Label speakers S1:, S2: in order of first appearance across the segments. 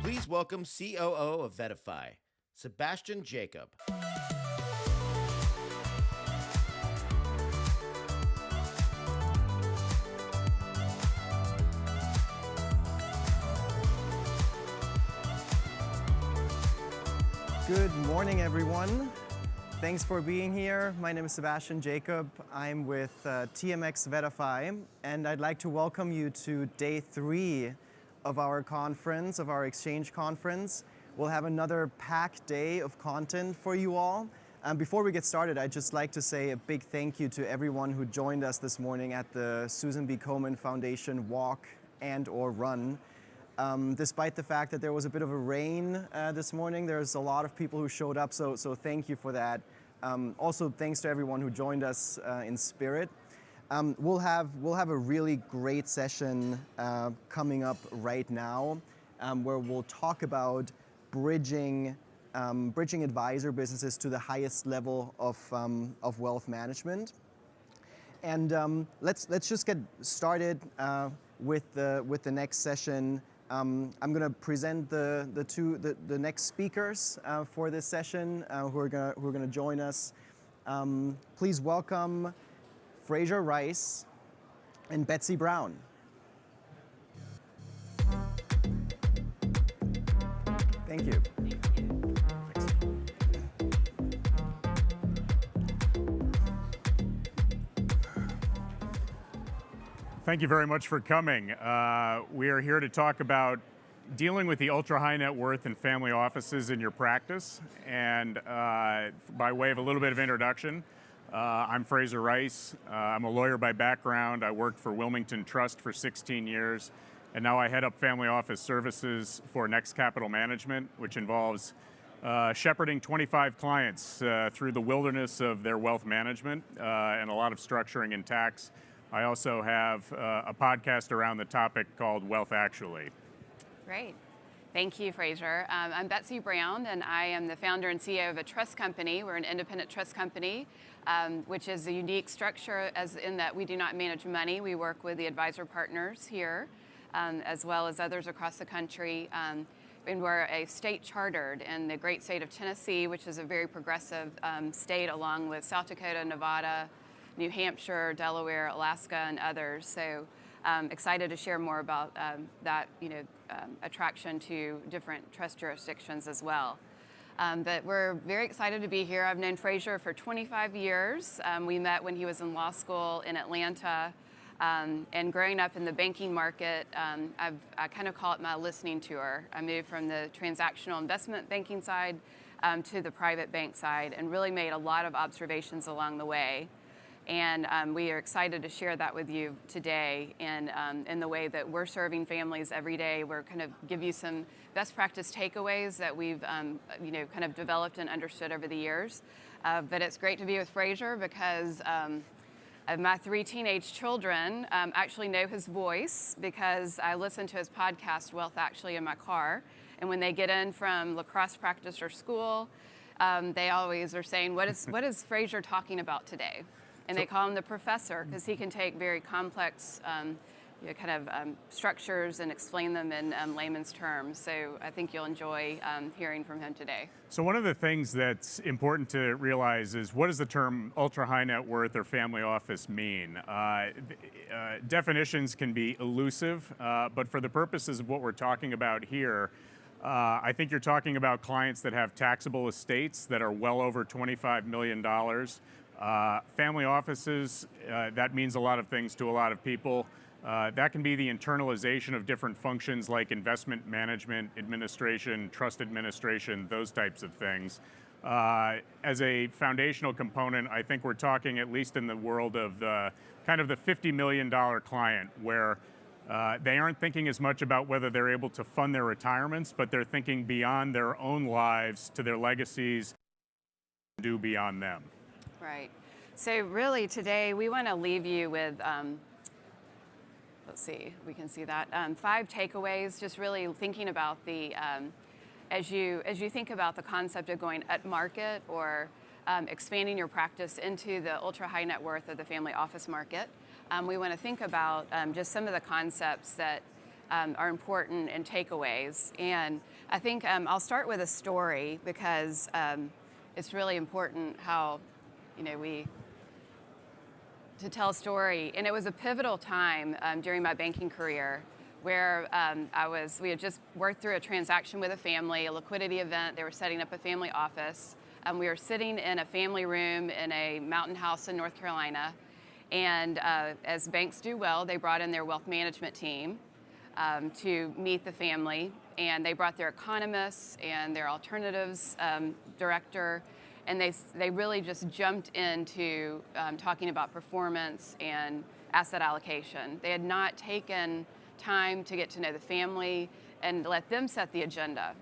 S1: Please welcome COO of Verby, Sebastian Jacob.
S2: Good morning, everyone. Thanks for being here. My name is Sebastian Jacob. I'm with TMX Verby, and I'd like to welcome you to day 3 of our conference, of our exchange conference. We'll have another packed day of content for you all. Before we get started, I'd just like to say a big thank you to everyone who joined us this morning at the Susan B. Komen Foundation walk and/or run. Despite the fact that there was a bit of a rain this morning, there's a lot of people who showed up, so thank you for that. Also, thanks to everyone who joined us in spirit. We'll have a really great session coming up right now, where we'll talk about bridging advisor businesses to the highest level of wealth management. And let's just get started with the next session. I'm going to present the next speakers for this session who are going to join us. Please welcome Frazer Rice and Betsy Brown. Thank you.
S3: Thank you very much for coming. We are here to talk about dealing with the ultra-high net worth and family offices in your practice. And by way of a little bit of introduction, I'm Frazer Rice. I'm a lawyer by background. I worked for Wilmington Trust for 16 years, and now I head up family office services for Next Capital Management, which involves shepherding 25 clients through the wilderness of their wealth management and a lot of structuring and tax. I also have a podcast around the topic called Wealth Actually.
S4: Great. Thank you, Frazer. I'm Betsy Brown, and I am the founder and CEO of a trust company. We're an independent trust company, which is a unique structure as in that we do not manage money. We work with the advisor partners here, as well as others across the country. And we're a state chartered in the great state of Tennessee, which is a very progressive state, along with South Dakota, Nevada, New Hampshire, Delaware, Alaska, and others. So excited to share more about that attraction to different trust jurisdictions as well. But we're very excited to be here. I've known Frazer for 25 years. We met when he was in law school in Atlanta. And growing up in the banking market, I kind of call it my listening tour. I moved from the transactional investment banking side to the private bank side and really made a lot of observations along the way. And we are excited to share that with you today in the way that we're serving families every day. We're kind of give you some best practice takeaways that we've kind of developed and understood over the years. But it's great to be with Frazer because my 3 teenage children actually know his voice because I listen to his podcast, Wealth Actually, in my car. And when they get in from lacrosse practice or school, they always are saying, what is Frazer talking about today? And they call him the professor because he can take very complex structures and explain them in layman's terms. So I think you'll enjoy hearing from him today.
S3: So one of the things that's important to realize is, what does the term ultra-high net worth or family office mean? Definitions can be elusive, but for the purposes of what we're talking about here, I think you're talking about clients that have taxable estates that are well over $25 million. Family offices, that means a lot of things to a lot of people. That can be the internalization of different functions like investment management, administration, trust administration, those types of things. As a foundational component, I think we're talking, at least in the world of the kind of the $50 million client, where they aren't thinking as much about whether they're able to fund their retirements, but they're thinking beyond their own lives to their legacies, do beyond them.
S4: Right. So really today we want to leave you with, let's see, we can see that, 5 takeaways, just really thinking about the, as you think about the concept of going up market or expanding your practice into the ultra high net worth or the family office market. We want to think about just some of the concepts that are important and takeaways. And I think I'll start with a story because it's really important how, to tell a story. And it was a pivotal time during my banking career where we had just worked through a transaction with a family, a liquidity event. They were setting up a family office. We were sitting in a family room in a mountain house in North Carolina. And as banks do well, they brought in their wealth management team to meet the family. And they brought their economists and their alternatives director. And they really just jumped into talking about performance and asset allocation. They had not taken time to get to know the family and let them set the agenda.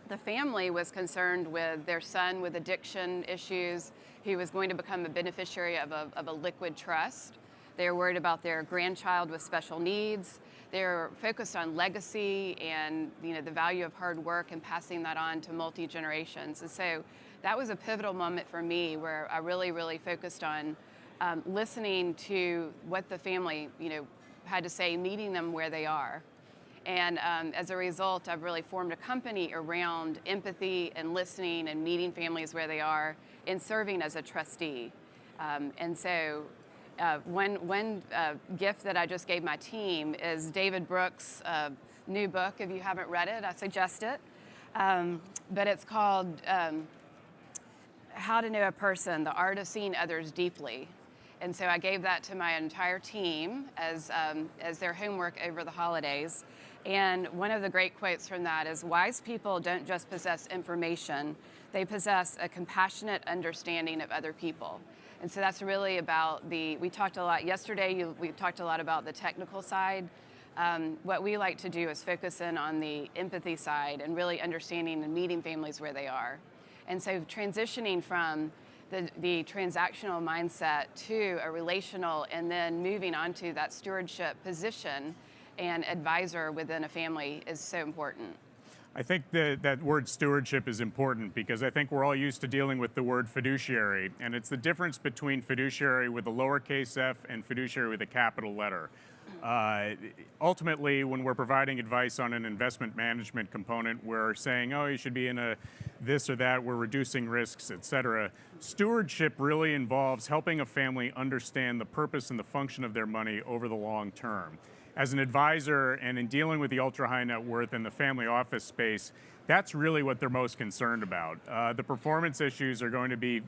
S4: The family was concerned with their son with addiction issues. He was going to become a beneficiary of a liquid trust. They were worried about their grandchild with special needs. They were focused on legacy and the value of hard work and passing that on to multi-generations. And so that was a pivotal moment for me where I really, really focused on listening to what the family had to say, meeting them where they are. And as a result, I've really formed a company around empathy and listening and meeting families where they are and serving as a trustee. And so one gift that I just gave my team is David Brooks' new book. If you haven't read it, I suggest it. But it's called How to Know a Person, The Art of Seeing Others Deeply. And so I gave that to my entire team as their homework over the holidays. And one of the great quotes from that is, wise people don't just possess information, they possess a compassionate understanding of other people. And so that's really about we talked a lot yesterday, we talked a lot about the technical side. What we like to do is focus in on the empathy side and really understanding and meeting families where they are. And so transitioning from the transactional mindset to a relational and then moving on to that stewardship position and advisor within a family is so important.
S3: I think that word stewardship is important because I think we're all used to dealing with the word fiduciary, and it's the difference between fiduciary with a lowercase f and fiduciary with a capital letter. Ultimately, when we're providing advice on an investment management component, we're saying, oh, you should be in a this or that, we're reducing risks, et cetera. Stewardship really involves helping a family understand the purpose and the function of their money over the long term. As an advisor and in dealing with the ultra high net worth and the family office space, that's really what they're most concerned about. The performance issues are going to be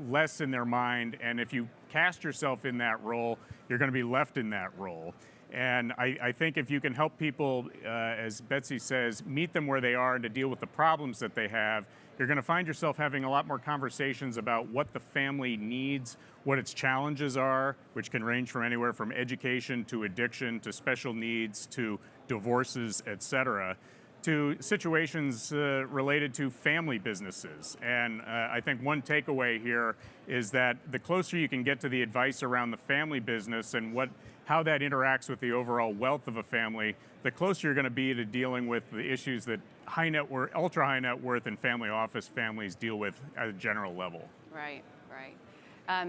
S3: less in their mind, and if you cast yourself in that role, you're going to be left in that role. And I think if you can help people, as Betsy says, meet them where they are and to deal with the problems that they have, you're going to find yourself having a lot more conversations about what the family needs, what its challenges are, which can range from anywhere from education to addiction to special needs to divorces, et cetera, to situations related to family businesses. And I think one takeaway here is that the closer you can get to the advice around the family business and how that interacts with the overall wealth of a family, the closer you're going to be to dealing with the issues that high net worth, ultra high net worth and family office families deal with at a general level.
S4: Right, right.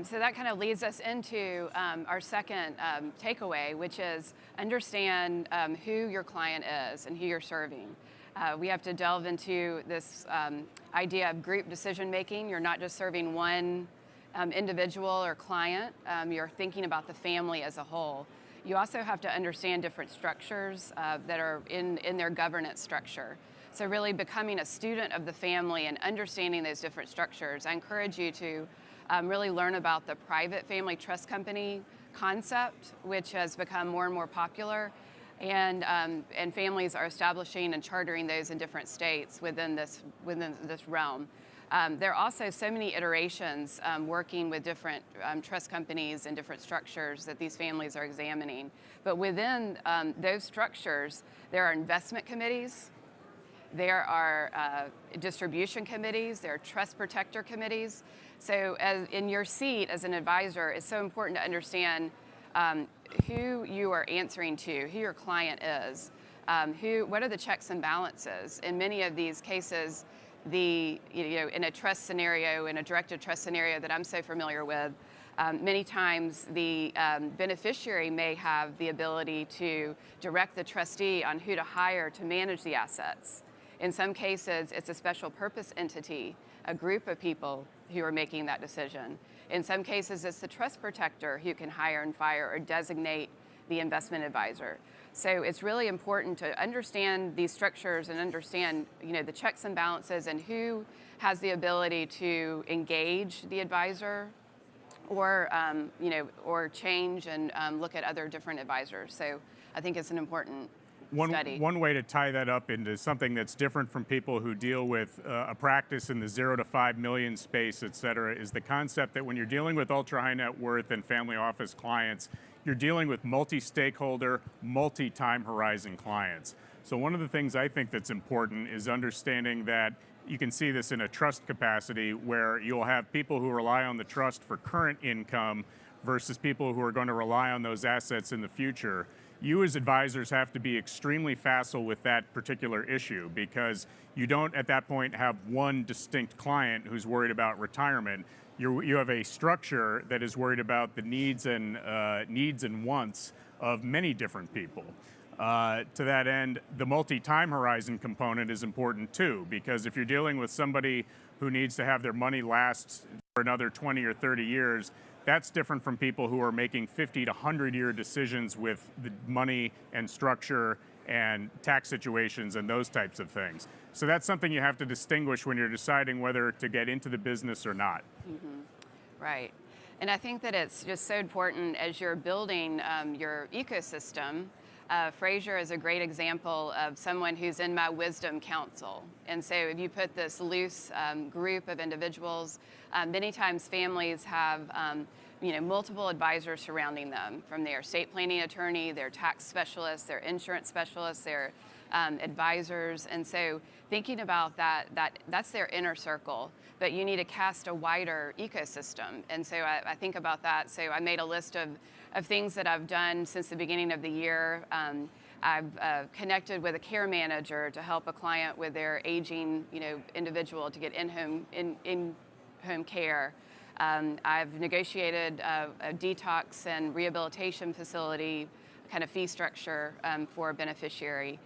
S4: So that kind of leads us into our second takeaway, which is understand who your client is and who you're serving. We have to delve into this idea of group decision making. You're not just serving one individual or client, you're thinking about the family as a whole. You also have to understand different structures that are in their governance structure. So really becoming a student of the family and understanding those different structures. I encourage you to really learn about the private family trust company concept, which has become more and more popular. And families are establishing and chartering those in different states within this realm. There are also so many iterations working with different trust companies and different structures that these families are examining. But within those structures, there are investment committees, there are distribution committees, there are trust protector committees. So in your seat as an advisor, it's so important to understand who you are answering to, who your client is, what are the checks and balances. In many of these cases, in a trust scenario, in a directed trust scenario that I'm so familiar with, Many times the beneficiary may have the ability to direct the trustee on who to hire to manage the assets. In some cases, it's a special purpose entity, a group of people who are making that decision. In some cases, it's the trust protector who can hire and fire or designate the investment advisor. So it's really important to understand these structures and understand, the checks and balances and who has the ability to engage the advisor or, or change and look at other different advisors. So I think it's an important study.
S3: One way to tie that up into something that's different from people who deal with a practice in the 0 to 5 million space, et cetera, is the concept that when you're dealing with ultra high net worth and family office clients, you're dealing with multi-stakeholder, multi-time horizon clients. So one of the things I think that's important is understanding that you can see this in a trust capacity where you'll have people who rely on the trust for current income versus people who are going to rely on those assets in the future. You as advisors have to be extremely facile with that particular issue because you don't at that point have one distinct client who's worried about retirement. You have a structure that is worried about the needs and wants of many different people. To that end, the multi-time horizon component is important too, because if you're dealing with somebody who needs to have their money last for another 20 or 30 years, that's different from people who are making 50 to 100-year decisions with the money and structure and tax situations and those types of things. So that's something you have to distinguish when you're deciding whether to get into the business or not.
S4: Mm-hmm. Right. And I think that it's just so important as you're building your ecosystem. Frazer is a great example of someone who's in my wisdom council. And so if you put this loose group of individuals, many times families have multiple advisors surrounding them, from their estate planning attorney, their tax specialists, their insurance specialists, their advisors. And so thinking about that's their inner circle, but you need to cast a wider ecosystem. And so I think about that. So I made a list of things that I've done since the beginning of the year. I've connected with a care manager to help a client with their aging, individual to get in-home care. I've negotiated a detox and rehabilitation facility kind of fee structure for a beneficiary.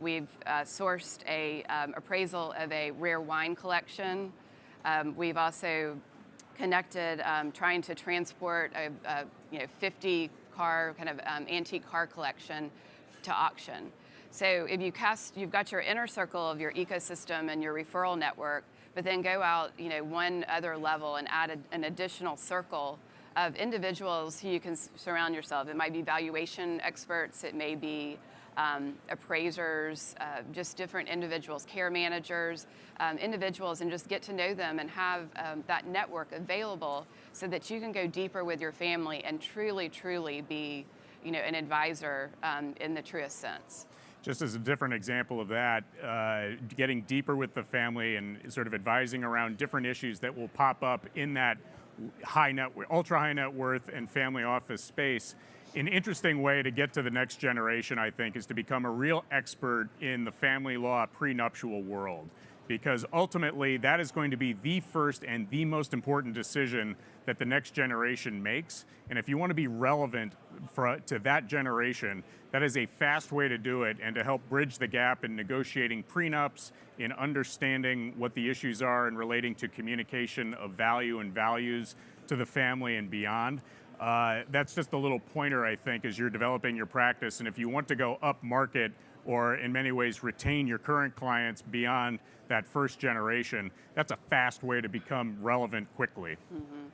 S4: We've sourced a appraisal of a rare wine collection. We've also connected trying to transport a 50 car kind of antique car collection to auction. So if you've got your inner circle of your ecosystem and your referral network, but then go out one other level and add an additional circle of individuals who you can surround yourself. It might be valuation experts, it may be appraisers, just different individuals, care managers, individuals, and just get to know them and have that network available so that you can go deeper with your family and truly, truly be an advisor in the truest sense.
S3: Just as a different example of that, getting deeper with the family and sort of advising around different issues that will pop up in that ultra high net worth and family office space. An interesting way to get to the next generation, I think, is to become a real expert in the family law prenuptial world, because ultimately that is going to be the first and the most important decision that the next generation makes. And if you want to be relevant to that generation, that is a fast way to do it and to help bridge the gap in negotiating prenups, in understanding what the issues are and relating to communication of value and values to the family and beyond. That's just a little pointer, I think, as you're developing your practice. And if you want to go up market or in many ways retain your current clients beyond that first generation, that's a fast way to become relevant quickly.
S4: Mm-hmm.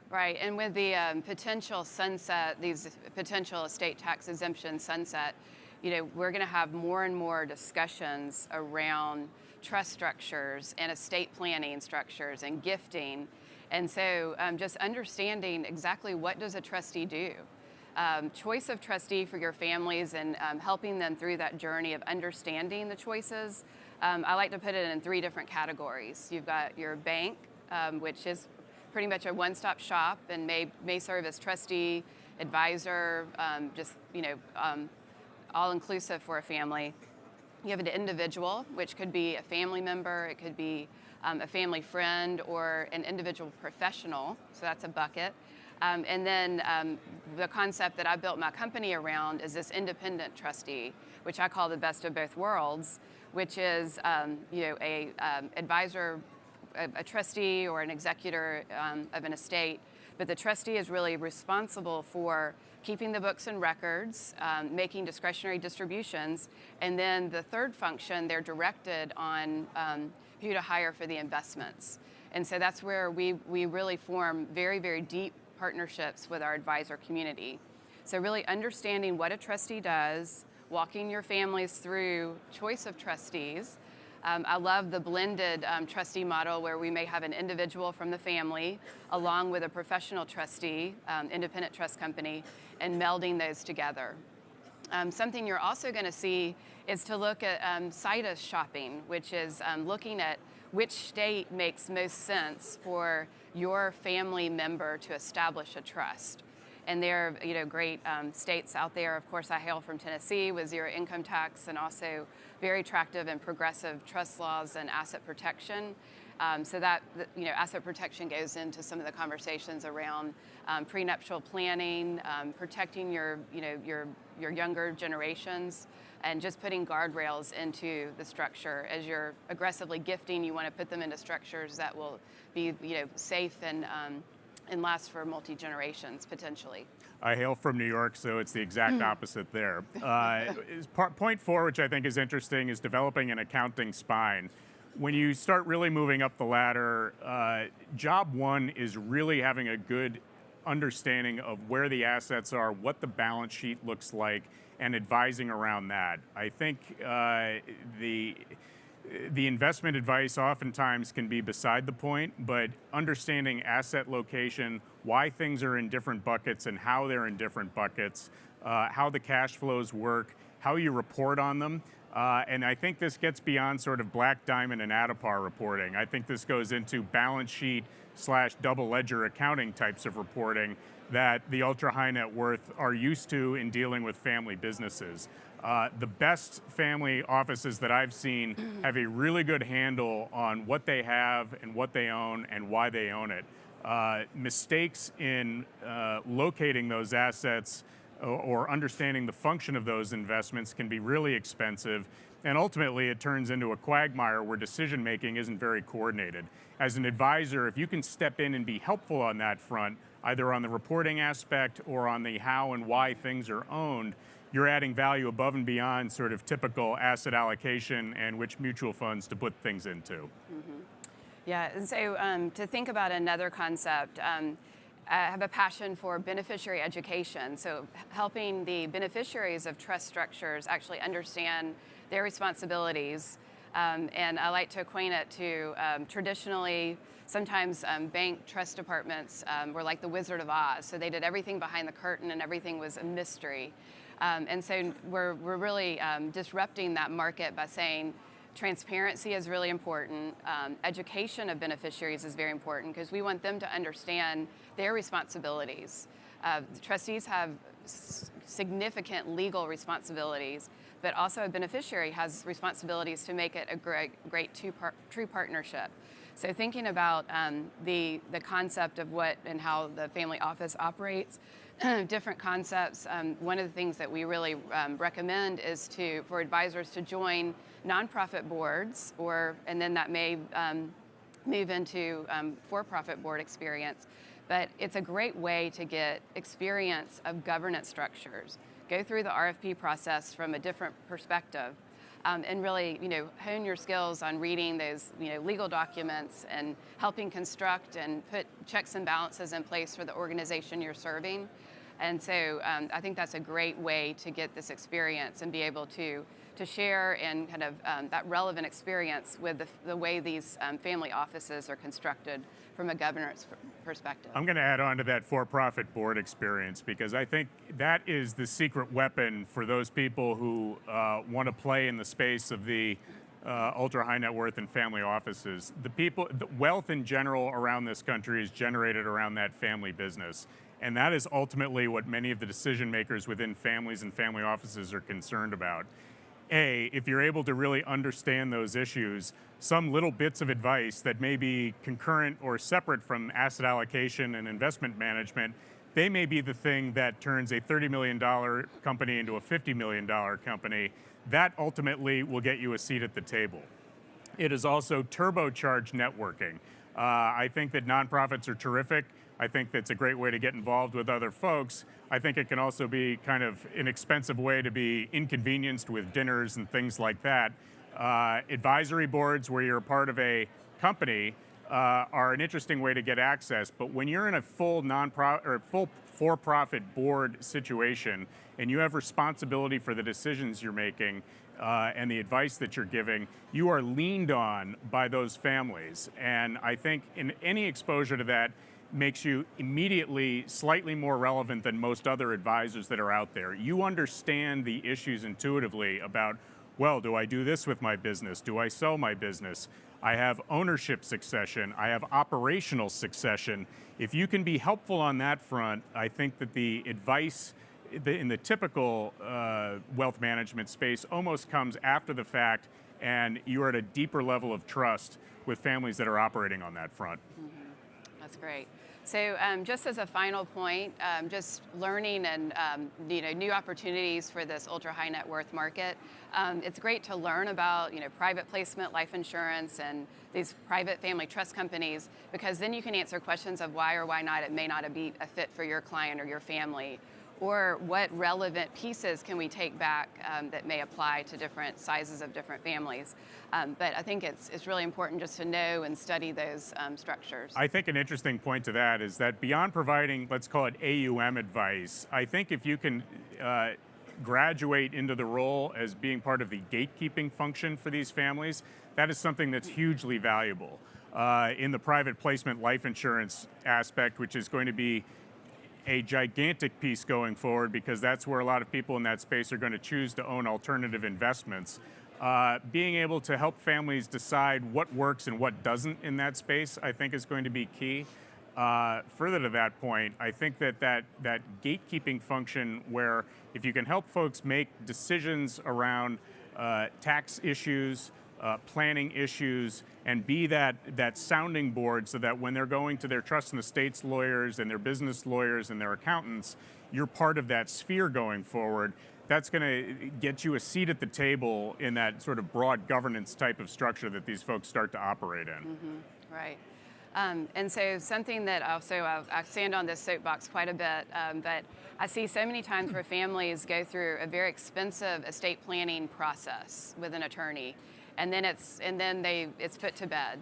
S4: Right, and with the potential sunset, these potential estate tax exemption sunset, we're going to have more and more discussions around trust structures and estate planning structures and gifting. And so just understanding exactly what does a trustee do. Choice of trustee for your families and helping them through that journey of understanding the choices. I like to put it in 3 different categories. You've got your bank, which is pretty much a one-stop shop and may serve as trustee, advisor, all-inclusive for a family. You have an individual, which could be a family member, it could be a family friend, or an individual professional, so that's a bucket. And then the concept that I built my company around is this independent trustee, which I call the best of both worlds, which is a advisor, a trustee or an executor of an estate. But the trustee is really responsible for keeping the books and records, making discretionary distributions, and then the third function, they're directed on who to hire for the investments. And so that's where we really form very, very deep partnerships with our advisor community. So really understanding what a trustee does, walking your families through choice of trustees. I love the blended trustee model where we may have an individual from the family along with a professional trustee, independent trust company, and melding those together. Something you're also going to see is to look at situs shopping, which is looking at which state makes most sense for your family member to establish a trust. And there are great states out there. Of course, I hail from Tennessee with zero income tax and also very attractive and progressive trust laws and asset protection. So that asset protection goes into some of the conversations around prenuptial planning, protecting your younger generations, and just putting guardrails into the structure. As you're aggressively gifting, you want to put them into structures that will be safe and last for multi-generations, potentially.
S3: I hail from New York, so it's the exact opposite there. Point 4, which I think is interesting, is developing an accounting spine. When you start really moving up the ladder, job 1 is really having a good understanding of where the assets are, what the balance sheet looks like, and advising around that. I think the investment advice oftentimes can be beside the point, but understanding asset location, why things are in different buckets and how they're in different buckets, how the cash flows work, how you report on them. And I think this gets beyond sort of black diamond and ADAPAR reporting. I think this goes into balance sheet / double ledger accounting types of reporting that the ultra high net worth are used to in dealing with family businesses. The best family offices that I've seen have a really good handle on what they have and what they own and why they own it. Mistakes in locating those assets or understanding the function of those investments can be really expensive, and ultimately it turns into a quagmire where decision making isn't very coordinated. As an advisor, if you can step in and be helpful on that front, either on the reporting aspect or on the how and why things are owned, you're adding value above and beyond sort of typical asset allocation and which mutual funds to put things into.
S4: Mm-hmm. Yeah, and so to think about another concept, I have a passion for beneficiary education, so helping the beneficiaries of trust structures actually understand their responsibilities. And I like to acquaint it to traditionally, sometimes bank trust departments were like the Wizard of Oz, so they did everything behind the curtain and everything was a mystery. And so we're really disrupting that market by saying transparency is really important. Education of beneficiaries is very important because we want them to understand their responsibilities. The trustees have significant legal responsibilities, but also a beneficiary has responsibilities to make it a great true partnership. So thinking about the concept of what and how the family office operates, different concepts. One of the things that we really recommend is for advisors to join nonprofit boards, and then that may move into for-profit board experience. But it's a great way to get experience of governance structures. Go through the RFP process from a different perspective, and really, hone your skills on reading those, legal documents and helping construct and put checks and balances in place for the organization you're serving. And so I think that's a great way to get this experience and be able to share and kind of that relevant experience with the way these family offices are constructed from a governance perspective.
S3: I'm going to add on to that for-profit board experience because I think that is the secret weapon for those people who want to play in the space of the ultra high net worth and family offices. The wealth in general around this country is generated around that family business. And that is ultimately what many of the decision makers within families and family offices are concerned about. if you're able to really understand those issues, some little bits of advice that may be concurrent or separate from asset allocation and investment management, they may be the thing that turns a $30 million company into a $50 million company. That ultimately will get you a seat at the table. It is also turbocharged networking. I think that nonprofits are terrific. I think that's a great way to get involved with other folks. I think it can also be kind of an expensive way to be inconvenienced with dinners and things like that. Advisory boards where you're a part of a company are an interesting way to get access, but when you're in a full full for-profit board situation and you have responsibility for the decisions you're making and the advice that you're giving, you are leaned on by those families. And I think in any exposure to that makes you immediately slightly more relevant than most other advisors that are out there. You understand the issues intuitively about, well, do I do this with my business? Do I sell my business? I have ownership succession. I have operational succession. If you can be helpful on that front, I think that the advice in the typical wealth management space almost comes after the fact, and you're at a deeper level of trust with families that are operating on that front.
S4: Mm-hmm. That's great. So just as a final point, just learning and new opportunities for this ultra high net worth market. It's great to learn about private placement, life insurance, and these private family trust companies, because then you can answer questions of why or why not it may not be a fit for your client or your family, or what relevant pieces can we take back that may apply to different sizes of different families. But I think it's really important just to know and study those structures.
S3: I think an interesting point to that is that beyond providing, let's call it AUM advice, I think if you can graduate into the role as being part of the gatekeeping function for these families, that is something that's hugely valuable. In the private placement life insurance aspect, which is going to be a gigantic piece going forward, because that's where a lot of people in that space are going to choose to own alternative investments. Being able to help families decide what works and what doesn't in that space, I think is going to be key. Further to that point, I think that gatekeeping function, where if you can help folks make decisions around tax issues, planning issues, and be that sounding board, so that when they're going to their trust and estates lawyers and their business lawyers and their accountants, you're part of that sphere going forward. That's going to get you a seat at the table in that sort of broad governance type of structure that these folks start to operate in.
S4: Mm-hmm. Right. And so something that also I stand on this soapbox quite a bit, but I see so many times where families go through a very expensive estate planning process with an attorney, and then it's put to bed.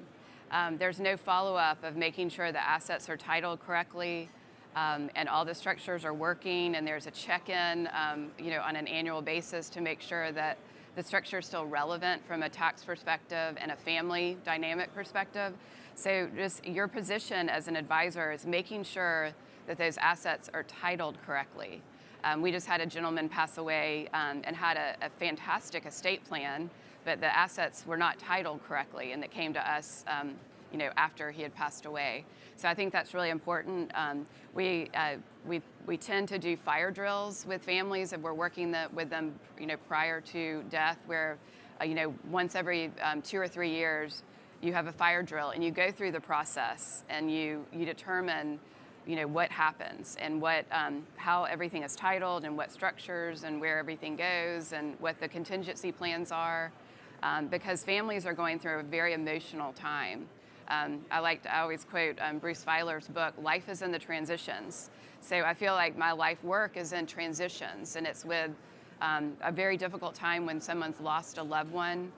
S4: There's no follow-up of making sure the assets are titled correctly, and all the structures are working, and there's a check-in, on an annual basis to make sure that the structure is still relevant from a tax perspective and a family dynamic perspective. So just your position as an advisor is making sure that those assets are titled correctly. We just had a gentleman pass away and had a fantastic estate plan, but the assets were not titled correctly, and it came to us after he had passed away. So I think that's really important. We tend to do fire drills with families, and we're working with them prior to death, where once every 2 or 3 years you have a fire drill, and you go through the process and you determine what happens and how everything is titled and what structures and where everything goes and what the contingency plans are, because families are going through a very emotional time. I always quote Bruce Feiler's book, Life is in the Transitions. So I feel like my life work is in transitions, and it's with a very difficult time when someone's lost a loved one.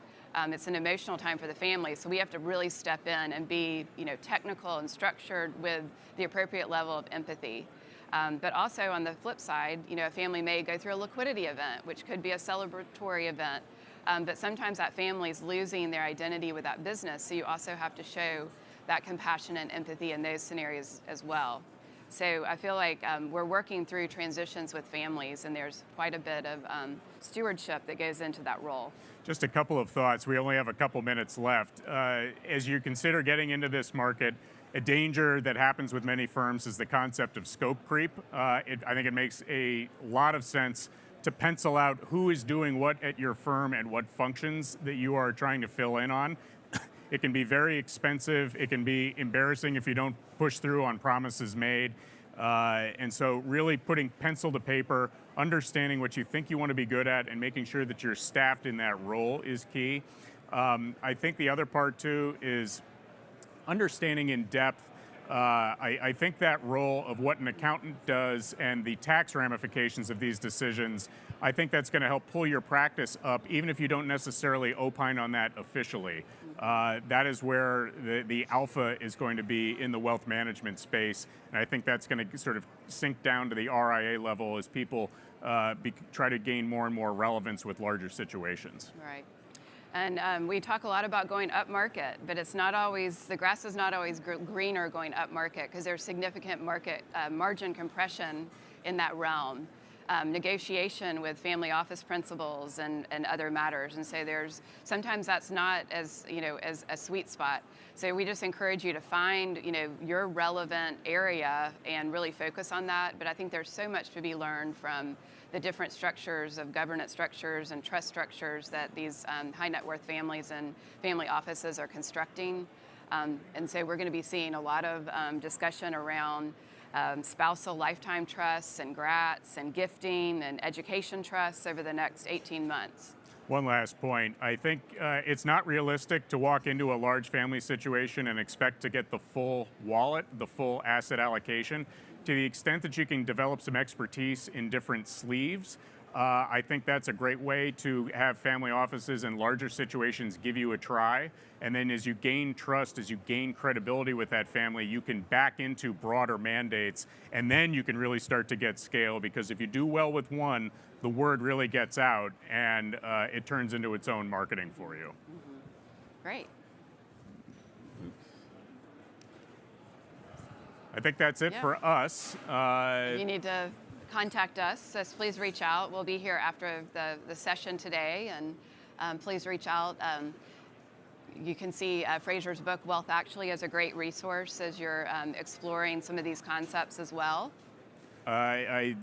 S4: It's an emotional time for the family, so we have to really step in and be technical and structured with the appropriate level of empathy. But also on the flip side, a family may go through a liquidity event, which could be a celebratory event. But sometimes that family's losing their identity with that business, so you also have to show that compassion and empathy in those scenarios as well. So I feel like we're working through transitions with families, and there's quite a bit of stewardship that goes into that role.
S3: Just a couple of thoughts. We only have a couple minutes left. As you consider getting into this market, a danger that happens with many firms is the concept of scope creep. I think it makes a lot of sense to pencil out who is doing what at your firm and what functions that you are trying to fill in on. It can be very expensive. It can be embarrassing if you don't push through on promises made. And so really putting pencil to paper, understanding what you think you want to be good at, and making sure that you're staffed in that role is key. I think the other part, too, is understanding in depth. I think that role of what an accountant does and the tax ramifications of these decisions, I think that's going to help pull your practice up, even if you don't necessarily opine on that officially. That is where the alpha is going to be in the wealth management space. And I think that's going to sort of sink down to the RIA level as people try to gain more and more relevance with larger situations.
S4: Right. And we talk a lot about going up market, but it's not always, the grass is not always greener going up market, because there's significant market margin compression in that realm. Negotiation with family office principals and other matters, and so sometimes that's not as as a sweet spot. So we just encourage you to find your relevant area and really focus on that. But I think there's so much to be learned from the different structures of governance structures and trust structures that these high net worth families and family offices are constructing. And so we're going to be seeing a lot of discussion around spousal lifetime trusts and grats and gifting and education trusts over the next 18 months.
S3: One last point. I think it's not realistic to walk into a large family situation and expect to get the full wallet, the full asset allocation. To the extent that you can develop some expertise in different sleeves, I think that's a great way to have family offices in larger situations give you a try. And then as you gain trust, as you gain credibility with that family, you can back into broader mandates. And then you can really start to get scale, because if you do well with one, the word really gets out and it turns into its own marketing for you.
S4: Mm-hmm. Great.
S3: I think that's it for us.
S4: You need to contact us, so please reach out. We'll be here after the session today, and please reach out. You can see Frazer's book, Wealth Actually, as a great resource as you're exploring some of these concepts as well.
S3: I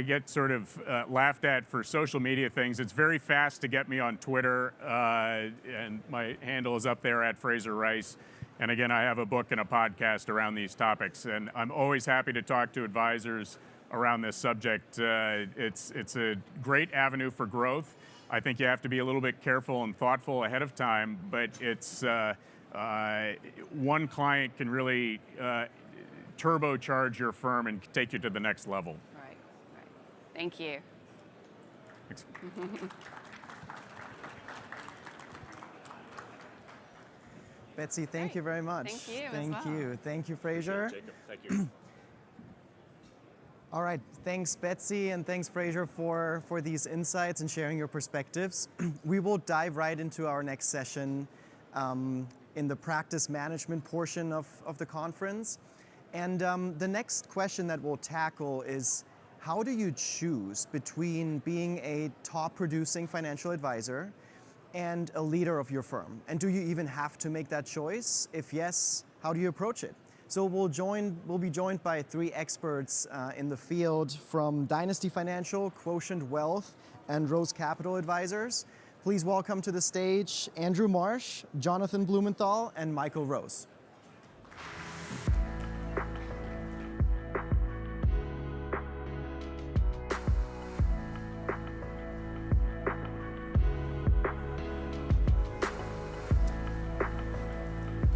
S3: get sort of laughed at for social media things. It's very fast to get me on Twitter, and my handle is up there at Frazer Rice. And again, I have a book and a podcast around these topics, and I'm always happy to talk to advisors around this subject. It's a great avenue for growth. I think you have to be a little bit careful and thoughtful ahead of time, but it's one client can really turbocharge your firm and take you to the next level.
S4: Right. Thank you.
S3: Thanks.
S2: Betsy, thank you very much.
S4: Thank you.
S2: Thank you. Thank you, Frazer.
S3: Jacob, thank you.
S2: All right, thanks Betsy, and thanks Frazer for these insights and sharing your perspectives. We will dive right into our next session in the practice management portion of the conference. And the next question that we'll tackle is, how do you choose between being a top producing financial advisor and a leader of your firm? And do you even have to make that choice? If yes, how do you approach it? So we'll be joined by three experts in the field from Dynasty Financial, Quotient Wealth, and Rose Capital Advisors. Please welcome to the stage Andrew Marsh, Jonathan Blumenthal, and Michael Rose.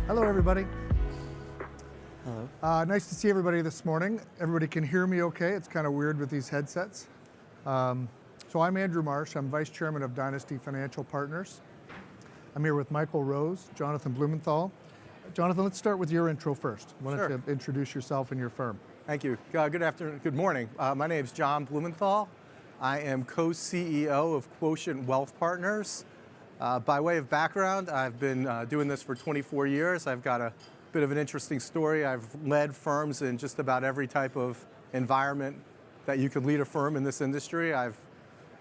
S5: Hello, everybody.
S2: Hello.
S5: Nice to see everybody this morning. Everybody can hear me okay? It's kind of weird with these headsets. So I'm Andrew Marsh. I'm Vice Chairman of Dynasty Financial Partners. I'm here with Michael Rose, Jonathan Blumenthal. Jonathan, let's start with your intro first. Why don't you introduce yourself and your firm?
S6: Thank you. Good afternoon. Good morning. My name is John Blumenthal. I am co-CEO of Quotient Wealth Partners. By way of background, I've been doing this for 24 years. I've got a bit of an interesting story. I've led firms in just about every type of environment that you can lead a firm in this industry. I've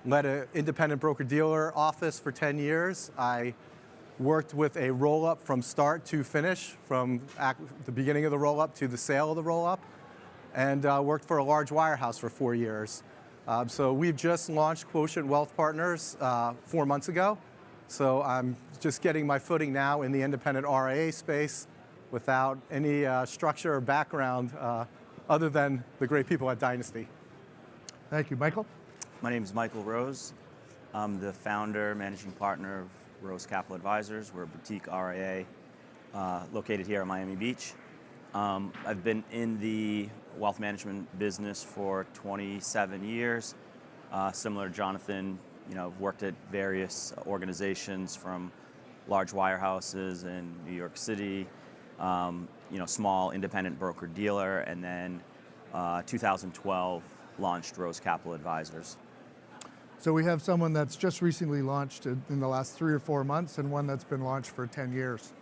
S6: led an independent broker-dealer office for 10 years. I worked with a roll-up from start to finish, from the beginning of the roll-up to the sale of the roll-up, and worked for a large wirehouse for 4 years. So we've just launched Quotient Wealth Partners 4 months ago. So I'm just getting my footing now in the independent RIA space without any structure or background other than the great people at Dynasty.
S5: Thank you. Michael?
S7: My name is Michael Rose. I'm the founder, managing partner of Rose Capital Advisors. We're a boutique RIA located here at Miami Beach. I've been in the wealth management business for 27 years. Similar to Jonathan, I've worked at various organizations from large wirehouses in New York City, small independent broker dealer, and then 2012 launched Rose Capital Advisors.
S5: So we have someone that's just recently launched in the last 3 or 4 months, and one that's been launched for 10 years.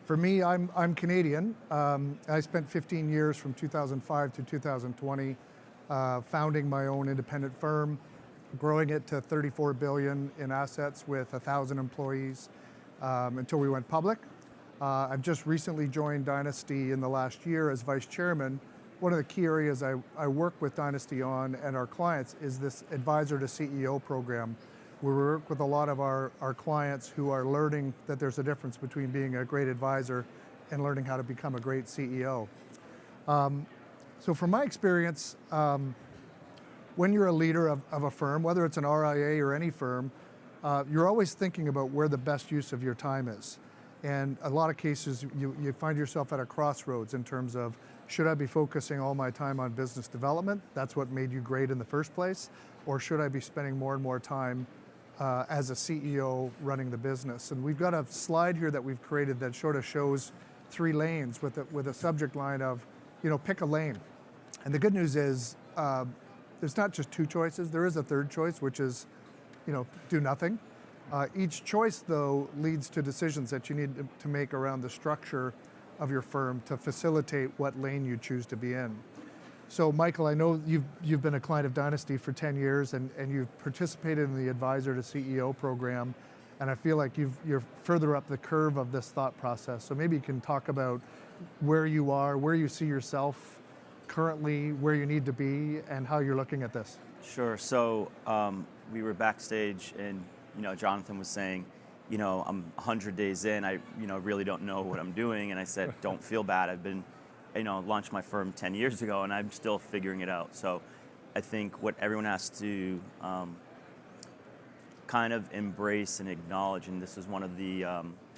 S5: For me, I'm Canadian. I spent 15 years from 2005 to 2020 founding my own independent firm, growing it to $34 billion in assets with 1,000 employees until we went public. I've just recently joined Dynasty in the last year as vice chairman. One of the key areas I work with Dynasty on and our clients is this advisor to CEO program, where we work with a lot of our clients who are learning that there's a difference between being a great advisor and learning how to become a great CEO. So from my experience, when you're a leader of a firm, whether it's an RIA or any firm, you're always thinking about where the best use of your time is. And a lot of cases, you find yourself at a crossroads in terms of, should I be focusing all my time on business development? That's what made you great in the first place. Or should I be spending more and more time as a CEO running the business? And we've got a slide here that we've created that sort of shows 3 lanes with a subject line of, pick a lane. And the good news is, there's not just 2 choices. There is a 3rd choice, which is, do nothing. Each choice, though, leads to decisions that you need to make around the structure of your firm to facilitate what lane you choose to be in. So, Michael, I know you've been a client of Dynasty for 10 years, and you've participated in the Advisor to CEO program, and I feel like you're further up the curve of this thought process. So maybe you can talk about where you are, where you see yourself currently, where you need to be, and how you're looking at this.
S7: Sure. So we were backstage, and Jonathan was saying, I'm 100 days in. I really don't know what I'm doing, and I said, don't feel bad. I've been, launched my firm 10 years ago, and I'm still figuring it out. So I think what everyone has to kind of embrace and acknowledge, and this is one of the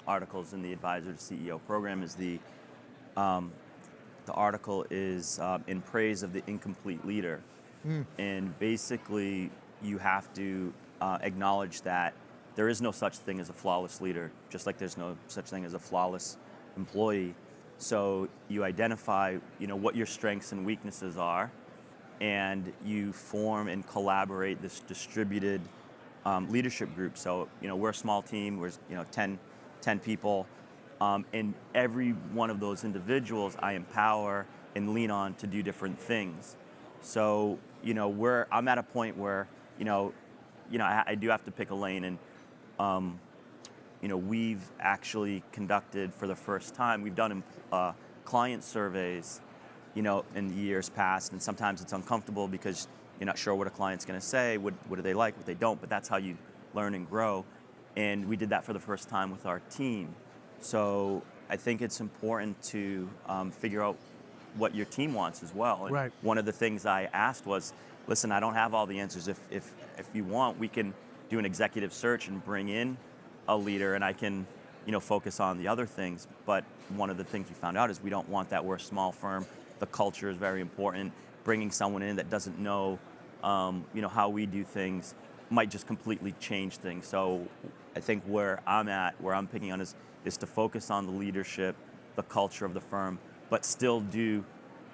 S7: articles in the Advisor to CEO program, is the article is in praise of the incomplete leader. And basically, you have to acknowledge that there is no such thing as a flawless leader, just like there's no such thing as a flawless employee. So you identify, what your strengths and weaknesses are, and you form and collaborate this distributed leadership group. So, we're a small team, we're 10 people, and every one of those individuals I empower and lean on to do different things. So, I'm at a point where, I do have to pick a lane, and we've actually conducted for the first time, we've done client surveys, in the years past, and sometimes it's uncomfortable because you're not sure what a client's going to say, what do they like, what they don't, but that's how you learn and grow. And we did that for the first time with our team. So I think it's important to figure out what your team wants as well. And
S5: right.
S7: One of the things I asked was, listen, I don't have all the answers. If you want, we can do an executive search and bring in a leader, and I can, focus on the other things. But one of the things we found out is we don't want that. We're a small firm. The culture is very important. Bringing someone in that doesn't know, how we do things might just completely change things. So I think where I'm picking on is to focus on the leadership, the culture of the firm, but still do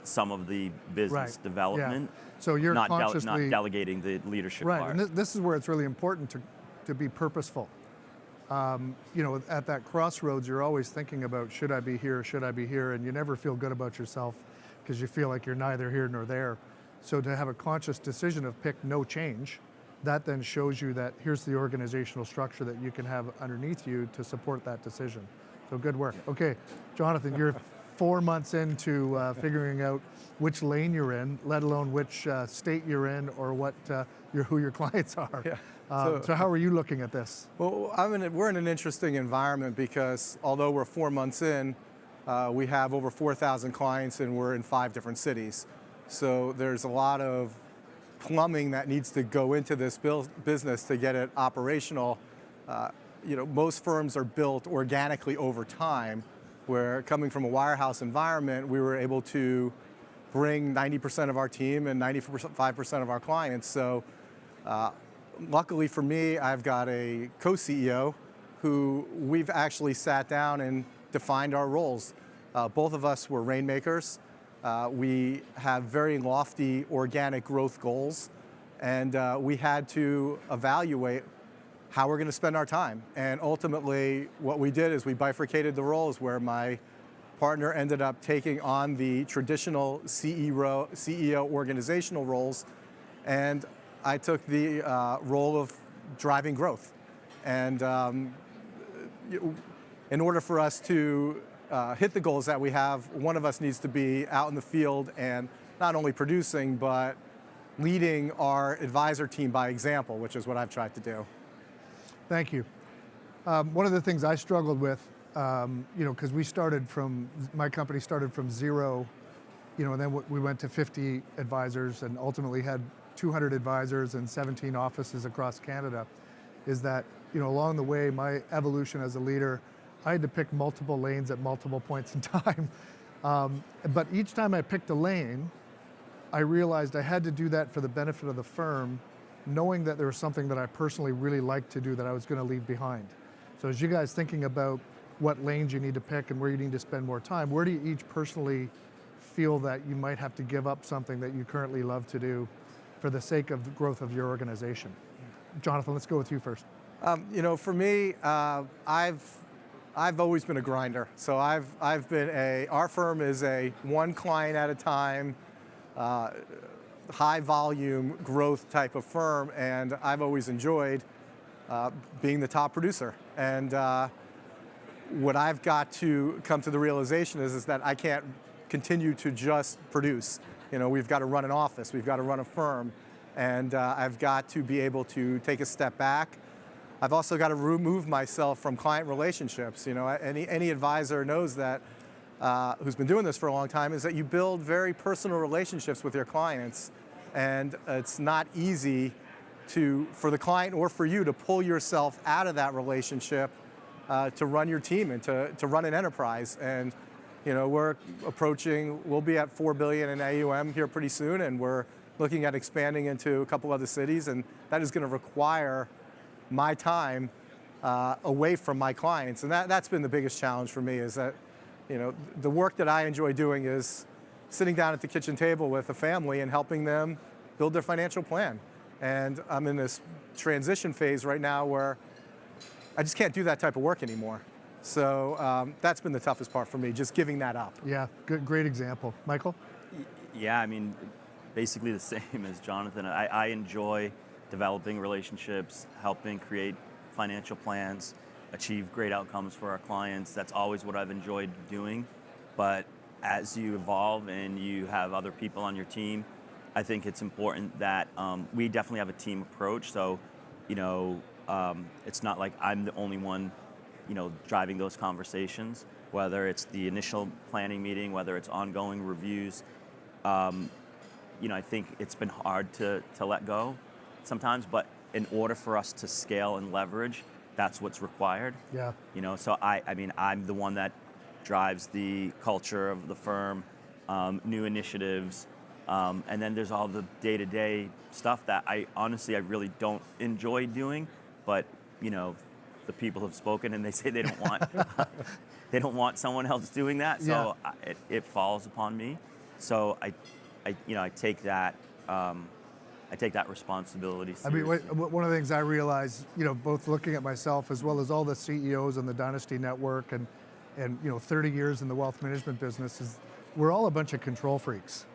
S7: some of the business development.
S5: Yeah. So you're
S7: not
S5: consciously
S7: delegating the leadership
S5: right.
S7: part.
S5: And this is where it's really important to be purposeful. At that crossroads, you're always thinking about, should I be here, should I be here? And you never feel good about yourself because you feel like you're neither here nor there. So to have a conscious decision of pick no change, that then shows you that here's the organizational structure that you can have underneath you to support that decision. So good work. Okay, Jonathan, you're 4 months into figuring out which lane you're in, let alone which state you're in or who your clients are.
S6: Yeah.
S5: So how are you looking at this?
S6: Well, we're in an interesting environment because although we're 4 months in, we have over 4,000 clients and we're in 5 different cities. So there's a lot of plumbing that needs to go into this business to get it operational. Most firms are built organically over time, where coming from a wirehouse environment, we were able to bring 90% of our team and 95% of our clients. So luckily for me, I've got a co-CEO who we've actually sat down and defined our roles. Both of us were rainmakers. We have very lofty organic growth goals, and we had to evaluate how we're going to spend our time. And ultimately, what we did is we bifurcated the roles, where my partner ended up taking on the traditional CEO organizational roles, and I took the role of driving growth. And in order for us to hit the goals that we have, one of us needs to be out in the field and not only producing, but leading our advisor team by example, which is what I've tried to do.
S5: Thank you. One of the things I struggled with, because my company started from 0, and then we went to 50 advisors and ultimately had 200 advisors and 17 offices across Canada, is that, along the way, my evolution as a leader, I had to pick multiple lanes at multiple points in time. But each time I picked a lane, I realized I had to do that for the benefit of the firm, knowing that there was something that I personally really liked to do that I was going to leave behind. So as you guys thinking about what lanes you need to pick and where you need to spend more time, where do you each personally feel that you might have to give up something that you currently love to do for the sake of the growth of your organization? Jonathan, let's go with you first.
S6: For me, I've always been a grinder. So our firm is a one client at a time, high volume growth type of firm, and I've always enjoyed being the top producer. And what I've got to come to the realization is that I can't continue to just produce. We've got to run an office, we've got to run a firm, and I've got to be able to take a step back. I've also got to remove myself from client relationships. Any advisor knows that, who's been doing this for a long time, is that you build very personal relationships with your clients, and it's not easy for the client or for you to pull yourself out of that relationship to run your team and to run an enterprise. And we'll be at $4 billion in AUM here pretty soon, and we're looking at expanding into a couple other cities, and that is going to require my time away from my clients. And that's been the biggest challenge for me, is that the work that I enjoy doing is sitting down at the kitchen table with a family and helping them build their financial plan. And I'm in this transition phase right now where I just can't do that type of work anymore. So that's been the toughest part for me, just giving that up.
S5: Yeah, great example. Michael?
S7: Yeah, basically the same as Jonathan. I enjoy developing relationships, helping create financial plans, achieve great outcomes for our clients. That's always what I've enjoyed doing. But as you evolve and you have other people on your team, I think it's important that we definitely have a team approach. So, it's not like I'm the only one, driving those conversations, whether it's the initial planning meeting, whether it's ongoing reviews. I think it's been hard to let go sometimes, but in order for us to scale and leverage, that's what's required.
S5: Yeah.
S7: So I'm the one that drives the culture of the firm, new initiatives, and then there's all the day-to-day stuff that I really don't enjoy doing, but the people have spoken and they say they don't want someone else doing that, so yeah. It falls upon me. So I take that. I take that responsibility seriously.
S5: One of the things I realize, both looking at myself as well as all the CEOs in the Dynasty Network and 30 years in the wealth management business, is we're all a bunch of control freaks,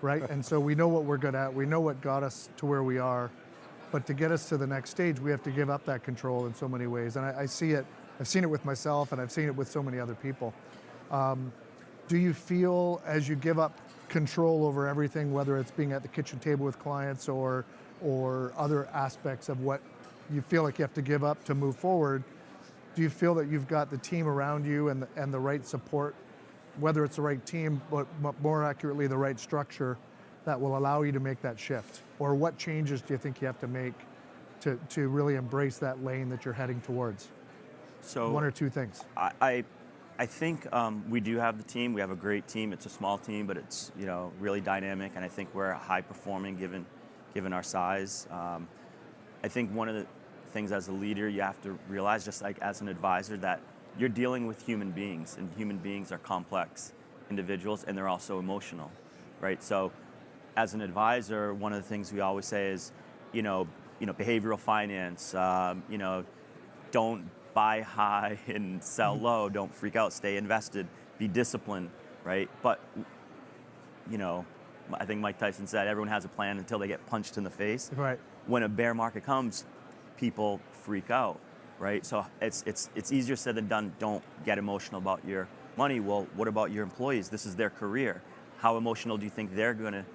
S5: right? And so we know what we're good at, we know what got us to where we are, but to get us to the next stage, we have to give up that control in so many ways. And I see it, I've seen it with myself, and I've seen it with so many other people. do you feel as you give up control over everything, whether it's being at the kitchen table with clients or other aspects of what you feel like you have to give up to move forward, do you feel that you've got the team around you and the right support, whether it's the right team, but more accurately, the right structure that will allow you to make that shift? Or what changes do you think you have to make to really embrace that lane that you're heading towards?
S7: So
S5: one or two things.
S7: I think we do have the team. We have a great team. It's a small team, but it's really dynamic, and I think we're high performing given our size. I think one of the things as a leader you have to realize, just like as an advisor, that you're dealing with human beings, and human beings are complex individuals, and they're also emotional, right? So as an advisor, one of the things we always say is, behavioral finance, don't buy high and sell low, don't freak out, stay invested, be disciplined, right? But, I think Mike Tyson said everyone has a plan until they get punched in the face.
S5: Right.
S7: When a bear market comes, people freak out, right? So it's easier said than done. Don't get emotional about your money. Well, what about your employees? This is their career. How emotional do you think they're going to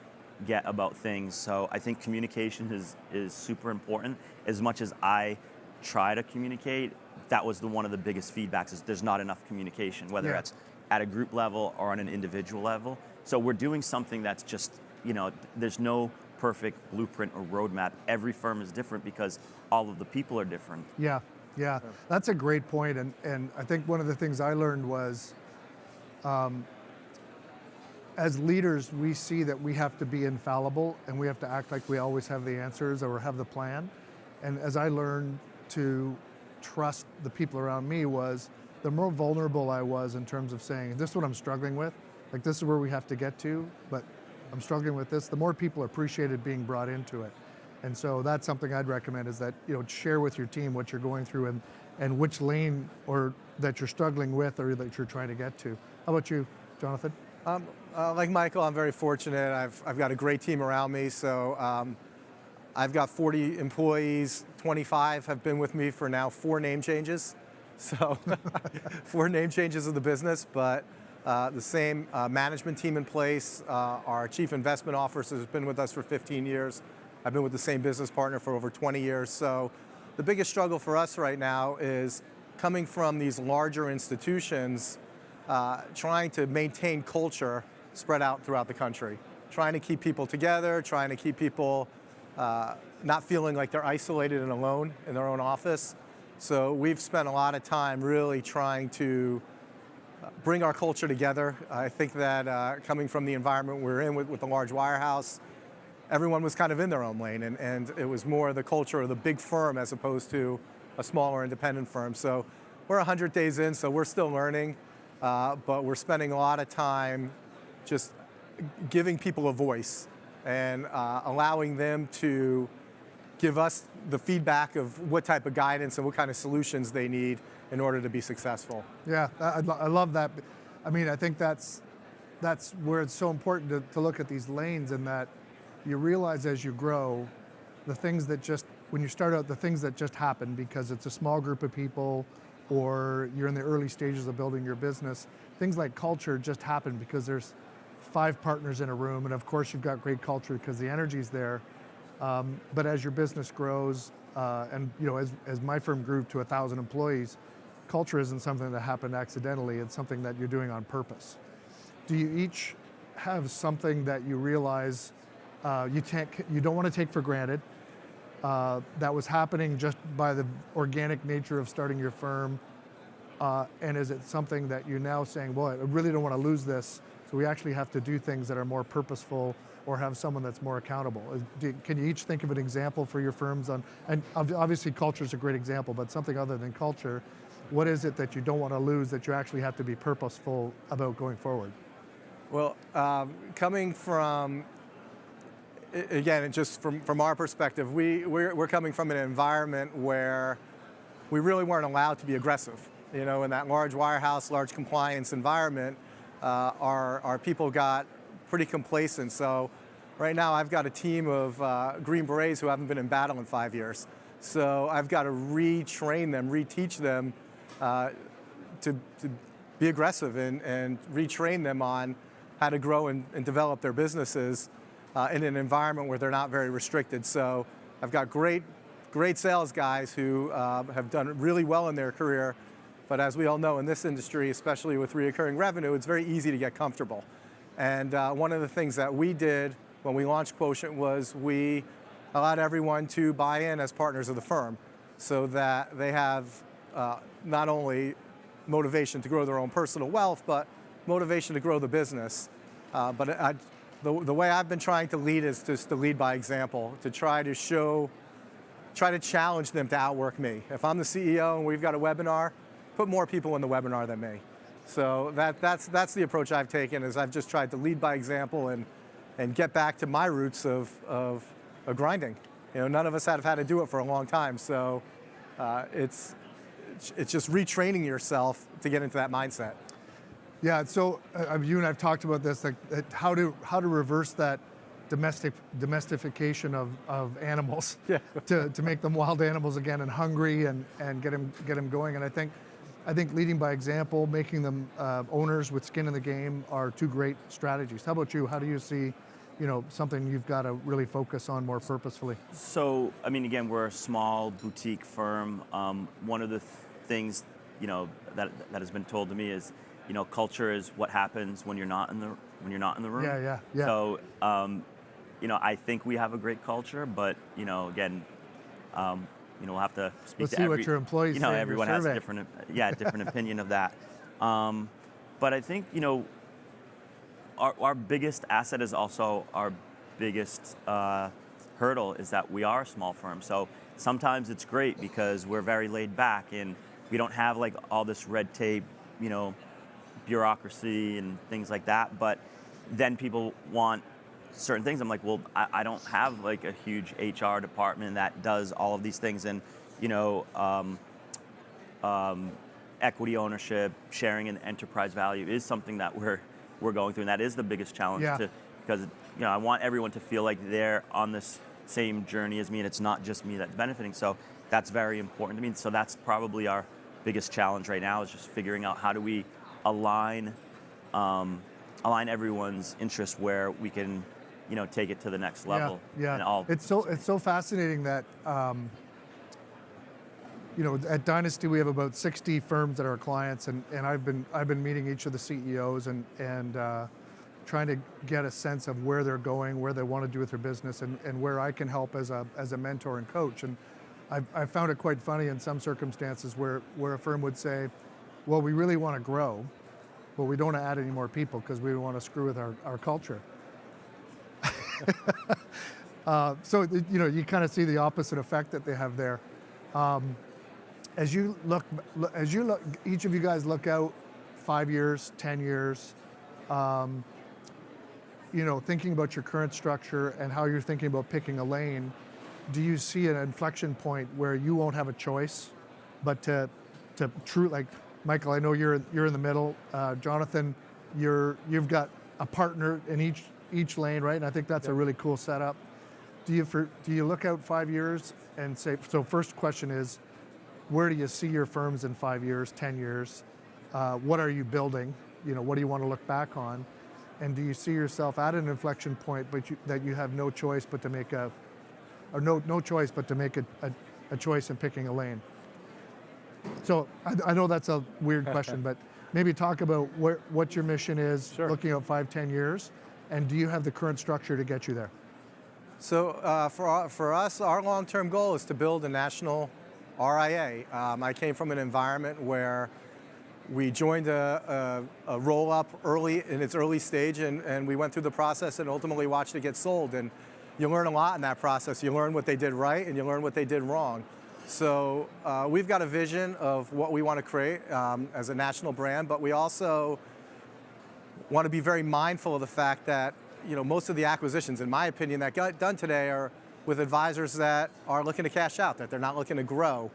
S7: get about things? So I think communication is super important. As much as I try to communicate, that was one of the biggest feedbacks is there's not enough communication, whether it's at a group level or on an individual level. So we're doing something that's just, there's no perfect blueprint or roadmap. Every firm is different because all of the people are different.
S5: Yeah, that's a great point. And I think one of the things I learned was, as leaders, we see that we have to be infallible and we have to act like we always have the answers or have the plan. And as I learned to trust the people around me was, the more vulnerable I was in terms of saying, this is what I'm struggling with, like this is where we have to get to, but I'm struggling with this, the more people appreciated being brought into it. And so that's something I'd recommend is that, share with your team what you're going through and which lane or that you're struggling with or that you're trying to get to. How about you, Jonathan?
S6: Like Michael, I'm very fortunate. I've got a great team around me. So I've got 40 employees, 25 have been with me for now 4 name changes. So 4 name changes of the business, but the same management team in place. Our chief investment officer has been with us for 15 years. I've been with the same business partner for over 20 years. So the biggest struggle for us right now is coming from these larger institutions, trying to maintain culture spread out throughout the country, trying to keep people together, trying to keep people not feeling like they're isolated and alone in their own office. So we've spent a lot of time really trying to bring our culture together. I think that coming from the environment we're in with the large wirehouse, everyone was kind of in their own lane, and it was more the culture of the big firm as opposed to a smaller independent firm. So we're 100 days in, so we're still learning, but we're spending a lot of time just giving people a voice and allowing them to give us the feedback of what type of guidance and what kind of solutions they need in order to be successful.
S5: Yeah, I love that. I mean, I think that's where it's so important to look at these lanes, and that you realize as you grow, the things that just, when you start out, the things that just happen because it's a small group of people or you're in the early stages of building your business, things like culture just happen because there's 5 partners in a room, and of course you've got great culture because the energy's there. But as your business grows, and as my firm grew to 1,000 employees, culture isn't something that happened accidentally. It's something that you're doing on purpose. Do you each have something that you realize you don't want to take for granted that was happening just by the organic nature of starting your firm? And is it something that you're now saying, well, I really don't want to lose this, so we actually have to do things that are more purposeful or have someone that's more accountable? Can you each think of an example for your firms on, and obviously culture is a great example, but something other than culture, what is it that you don't want to lose that you actually have to be purposeful about going forward?
S6: Well, coming from, again, just from our perspective, we're coming from an environment where we really weren't allowed to be aggressive. In that large wirehouse, large compliance environment, our people got pretty complacent. So right now I've got a team of Green Berets who haven't been in battle in 5 years. So I've got to retrain them, reteach them to be aggressive and retrain them on how to grow and develop their businesses in an environment where they're not very restricted. So I've got great sales guys who have done really well in their career, but as we all know in this industry, especially with recurring revenue, it's very easy to get comfortable. And one of the things that we did when we launched Quotient was we allowed everyone to buy in as partners of the firm so that they have not only motivation to grow their own personal wealth, but motivation to grow the business. But the way I've been trying to lead is just to lead by example, to try to challenge them to outwork me. If I'm the CEO and we've got a webinar, put more people in the webinar than me. So that's the approach I've taken, is I've just tried to lead by example and get back to my roots of grinding. You know, none of us have had to do it for a long time, so it's just retraining yourself to get into that mindset.
S5: Yeah, so you and I've talked about this, like how to reverse that domestication of animals,
S6: yeah.
S5: to make them wild animals again and hungry and get them going. And I think leading by example, making them owners with skin in the game are two great strategies. How about you? How do you see, something you've got to really focus on more purposefully?
S7: So, I mean, again, we're a small boutique firm. One of the things, that has been told to me is, culture is what happens when you're not in the room.
S5: Yeah.
S7: So, I think we have a great culture, but again, we'll have to speak to
S5: what your employees say.
S7: Everyone has a different opinion of that. But I think our biggest asset is also our biggest hurdle is that we are a small firm. So sometimes it's great because we're very laid back and we don't have like all this red tape, bureaucracy and things like that. But then people want certain things. I'm like, well, I don't have like a huge HR department that does all of these things. And, equity ownership, sharing an enterprise value is something that we're going through. And that is the biggest challenge because, I want everyone to feel like they're on this same journey as me and it's not just me that's benefiting. So that's very important to me. So that's probably our biggest challenge right now, is just figuring out how do we align everyone's interests where we can, take it to the next level.
S5: Yeah.
S7: And
S5: it's so fascinating that, at Dynasty we have about 60 firms that are clients, and I've been meeting each of the CEOs and trying to get a sense of where they're going, where they want to do with their business, and where I can help as a mentor and coach. And I found it quite funny in some circumstances where a firm would say, well, we really want to grow, but we don't want to add any more people because we don't want to screw with our culture. So you kind of see the opposite effect that they have there. As you look, each of you guys look out 5 years, 10 years, thinking about your current structure and how you're thinking about picking a lane. Do you see an inflection point where you won't have a choice, but to like Michael? I know you're in the middle. Jonathan, you've got a partner in each lane, right? And I think that's a really cool setup. Do you look out 5 years and say, so first question is, where do you see your firms in 5 years, 10 years? What are you building? What do you want to look back on? And do you see yourself at an inflection point, but that you have no choice but to make a choice in picking a lane? So I know that's a weird question, but maybe talk about what your mission is, looking at 5, 10 years, and do you have the current structure to get you there?
S6: So for us, our long-term goal is to build a national RIA. I came from an environment where we joined a roll-up in its early stage, and we went through the process and ultimately watched it get sold. And you learn a lot in that process. You learn what they did right, and you learn what they did wrong. So we've got a vision of what we want to create as a national brand, but we also want to be very mindful of the fact that most of the acquisitions, in my opinion, that got done today are with advisors that are looking to cash out, that they're not looking to grow.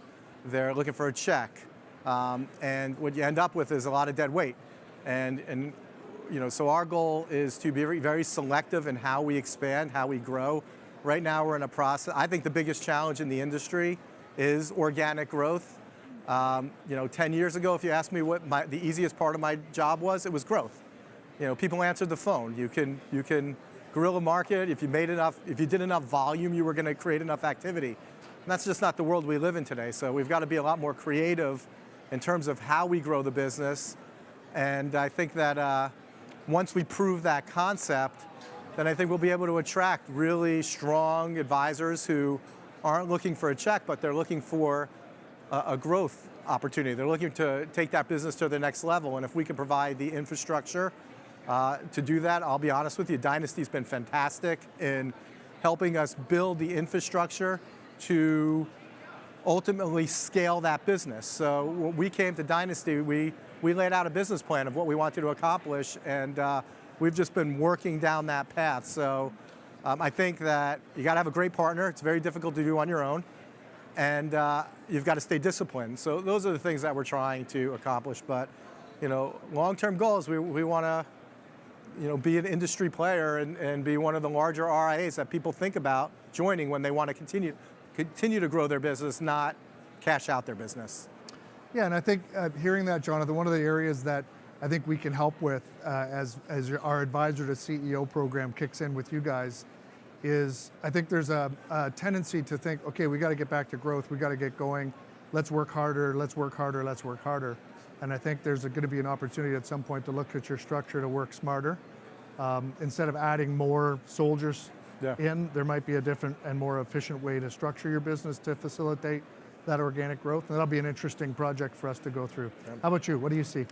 S6: They're looking for a check. And what you end up with is a lot of dead weight. And so our goal is to be very, very selective in how we expand, how we grow. Right now we're in a process. I think the biggest challenge in the industry is organic growth. You know, 10 years ago, if you asked me what the easiest part of my job was, it was growth. You know, people answered the phone. You can guerrilla market. If you did enough volume, you were going to create enough activity. And that's just not the world we live in today. So we've got to be a lot more creative in terms of how we grow the business. And I think that once we prove that concept, then I think we'll be able to attract really strong advisors who aren't looking for a check, but they're looking for a growth opportunity. They're looking to take that business to the next level. And if we can provide the infrastructure to do that, I'll be honest with you, Dynasty's been fantastic in helping us build the infrastructure to ultimately scale that business. So when we came to Dynasty, we laid out a business plan of what we wanted to accomplish, and we've just been working down that path. So I think that you got to have a great partner. It's very difficult to do on your own, and you've got to stay disciplined. So those are the things that we're trying to accomplish. But you know, long-term goals, we want to, you know, be an industry player and be one of the larger RIAs that people think about joining when they want to continue to grow their business, not cash out their business.
S5: Yeah, and I think hearing that, Jonathan, one of the areas that I think we can help with as our advisor to CEO program kicks in with you guys is I think there's a tendency to think, okay, we got to get back to growth, we got to get going, let's work harder, let's work harder, let's work harder. And I think there's going to be an opportunity at some point to look at your structure to work smarter. Instead of adding more soldiers in, there might be a different and more efficient way to structure your business to facilitate that organic growth. And that'll be an interesting project for us to go through. How about you? What do you see?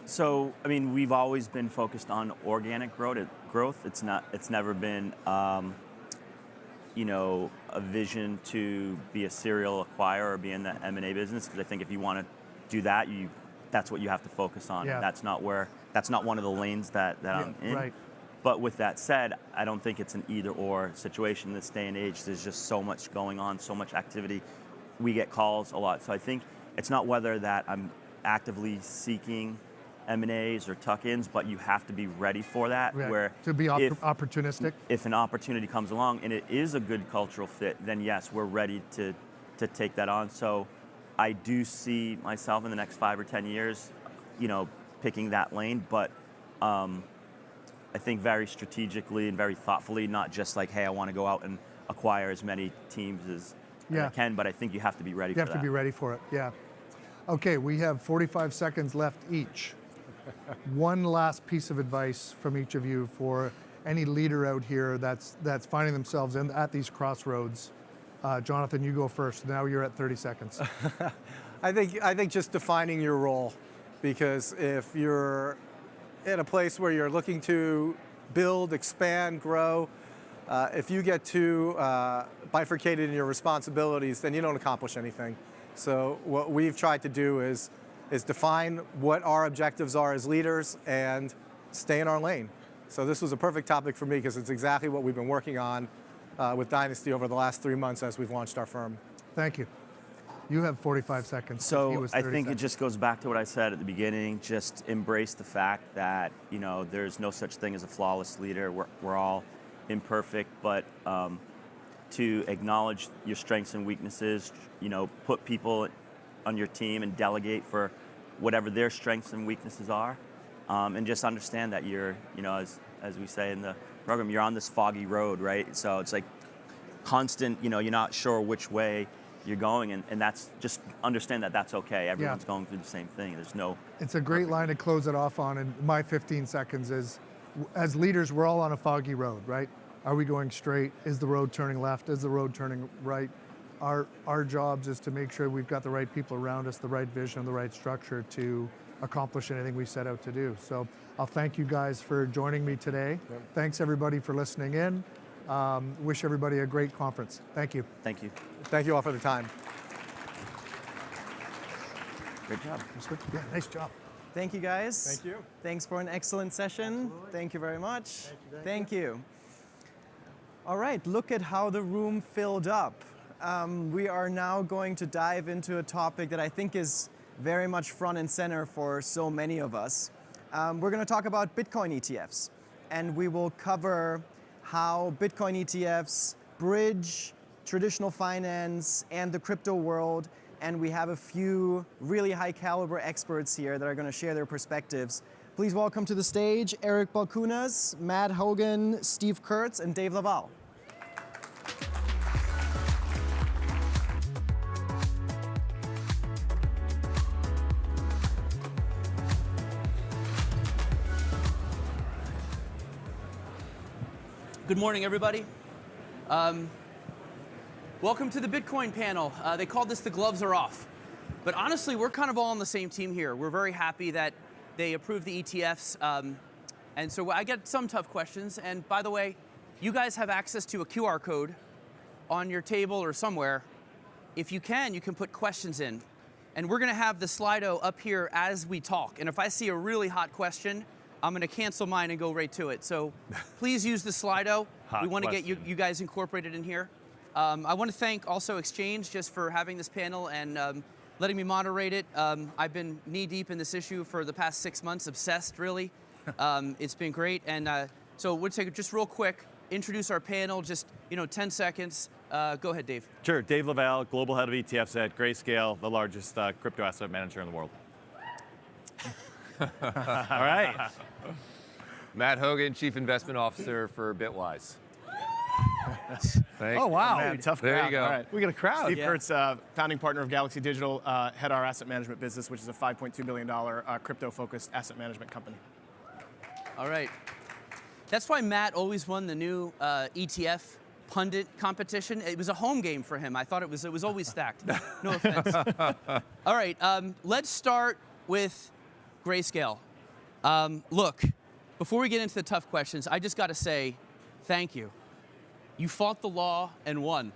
S7: So, I mean, we've always been focused on organic growth. It's never been, you know, a vision to be a serial acquirer or be in the M&A business. Because I think if you want to do that, that's what you have to focus on.
S5: Yeah.
S7: That's not one of the lanes that I'm in.
S5: Right.
S7: But with that said, I don't think it's an either-or situation in this day and age. There's just so much going on, so much activity. We get calls a lot. So I think it's not whether that I'm actively seeking M&As or tuck-ins, but you have to be ready for that.
S5: Right.
S7: Where
S5: to be opportunistic.
S7: If an opportunity comes along and it is a good cultural fit, then yes, we're ready to take that on. So I do see myself in the next 5 or 10 years, you know, picking that lane, but I think very strategically and very thoughtfully, not just like, hey, I want to go out and acquire as many teams as I can, but I think you have to be ready for that.
S5: You have to be ready for it, yeah. Okay, we have 45 seconds left each. One last piece of advice from each of you for any leader out here that's finding themselves at these crossroads. Jonathan, you go first. Now you're at 30 seconds.
S6: I think just defining your role, because if you're in a place where you're looking to build, expand, grow, if you get too bifurcated in your responsibilities, then you don't accomplish anything. So what we've tried to do is define what our objectives are as leaders and stay in our lane. So this was a perfect topic for me because it's exactly what we've been working on with Dynasty over the last 3 months as we've launched our firm.
S5: Thank you. You have 45 seconds.
S7: So I think it just goes back to what I said at the beginning. Just embrace the fact that, you know, there's no such thing as a flawless leader. We're all imperfect, but to acknowledge your strengths and weaknesses, you know, put people on your team and delegate for whatever their strengths and weaknesses are, and just understand that you're, you know, as we say in the program, you're on this foggy road, right? So it's like constant, you know, you're not sure which way you're going, and that's just understand that that's okay. Everyone's going through the same thing. There's no.
S5: It's a great line to close it off on, and my 15 seconds is, as leaders, we're all on a foggy road, right? Are we going straight? Is the road turning left? Is the road turning right? Our jobs is to make sure we've got the right people around us, the right vision, the right structure to accomplish anything we set out to do. So I'll thank you guys for joining me today. Yep. Thanks everybody for listening in. Wish everybody a great conference. Thank you.
S7: Thank you.
S6: Thank you all for the time.
S7: Great job.
S5: Yeah, nice job.
S2: Thank you, guys.
S6: Thank you.
S2: Thanks for an excellent session.
S6: Absolutely.
S2: Thank you very much.
S6: Thank you.
S2: All right, look at how the room filled up. We are now going to dive into a topic that I think is very much front and center for so many of us. We're going to talk about Bitcoin ETFs, and we will cover how Bitcoin ETFs bridge traditional finance and the crypto world, and we have a few really high caliber experts here that are going to share their perspectives. Please welcome to the stage Eric Balchunas, Matt Hougan, Steve Kurz, and Dave LaValle.
S8: Good morning, everybody. Welcome to the Bitcoin panel. They called this the gloves are off. But honestly, we're kind of all on the same team here. We're very happy that they approved the ETFs. And so I get some tough questions. And by the way, you guys have access to a QR code on your table or somewhere. If you can put questions in. And we're going to have the Slido up here as we talk. And if I see a really hot question, I'm going to cancel mine and go right to it. So please use the Slido. We want to get you guys incorporated in here. I want to thank also Exchange just for having this panel and letting me moderate it. I've been knee-deep in this issue for the past 6 months, obsessed, really. It's been great. And so we'll take it just real quick, introduce our panel, just 10 seconds. Go ahead, Dave.
S9: Sure. Dave LaValle, Global Head of ETFs at Grayscale, the largest crypto asset manager in the world.
S10: All right. Matt Hougan, Chief Investment Officer for Bitwise.
S11: Oh, wow.
S10: Man,
S11: tough
S10: there
S11: crowd.
S10: you go.
S11: All right. We got a crowd. Steve
S8: Yeah.
S11: Kurz, founding partner of Galaxy Digital, head our asset management business, which is a $5.2 billion crypto-focused asset management company.
S8: All right. That's why Matt always won the new ETF pundit competition. It was a home game for him. I thought it was always stacked. No offense. All right. Let's start with Grayscale. Look, before we get into the tough questions, I just got to say thank you. You fought the law and won.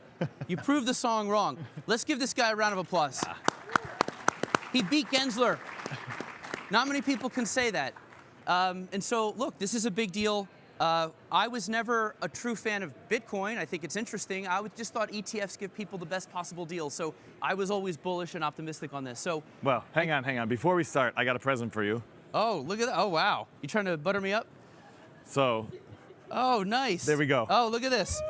S8: You proved the song wrong. Let's give this guy a round of applause. He beat Gensler. Not many people can say that. And so, look, this is a big deal. I was never a true fan of Bitcoin. I think it's interesting. I just thought ETFs give people the best possible deal. So I was always bullish and optimistic on this. So,
S9: Well, hang on. Before we start, I got a present for you.
S8: oh, look at that. Oh, wow. You trying to butter me up?
S9: So
S8: Oh, nice.
S9: there we go.
S8: Oh, look at this.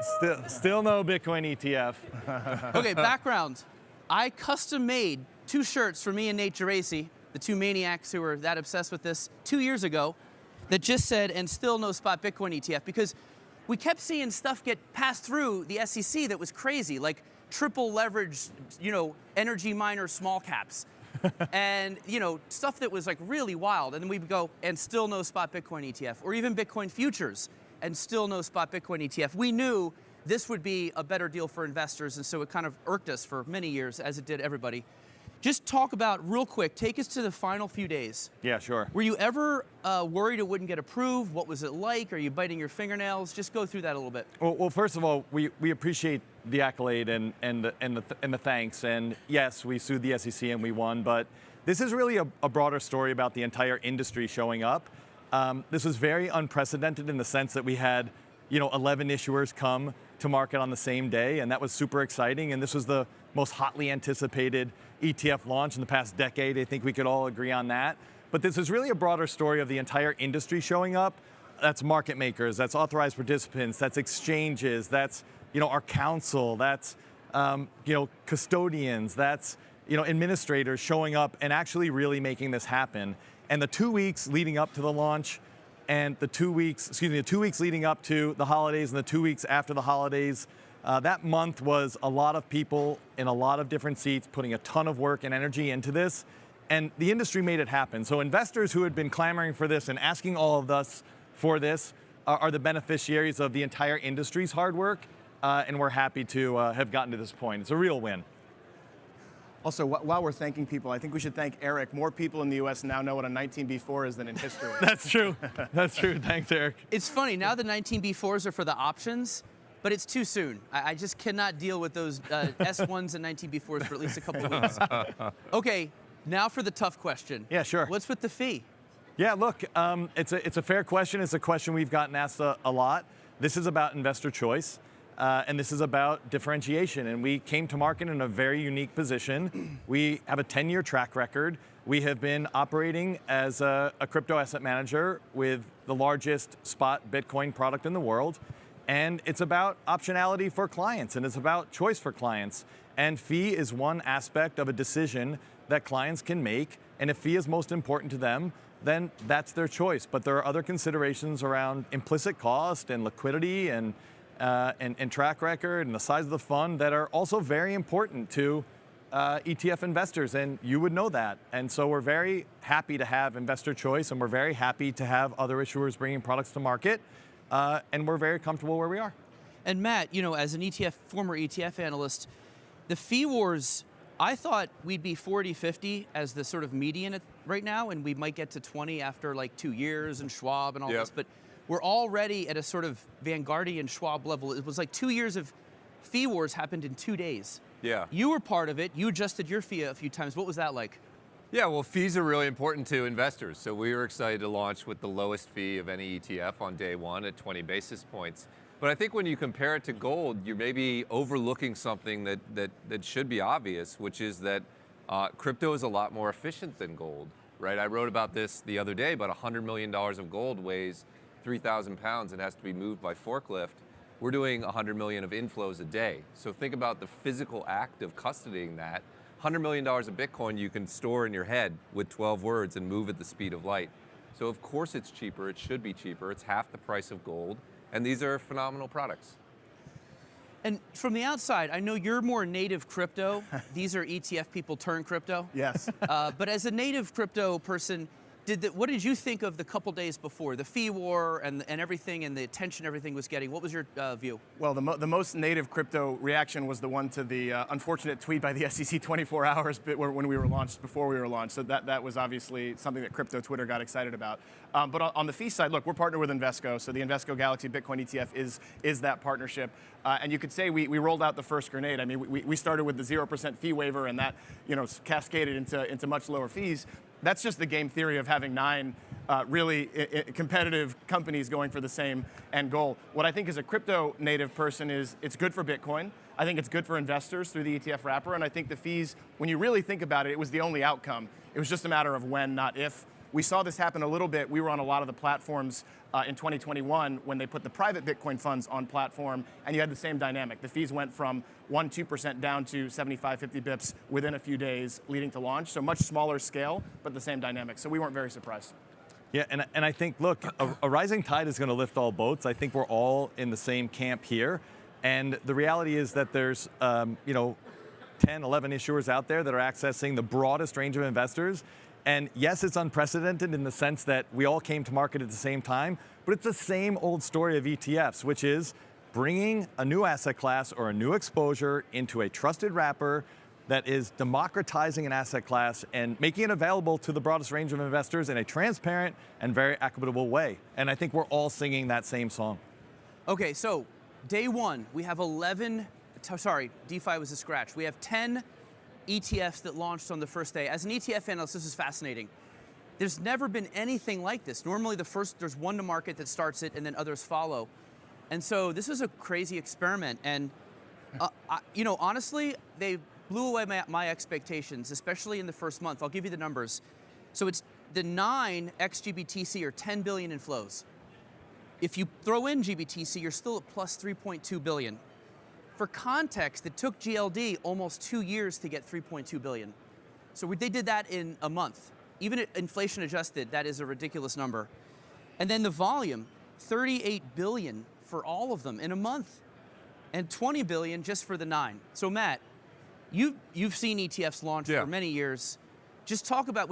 S9: Still no Bitcoin ETF.
S8: Okay, background. I custom made 2 shirts for me and Nate Geraci, the 2 maniacs who were that obsessed with this 2 years ago, that just said, and still no spot Bitcoin ETF, because we kept seeing stuff get passed through the SEC that was crazy, like triple leverage, energy miner small caps. And, stuff that was like really wild. And then we'd go, and still no spot Bitcoin ETF, or even Bitcoin futures, and still no spot Bitcoin ETF. We knew this would be a better deal for investors, and so it kind of irked us for many years, as it did everybody. Just talk about, real quick, take us to the final few days.
S9: Yeah, sure.
S8: Were you ever worried it wouldn't get approved? What was it like? Are you biting your fingernails? Just go through that a little bit.
S9: Well, first of all, we appreciate the accolade and the thanks. And yes, we sued the SEC and we won. But this is really a broader story about the entire industry showing up. This was very unprecedented in the sense that we had, 11 issuers come to market on the same day, and that was super exciting. And this was the most hotly anticipated ETF launch in the past decade. I think we could all agree on that. But this is really a broader story of the entire industry showing up. That's market makers, that's authorized participants, that's exchanges, that's our council, that's custodians, that's administrators showing up and actually really making this happen. And the 2 weeks leading up to the launch, and the 2 weeks leading up to the holidays and the 2 weeks after the holidays, that month was a lot of people in a lot of different seats putting a ton of work and energy into this, and the industry made it happen. So investors who had been clamoring for this and asking all of us for this are the beneficiaries of the entire industry's hard work, and we're happy to have gotten to this point. It's a real win.
S11: Also, while we're thanking people, I think we should thank Eric. More people in the U.S. now know what a 19B4 is than in history.
S9: That's true. That's true. Thanks, Eric.
S8: It's funny, now the 19B4s are for the options, but it's too soon. I just cannot deal with those S1s and 19B4s for at least a couple of weeks. Okay, now for the tough question.
S9: Yeah, sure.
S8: What's with the fee?
S9: Yeah, look, it's a fair question. It's a question we've gotten asked a lot. This is about investor choice, and this is about differentiation. And we came to market in a very unique position. We have a 10-year track record. We have been operating as a crypto asset manager with the largest spot Bitcoin product in the world. And it's about optionality for clients, and it's about choice for clients. And fee is one aspect of a decision that clients can make. And if fee is most important to them, then that's their choice. But there are other considerations around implicit cost and liquidity and track record and the size of the fund that are also very important to ETF investors, and you would know that. And so we're very happy to have investor choice, and we're very happy to have other issuers bringing products to market, and we're very comfortable where we are.
S8: And Matt, as an former ETF analyst, the fee wars, I thought we'd be 40-50 as the sort of median right now, and we might get to 20 after like 2 years and Schwab and all this, but we're already at a sort of Vanguardian Schwab level. It was like 2 years of fee wars happened in 2 days.
S10: Yeah.
S8: You were part of it. You adjusted your fee a few times. What was that like?
S10: Yeah, well, fees are really important to investors. So we were excited to launch with the lowest fee of any ETF on day one at 20 basis points. But I think when you compare it to gold, you're maybe overlooking something that should be obvious, which is that crypto is a lot more efficient than gold, right? I wrote about this the other day, about $100 million of gold weighs 3,000 pounds and has to be moved by forklift. We're doing 100 million of inflows a day. So think about the physical act of custodying that. $100 million of Bitcoin you can store in your head with 12 words and move at the speed of light. So of course it's cheaper, it should be cheaper. It's half the price of gold. And these are phenomenal products.
S8: And from the outside, I know you're more native crypto. These are ETF people turned crypto.
S11: Yes.
S8: But as a native crypto person, what did you think of the couple days before? The fee war and everything and the attention everything was getting. What was your view?
S11: Well, the most native crypto reaction was the one to the unfortunate tweet by the SEC 24 hours when we were launched, before we were launched. So that was obviously something that crypto Twitter got excited about. But on the fee side, look, we're partnered with Invesco. So the Invesco Galaxy Bitcoin ETF is that partnership. And you could say we rolled out the first grenade. I mean, we started with the 0% fee waiver, and that cascaded into much lower fees. That's just the game theory of having 9 really competitive companies going for the same end goal. What I think as a crypto native person is it's good for Bitcoin. I think it's good for investors through the ETF wrapper. And I think the fees, when you really think about it, it was the only outcome. It was just a matter of when, not if. We saw this happen a little bit. We were on a lot of the platforms in 2021 when they put the private Bitcoin funds on platform, and you had the same dynamic. The fees went from 1-2% down to 75, 50 bips within a few days leading to launch. So much smaller scale, but the same dynamic. So we weren't very surprised.
S9: Yeah, and I think, look, a rising tide is going to lift all boats. I think we're all in the same camp here. And the reality is that there's, 10, 11 issuers out there that are accessing the broadest range of investors. And yes, it's unprecedented in the sense that we all came to market at the same time, but it's the same old story of ETFs, which is bringing a new asset class or a new exposure into a trusted wrapper that is democratizing an asset class and making it available to the broadest range of investors in a transparent and very equitable way. And I think we're all singing that same song.
S8: Okay, so day one, we have DeFi was a scratch. We have 10 ETFs that launched on the first day. As an ETF analyst, this is fascinating. There's never been anything like this. Normally there's one to market that starts it and then others follow. And so this was a crazy experiment. And honestly, they blew away my expectations, especially in the first month. I'll give you the numbers. So it's the 9 ex-GBTC are 10 billion in flows. If you throw in GBTC, you're still at plus 3.2 billion. For context, it took GLD almost 2 years to get 3.2 billion. So they did that in a month. Even at inflation adjusted, that is a ridiculous number. And then the volume, 38 billion for all of them in a month, and 20 billion just for the 9. So Matt, you've seen ETFs launch for many years. Just talk about,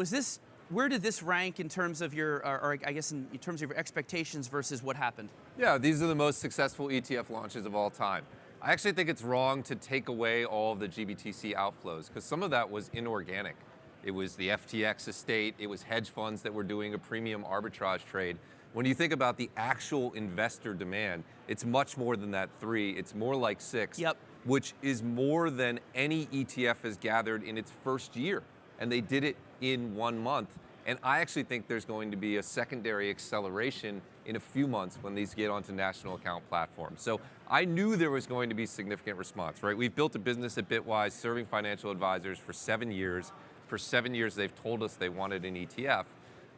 S8: where did this rank in terms of your, or I guess in terms of your expectations versus what happened?
S10: Yeah, these are the most successful ETF launches of all time. I actually think it's wrong to take away all of the GBTC outflows because some of that was inorganic. It was the FTX estate, it was hedge funds that were doing a premium arbitrage trade. When you think about the actual investor demand, it's much more than that 3, it's more like 6, which is more than any ETF has gathered in its first year. And they did it in 1 month. And I actually think there's going to be a secondary acceleration in a few months when these get onto national account platforms. So I knew there was going to be significant response, right? We've built a business at Bitwise serving financial advisors for 7 years. For 7 years, they've told us they wanted an ETF.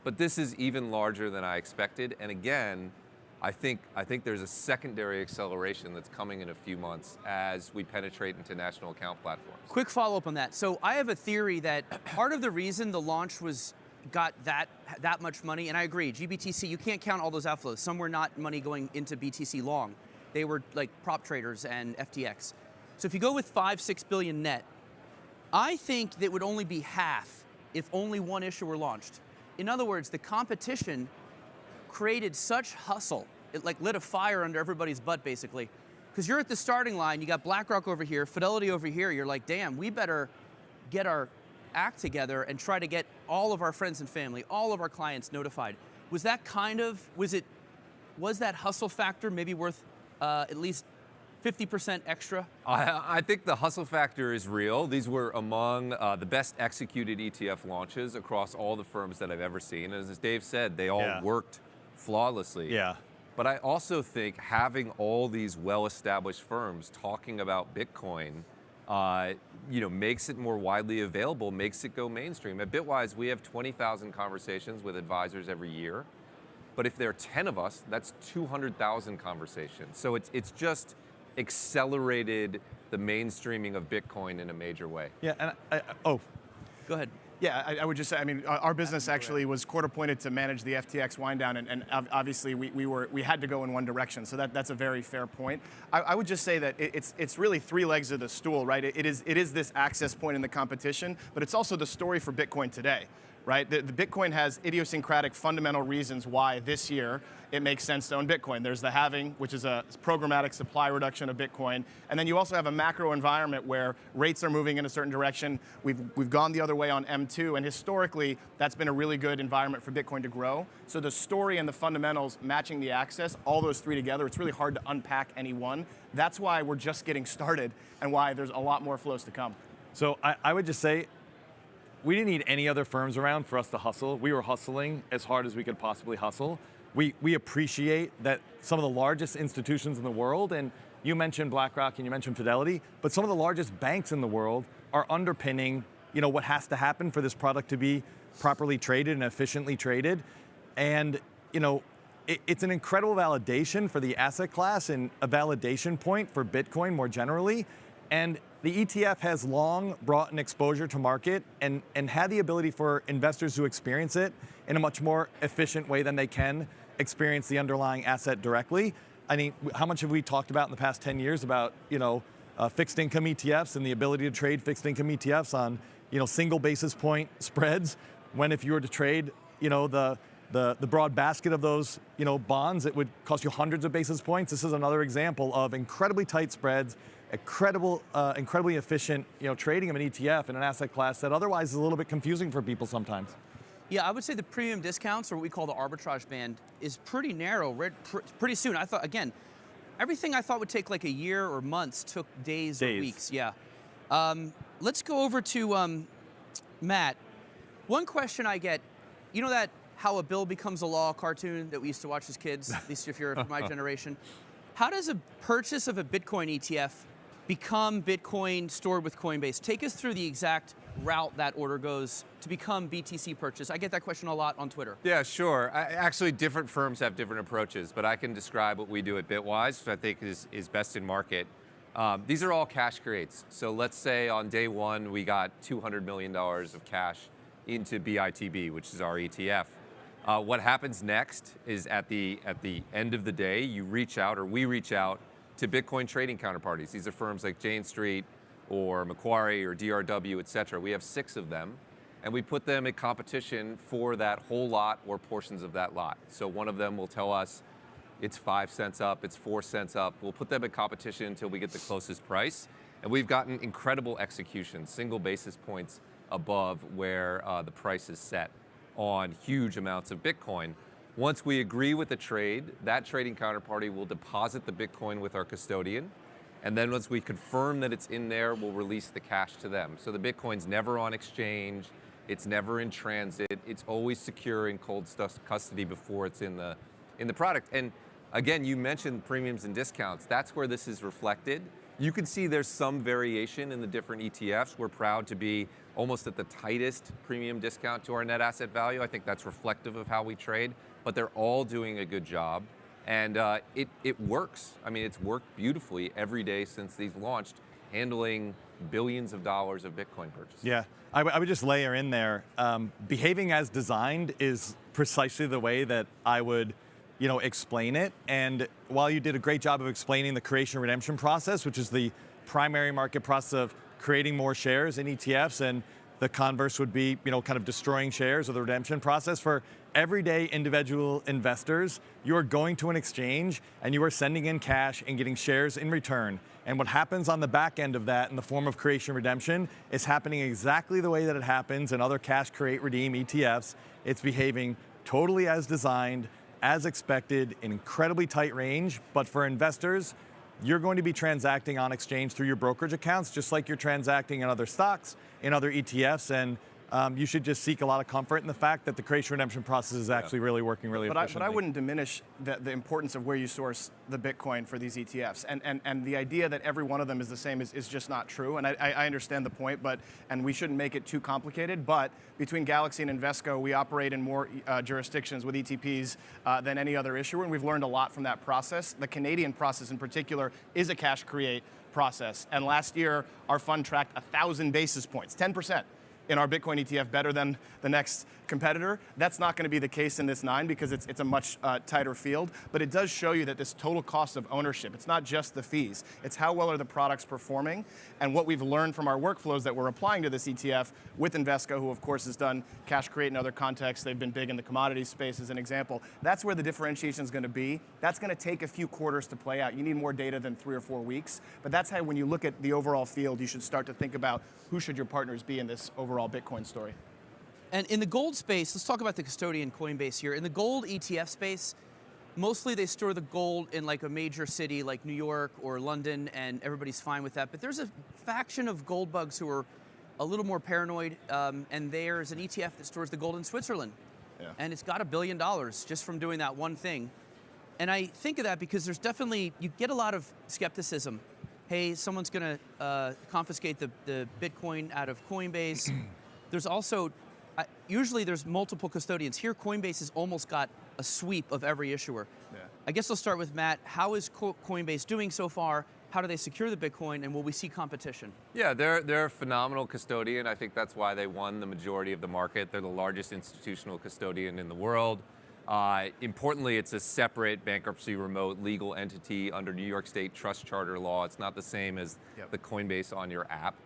S10: But this is even larger than I expected. And again, I think there's a secondary acceleration that's coming in a few months as we penetrate into national account platforms.
S8: Quick follow-up on that. So I have a theory that part of the reason the launch got that much money, and I agree, GBTC, you can't count all those outflows. Some were not money going into BTC long. They were like prop traders and FTX. So if you go with 5-6 billion net, I think that would only be half if only one issuer launched. In other words, the competition created such hustle, it like lit a fire under everybody's butt basically. Because you're at the starting line, you got BlackRock over here, Fidelity over here, you're like, damn, we better get our act together and try to get all of our friends and family, all of our clients notified. Was that was that hustle factor maybe worth at least 50% extra?
S10: I think the hustle factor is real. These were among the best executed ETF launches across all the firms that I've ever seen. As Dave said, they all worked flawlessly.
S9: Yeah.
S10: But I also think having all these well-established firms talking about Bitcoin, makes it more widely available, makes it go mainstream. At Bitwise, we have 20,000 conversations with advisors every year. But if there are 10 of us, that's 200,000 conversations. So it's just accelerated the mainstreaming of Bitcoin in a major way.
S9: Yeah, and go ahead.
S11: Yeah, I would just say, I mean, our business actually was court appointed to manage the FTX wind down, and obviously we had to go in one direction. So that's a very fair point. I would just say that it's really three legs of the stool, right? It is this access point in the competition, but it's also the story for Bitcoin today. Right? The Bitcoin has idiosyncratic fundamental reasons why this year it makes sense to own Bitcoin. There's the halving, which is a programmatic supply reduction of Bitcoin. And then you also have a macro environment where rates are moving in a certain direction. We've gone the other way on M2, and historically, that's been a really good environment for Bitcoin to grow. So the story and the fundamentals matching the access, all those three together, it's really hard to unpack any one. That's why we're just getting started and why there's a lot more flows to come.
S9: So I would just say, we didn't need any other firms around for us to hustle. We were hustling as hard as we could possibly hustle. We appreciate that some of the largest institutions in the world, and you mentioned BlackRock and you mentioned Fidelity, but some of the largest banks in the world are underpinning, what has to happen for this product to be properly traded and efficiently traded. And, it's an incredible validation for the asset class and a validation point for Bitcoin more generally. And the ETF has long brought an exposure to market and had the ability for investors to experience it in a much more efficient way than they can experience the underlying asset directly. I mean, how much have we talked about in the past 10 years about, fixed income ETFs and the ability to trade fixed income ETFs on, single basis point spreads, when if you were to trade, the broad basket of those, bonds, it would cost you hundreds of basis points. This is another example of incredibly tight spreads, incredibly efficient, trading of an ETF in an asset class that otherwise is a little bit confusing for people sometimes.
S8: Yeah, I would say the premium discounts, or what we call the arbitrage band, is pretty narrow. Pretty soon, I thought, again, everything I thought would take like a year or months took days. Or weeks. Yeah. Let's go over to Matt. One question I get, that How a Bill Becomes a Law cartoon that we used to watch as kids, at least if you're from my generation. How does a purchase of a Bitcoin ETF become Bitcoin stored with Coinbase? Take us through the exact route that order goes to become BTC purchase. I get that question a lot on Twitter.
S10: Yeah, sure. Actually, different firms have different approaches, but I can describe what we do at Bitwise, which I think is best in market. These are all cash creates. So let's say on day one, we got $200 million of cash into BITB, which is our ETF. What happens next is at the end of the day, we reach out to Bitcoin trading counterparties. These are firms like Jane Street or Macquarie or DRW, et cetera. We have 6 of them, and we put them in competition for that whole lot or portions of that lot. So one of them will tell us it's 5 cents up, it's 4 cents up. We'll put them in competition until we get the closest price. And we've gotten incredible execution, single basis points above where the price is set on huge amounts of Bitcoin. Once we agree with the trade, that trading counterparty will deposit the Bitcoin with our custodian. And then once we confirm that it's in there, we'll release the cash to them. So the Bitcoin's never on exchange, it's never in transit, it's always secure in cold custody before it's in the product. And again, you mentioned premiums and discounts. That's where this is reflected. You can see there's some variation in the different ETFs. We're proud to be almost at the tightest premium discount to our net asset value. I think that's reflective of how we trade, but they're all doing a good job. And it works. I mean, it's worked beautifully every day since these launched, handling billions of dollars of Bitcoin purchases.
S9: Yeah, I would just layer in there, behaving as designed is precisely the way that I would explain it. And while you did a great job of explaining the creation and redemption process, which is the primary market process of creating more shares in ETFs, and the converse would be, kind of destroying shares or the redemption process for everyday individual investors, you are going to an exchange and you are sending in cash and getting shares in return. And what happens on the back end of that in the form of creation redemption is happening exactly the way that it happens in other cash create redeem ETFs. It's behaving totally as designed, as expected, in incredibly tight range. But for investors, you're going to be transacting on exchange through your brokerage accounts, just like you're transacting in other stocks, in other ETFs, and you should just seek a lot of comfort in the fact that the creation redemption process is actually really working really efficiently.
S11: But I wouldn't diminish the importance of where you source the Bitcoin for these ETFs. And the idea that every one of them is the same is just not true. And I understand the point, and we shouldn't make it too complicated. But between Galaxy and Invesco, we operate in more jurisdictions with ETPs than any other issuer, and we've learned a lot from that process. The Canadian process in particular is a cash create process. And last year, our fund tracked 1,000 basis points, 10%. In our Bitcoin ETF better than the next competitor. That's not going to be the case in this 9 because it's a much tighter field, but it does show you that this total cost of ownership, it's not just the fees, it's how well are the products performing, and what we've learned from our workflows that we're applying to this ETF with Invesco, who of course has done cash create in other contexts, they've been big in the commodities space as an example. That's where the differentiation is going to be. That's going to take a few quarters to play out. You need more data than 3 or 4 weeks, but that's how when you look at the overall field, you should start to think about who should your partners be in this overall Bitcoin story.
S8: And in the gold space, let's talk about the custodian Coinbase here. In the gold ETF space, mostly they store the gold in like a major city like New York or London, and everybody's fine with that. But there's a faction of gold bugs who are a little more paranoid, and there's an ETF that stores the gold in Switzerland. Yeah. And it's got $1 billion just from doing that one thing. And I think of that because there's definitely, you get a lot of skepticism. Hey, someone's going to confiscate the Bitcoin out of Coinbase. There's also, usually there's multiple custodians. Here, Coinbase has almost got a sweep of every issuer. Yeah. I guess I'll start with Matt. How is Coinbase doing so far? How do they secure the Bitcoin, and will we see competition?
S10: Yeah, they're a phenomenal custodian. I think that's why they won the majority of the market. They're the largest institutional custodian in the world. Importantly, it's a separate bankruptcy remote legal entity under New York State trust charter law. It's not the same as the Coinbase on your app.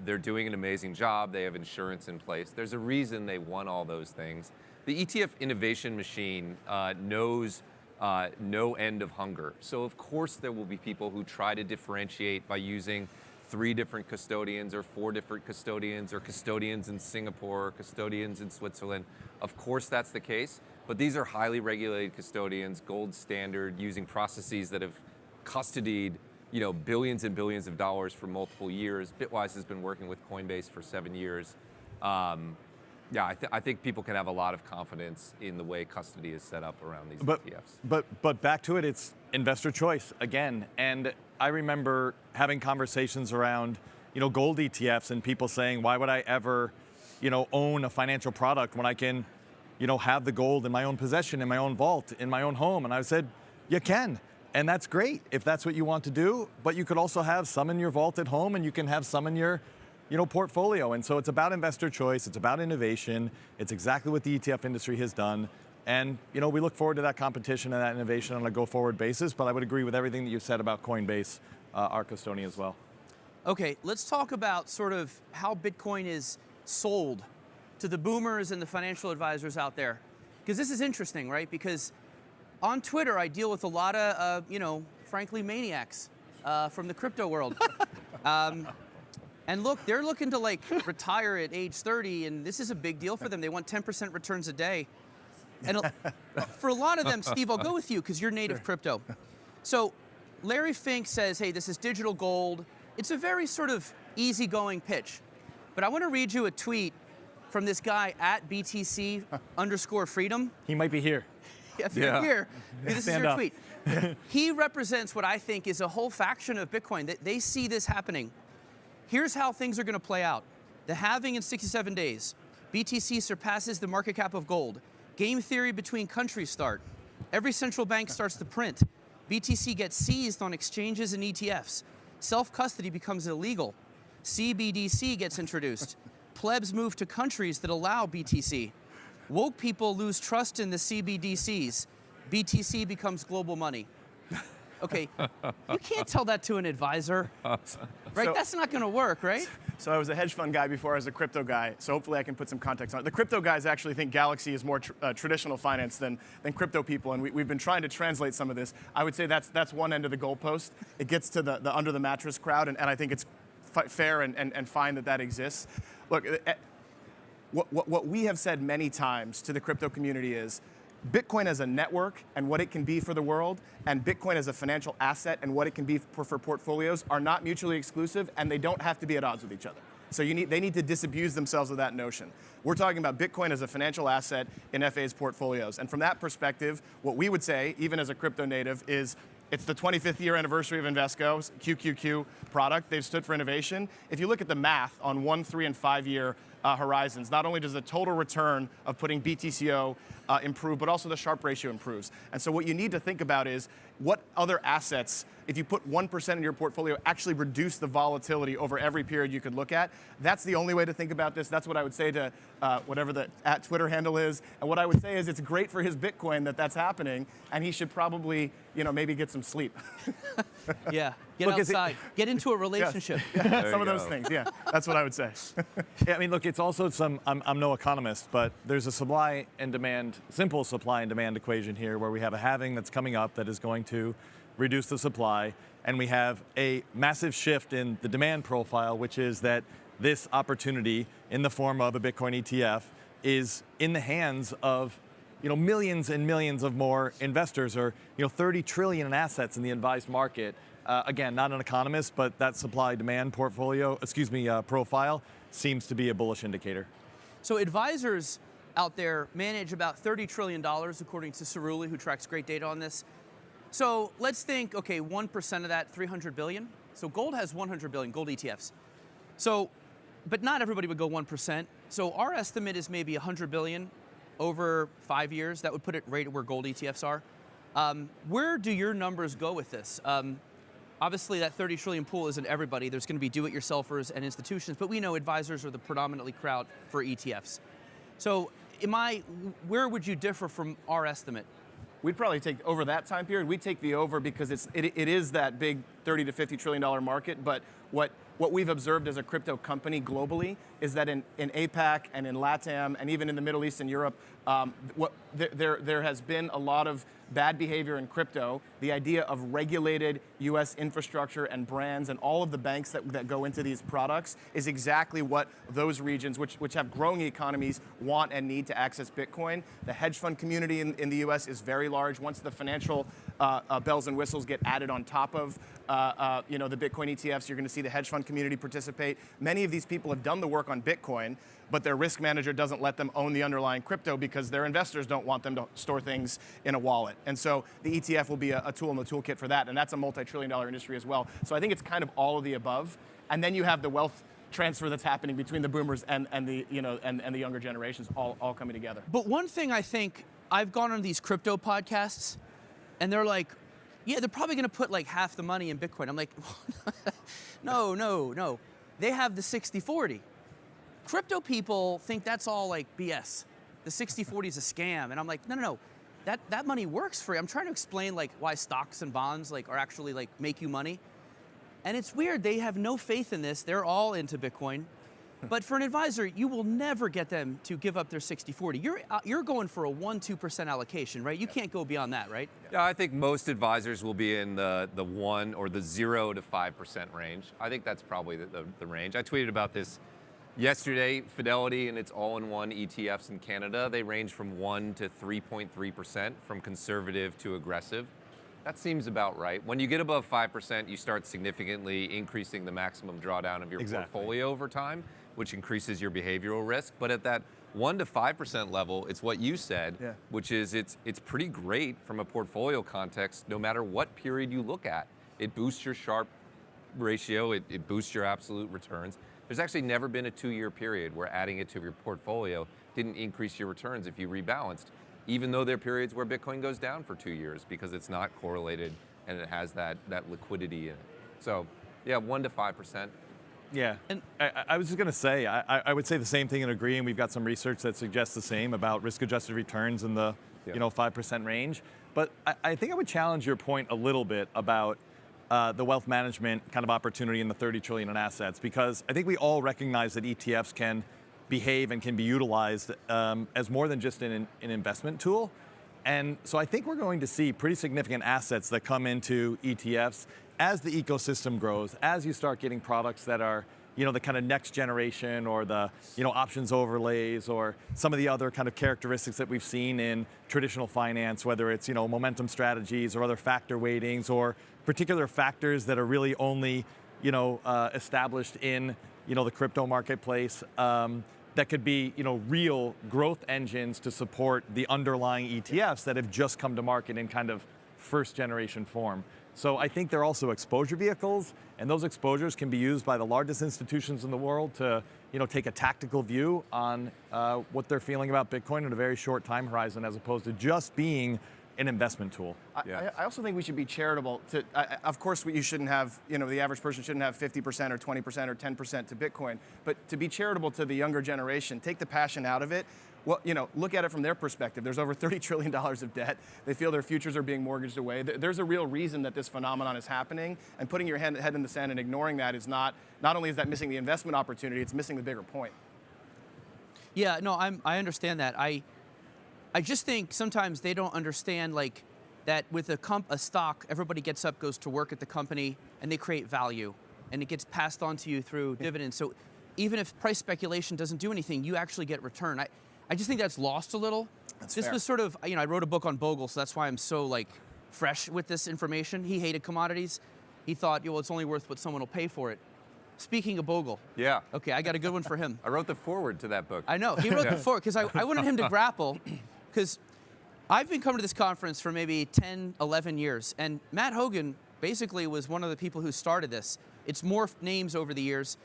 S10: They're doing an amazing job. They have insurance in place. There's a reason they won all those things. The ETF innovation machine knows no end of hunger. So of course there will be people who try to differentiate by using 3 different custodians or 4 different custodians or custodians in Singapore or custodians in Switzerland. Of course that's the case, but these are highly regulated custodians, gold standard, using processes that have custodied billions and billions of dollars for multiple years. Bitwise has been working with Coinbase for 7 years. Yeah, I think people can have a lot of confidence in the way custody is set up around these ETFs.
S9: But back to it, it's investor choice again. And I remember having conversations around, gold ETFs and people saying, why would I ever, own a financial product when I can, have the gold in my own possession, in my own vault, in my own home? And I said, you can. And that's great if that's what you want to do, but you could also have some in your vault at home and you can have some in your portfolio. And so it's about investor choice, it's about innovation, it's exactly what the ETF industry has done. And we look forward to that competition and that innovation on a go-forward basis, but I would agree with everything that you said about Coinbase, our custodian as well.
S8: Okay, let's talk about sort of how Bitcoin is sold to the boomers and the financial advisors out there. Because this is interesting, right? Because on Twitter, I deal with a lot of, frankly, maniacs from the crypto world. And look, they're looking to retire at age 30, and this is a big deal for them. They want 10% returns a day. And for a lot of them, Steve, I'll go with you because you're native crypto. So Larry Fink says, hey, this is digital gold. It's a very sort of easygoing pitch. But I want to read you a tweet from this guy at BTC_freedom.
S9: He might be here.
S8: If you're here, this is your tweet. He represents what I think is a whole faction of Bitcoin. They see this happening. Here's how things are going to play out. The halving in 67 days. BTC surpasses the market cap of gold. Game theory between countries start. Every central bank starts to print. BTC gets seized on exchanges and ETFs. Self-custody becomes illegal. CBDC gets introduced. Plebs move to countries that allow BTC. Woke people lose trust in the CBDCs. BTC becomes global money. Okay, you can't tell that to an advisor, right?
S11: So-
S8: That's not going to work, right?
S11: So I was a hedge fund guy before I was a crypto guy, so hopefully I can put some context on it. The crypto guys actually think Galaxy is more traditional finance than crypto people, and we've been trying to translate some of this. I would say that's one end of the goalpost. It gets to the under the mattress crowd, and I think it's fair and fine that exists. Look, what we have said many times to the crypto community is Bitcoin as a network and what it can be for the world, and Bitcoin as a financial asset and what it can be for portfolios are not mutually exclusive, and they don't have to be at odds with each other. So they need to disabuse themselves of that notion. We're talking about Bitcoin as a financial asset in FA's portfolios. And from that perspective, what we would say, even as a crypto native, is it's the 25th year anniversary of Invesco's QQQ product. They've stood for innovation. If you look at the math on 1, 3, and 5 year horizons, not only does the total return of putting BTCO improve, but also the Sharpe ratio improves. And so what you need to think about is what other assets, if you put 1% in your portfolio, actually reduce the volatility over every period you could look at. That's the only way to think about this. That's what I would say to whatever the @Twitter handle is. And what I would say is it's great for his Bitcoin that's happening, and he should probably, maybe get some sleep.
S8: Yeah, get outside, get into a relationship.
S11: Yeah, some of those things, yeah. That's what I would say.
S9: Yeah, I mean, look, it's also I'm no economist, but there's a simple supply and demand equation here where we have a halving that's coming up that is going to reduce the supply, and we have a massive shift in the demand profile, which is that this opportunity in the form of a Bitcoin ETF is in the hands of millions and millions of more investors, or 30 trillion in assets in the advised market. Again, not an economist, but that supply-demand profile seems to be a bullish indicator.
S8: So advisors out there manage about $30 trillion, according to Cerulli, who tracks great data on this. So let's think, okay, 1% of that, 300 billion. So gold has 100 billion, gold ETFs. So, but not everybody would go 1%. So our estimate is maybe 100 billion over 5 years. That would put it right where gold ETFs are. Where do your numbers go with this? Obviously, that 30 trillion pool isn't everybody. There's going to be do-it-yourselfers and institutions, but we know advisors are the predominantly crowd for ETFs. So where would you differ from our estimate?
S11: We'd probably take over that time period. We'd take the over because it is that big $30 to $50 trillion market. But what we've observed as a crypto company globally is that in APAC and in LATAM and even in the Middle East and Europe, there has been a lot of bad behavior in crypto. The idea of regulated U.S. infrastructure and brands and all of the banks that go into these products is exactly what those regions, which have growing economies, want and need to access Bitcoin. The hedge fund community in the U.S. is very large. Once the financial bells and whistles get added on top of the Bitcoin ETFs, you're going to see the hedge fund community participate. Many of these people have done the work on Bitcoin, but their risk manager doesn't let them own the underlying crypto because their investors don't want them to store things in a wallet. And so the ETF will be a tool in the toolkit for that, and that's a multi-trillion-dollar industry as well. So I think it's kind of all of the above. And then you have the wealth transfer that's happening between the boomers and the younger generations all coming together.
S8: But one thing I think, I've gone on these crypto podcasts, and they're like, yeah, they're probably going to put like half the money in Bitcoin. I'm like, no. They have the 60-40. Crypto people think that's all like BS. The 60-40 is a scam. And I'm like, no. That money works for you. I'm trying to explain like why stocks and bonds like are actually like make you money. And it's weird. They have no faith in this. They're all into Bitcoin. But for an advisor, you will never get them to give up their 60-40. You're going for a 1-2% allocation, right? You can't go beyond that, right?
S10: Yeah, I think most advisors will be in the 1 or the 0 to 5% range. I think that's probably the range. I tweeted about this yesterday. Fidelity and its all-in-one ETFs in Canada, they range from 1 to 3.3%, from conservative to aggressive. That seems about right. When you get above 5%, you start significantly increasing the maximum drawdown of your portfolio over time, which increases your behavioral risk. But at that 1 to 5% level, it's what you said, which is it's pretty great from a portfolio context, no matter what period you look at. It boosts your Sharpe ratio, it boosts your absolute returns. There's actually never been a 2-year period where adding it to your portfolio didn't increase your returns if you rebalanced. even though there are periods where Bitcoin goes down for 2 years because it's not correlated and it has that liquidity in it. So yeah, 1 to 5%.
S9: Yeah, and I was just going to say, I would say the same thing and agree, and we've got some research that suggests the same about risk-adjusted returns in the 5% range. But I think I would challenge your point a little bit about the wealth management kind of opportunity in the 30 trillion in assets, because I think we all recognize that ETFs can behave and can be utilized as more than just an investment tool. And so I think we're going to see pretty significant assets that come into ETFs as the ecosystem grows, as you start getting products that are, the kind of next generation, or the, options overlays, or some of the other kind of characteristics that we've seen in traditional finance, whether it's, momentum strategies or other factor weightings, or particular factors that are really only, established in, the crypto marketplace. That could be, real growth engines to support the underlying ETFs that have just come to market in kind of first generation form. So I think they're also exposure vehicles, and those exposures can be used by the largest institutions in the world to, take a tactical view on what they're feeling about Bitcoin in a very short time horizon, as opposed to just being an investment tool.
S11: I also think we should be charitable. Of course, you shouldn't have, the average person shouldn't have 50% or 20% or 10% to Bitcoin. But to be charitable to the younger generation, take the passion out of it. Well, look at it from their perspective. There's over $30 trillion of debt. They feel their futures are being mortgaged away. There's a real reason that this phenomenon is happening. And putting your head in the sand and ignoring that is not only is that missing the investment opportunity, it's missing the bigger point.
S8: Yeah, no, I understand that. I just think sometimes they don't understand, like, that with a stock, everybody gets up, goes to work at the company, and they create value, and it gets passed on to you through dividends. So even if price speculation doesn't do anything, you actually get return. I just think that's lost a little. This was sort of, I wrote a book on Bogle, so that's why I'm so, like, fresh with this information. He hated commodities. He thought, it's only worth what someone will pay for it. Speaking of Bogle.
S10: Yeah.
S8: Okay, I got a good one for him.
S10: I wrote the foreword to that book.
S8: I know. He wrote the foreword because I wanted him to grapple, because I've been coming to this conference for maybe 10, 11 years, and Matt Hougan basically was one of the people who started this. It's morphed names over the years.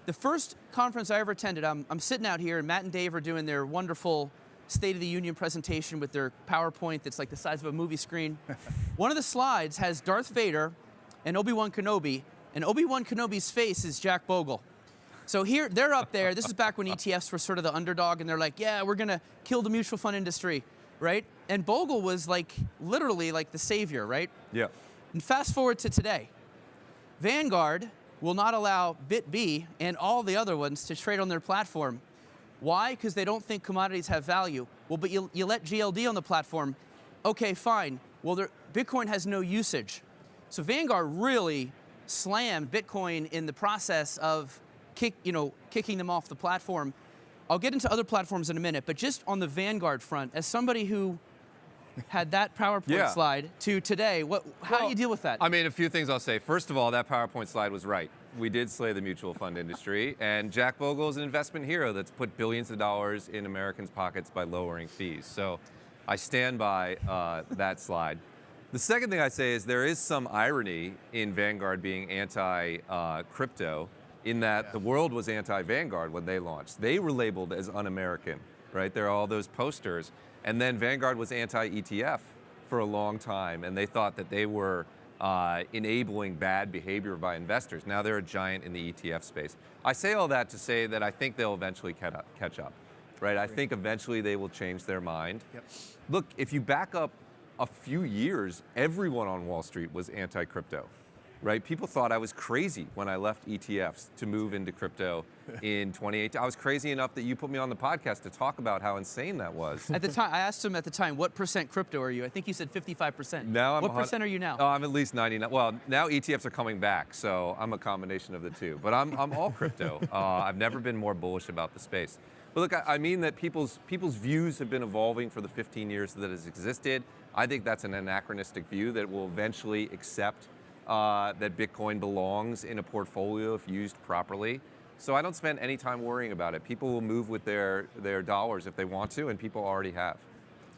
S8: The first conference I ever attended, I'm sitting out here, and Matt and Dave are doing their wonderful State of the Union presentation with their PowerPoint that's like the size of a movie screen. One of the slides has Darth Vader and Obi-Wan Kenobi, and Obi-Wan Kenobi's face is Jack Bogle. So here, they're up there. This is back when ETFs were sort of the underdog, and they're like, yeah, we're going to kill the mutual fund industry, right? And Bogle was like, literally like the savior, right?
S10: Yeah.
S8: And fast forward to today. Vanguard will not allow BitB and all the other ones to trade on their platform. Why? Because they don't think commodities have value. Well, but you let GLD on the platform. Okay, fine. Well, Bitcoin has no usage. So Vanguard really slammed Bitcoin in the process of kicking them off the platform. I'll get into other platforms in a minute, but just on the Vanguard front, as somebody who had that PowerPoint slide to today, how do you deal with that?
S10: I mean, a few things I'll say. First of all, that PowerPoint slide was right. We did slay the mutual fund industry, and Jack Bogle is an investment hero that's put billions of dollars in Americans' pockets by lowering fees. So I stand by that slide. The second thing I say is there is some irony in Vanguard being anti-crypto, in that the world was anti-Vanguard when they launched. They were labeled as un-American, right? There are all those posters. And then Vanguard was anti-ETF for a long time, and they thought that they were enabling bad behavior by investors. Now they're a giant in the ETF space. I say all that to say that I think they'll eventually catch up, right? I think eventually they will change their mind.
S11: Yep.
S10: Look, if you back up a few years, everyone on Wall Street was anti-crypto, right? People thought I was crazy when I left ETFs to move into crypto in 2018. I was crazy enough that you put me on the podcast to talk about how insane that was.
S8: At the time, I asked him at the time, what % crypto are you? I think you said 55%.
S10: Now I'm
S8: what percent are you now?
S10: Oh, I'm at least 99. Well, now ETFs are coming back, so I'm a combination of the two. But I'm all crypto. I've never been more bullish about the space. But look, I mean that people's views have been evolving for the 15 years that it's existed. I think that's an anachronistic view that will eventually accept that Bitcoin belongs in a portfolio if used properly. So I don't spend any time worrying about it. People will move with their dollars if they want to, and people already have.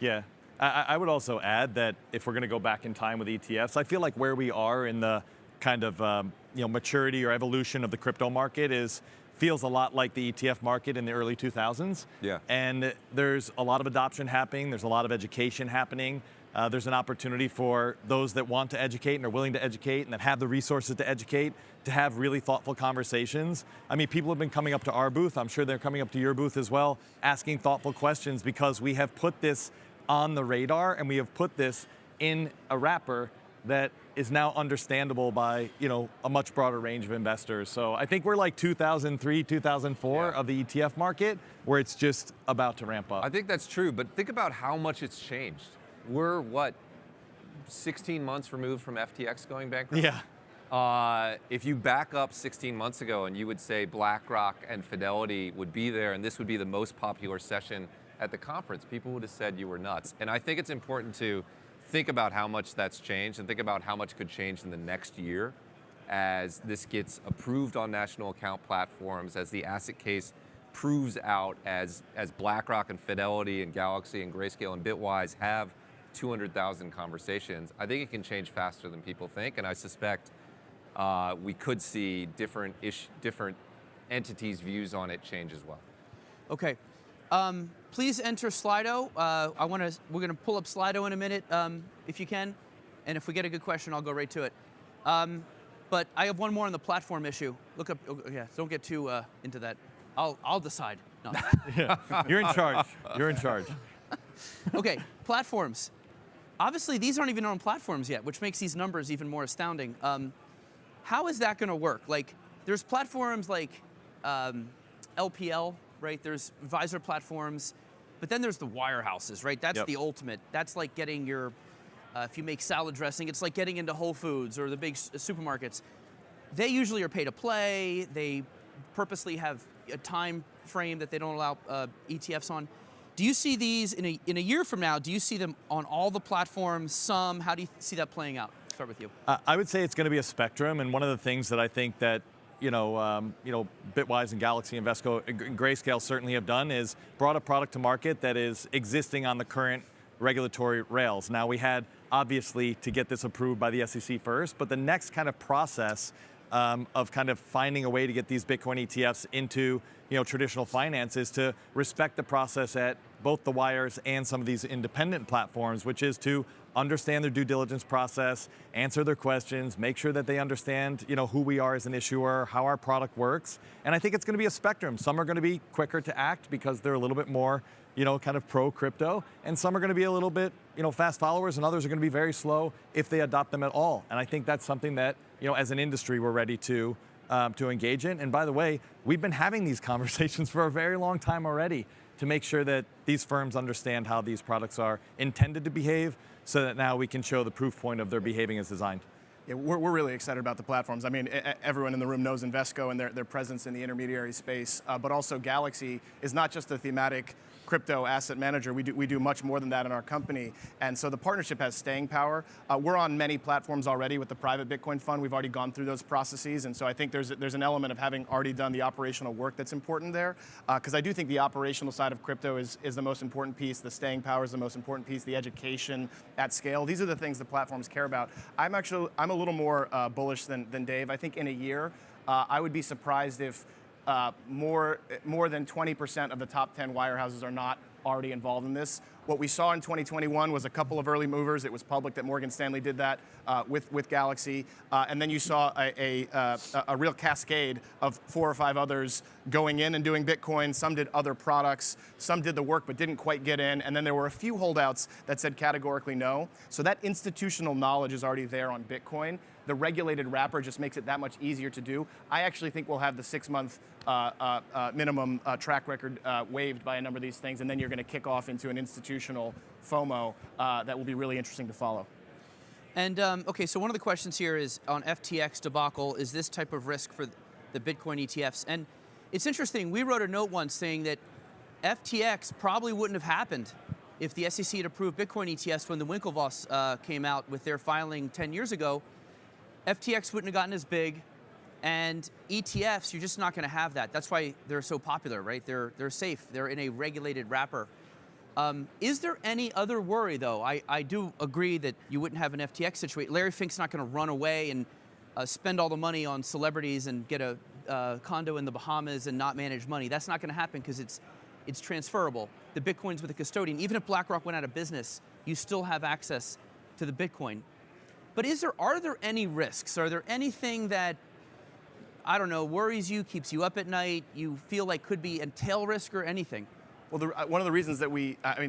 S9: Yeah. I would also add that if we're going to go back in time with ETFs, I feel like where we are in the kind of maturity or evolution of the crypto market is feels a lot like the ETF market in the early 2000s.
S10: Yeah.
S9: And there's a lot of adoption happening. There's a lot of education happening. There's an opportunity for those that want to educate and are willing to educate and that have the resources to educate to have really thoughtful conversations. I mean, people have been coming up to our booth. I'm sure they're coming up to your booth as well, asking thoughtful questions because we have put this on the radar and we have put this in a wrapper that is now understandable by, you know, a much broader range of investors. So I think we're like 2003, 2004 of the ETF market, where it's just about to ramp up.
S10: I think that's true, but think about how much it's changed. We're, what, 16 months removed from FTX going bankrupt?
S9: Yeah.
S10: If you back up 16 months ago and you would say BlackRock and Fidelity would be there and this would be the most popular session at the conference, people would have said you were nuts. And I think it's important to think about how much that's changed and think about how much could change in the next year as this gets approved on national account platforms, as the asset case proves out, as BlackRock and Fidelity and Galaxy and Grayscale and Bitwise have 200,000 conversations. I think it can change faster than people think, and I suspect we could see different entities' views on it change as well.
S8: Okay. Please enter Slido. We're gonna pull up Slido in a minute, if you can. And if we get a good question, I'll go right to it. But I have one more on the platform issue. Look up, yeah, don't get too into that. I'll decide. No.
S9: Yeah. You're in charge. You're in charge.
S8: Okay, platforms. Obviously, these aren't even on platforms yet, which makes these numbers even more astounding. How is that gonna work? Like, there's platforms like LPL, right? There's advisor platforms, but then there's the wirehouses, right? That's the ultimate. That's like getting your, if you make salad dressing, it's like getting into Whole Foods or the big supermarkets. They usually are pay to play. They purposely have a time frame that they don't allow ETFs on. Do you see these in a year from now? Do you see them on all the platforms? Some? How do you see that playing out? Start with you.
S9: I would say it's going to be a spectrum, and one of the things that I think that Bitwise and Galaxy, Invesco, and Grayscale certainly have done is brought a product to market that is existing on the current regulatory rails. Now, we had obviously to get this approved by the SEC first, but the next kind of process of kind of finding a way to get these Bitcoin ETFs into traditional finance is to respect the process at both the wires and some of these independent platforms, which is to understand their due diligence process, answer their questions, make sure that they understand who we are as an issuer, how our product works. And I think it's going to be a spectrum. Some are going to be quicker to act because they're a little bit more kind of pro-crypto, and some are going to be a little bit fast followers, and others are going to be very slow if they adopt them at all. And I think that's something that as an industry we're ready to engage in. And by the way, we've been having these conversations for a very long time already to make sure that these firms understand how these products are intended to behave, so that now we can show the proof point of their behaving as designed.
S11: Yeah, we're really excited about the platforms. I mean, everyone in the room knows Invesco and their presence in the intermediary space, but also Galaxy is not just a thematic crypto asset manager. We do much more than that in our company, and so the partnership has staying power. We're on many platforms already with the private Bitcoin fund. We've already gone through those processes, and so I think there's an element of having already done the operational work that's important there, because I do think the operational side of crypto is the most important piece. The staying power is the most important piece. The education at scale. These are the things the platforms care about. I'm a little more bullish than Dave. I think in a year, I would be surprised if more than 20% of the top 10 wirehouses are not already involved in this. What we saw in 2021 was a couple of early movers. It was public that Morgan Stanley did that with Galaxy, and then you saw a real cascade of 4 or 5 others going in and doing Bitcoin. Some did other products, some did the work but didn't quite get in, and then there were a few holdouts that said categorically no. So that institutional knowledge is already there on Bitcoin. The regulated wrapper just makes it that much easier to do. I actually think we'll have the 6-month minimum track record waived by a number of these things, and then you're going to kick off into an institutional FOMO that will be really interesting to follow.
S8: And okay, so one of the questions here is on FTX debacle, is this type of risk for the Bitcoin ETFs? And it's interesting, we wrote a note once saying that FTX probably wouldn't have happened if the SEC had approved Bitcoin ETFs when the Winklevoss came out with their filing 10 years ago. FTX wouldn't have gotten as big, and ETFs, you're just not going to have that. That's why they're so popular, right? They're safe. They're in a regulated wrapper. Is there any other worry, though? I do agree that you wouldn't have an FTX situation. Larry Fink's not going to run away and spend all the money on celebrities and get a condo in the Bahamas and not manage money. That's not going to happen because it's transferable. The Bitcoin's with a custodian. Even if BlackRock went out of business, you still have access to the Bitcoin. But are there any risks? Are there anything that, I don't know, worries you, keeps you up at night, you feel like could be a tail risk or anything?
S11: Well, one of the reasons that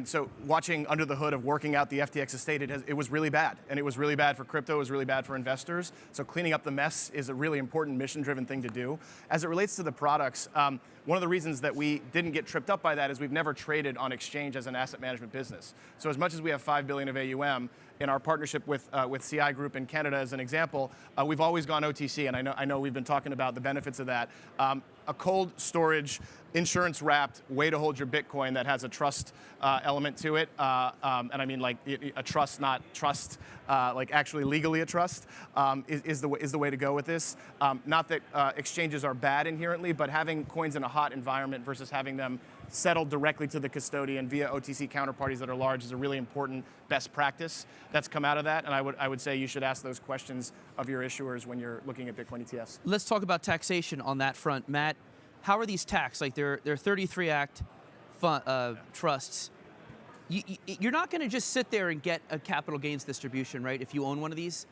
S11: so watching under the hood of working out the FTX estate, it was really bad. And it was really bad for crypto, it was really bad for investors. So cleaning up the mess is a really important mission-driven thing to do. As it relates to the products, one of the reasons that we didn't get tripped up by that is we've never traded on exchange as an asset management business. So as much as we have $5 billion of AUM, in our partnership with CI Group in Canada, as an example, we've always gone OTC, and I know we've been talking about the benefits of that. A cold storage, insurance-wrapped way to hold your Bitcoin that has a trust element to it, and I mean like a trust, not trust, like actually legally a trust, is the way to go with this. Not that exchanges are bad inherently, but having coins in a hot environment versus having them settled directly to the custodian via OTC counterparties that are large is a really important best practice that's come out of that. And I would say you should ask those questions of your issuers when you're looking at Bitcoin ETFs.
S8: Let's talk about taxation on that front. Matt, how are these taxed? Like they're 33 Act trusts. You're not going to just sit there and get a capital gains distribution, right, if you own one of these?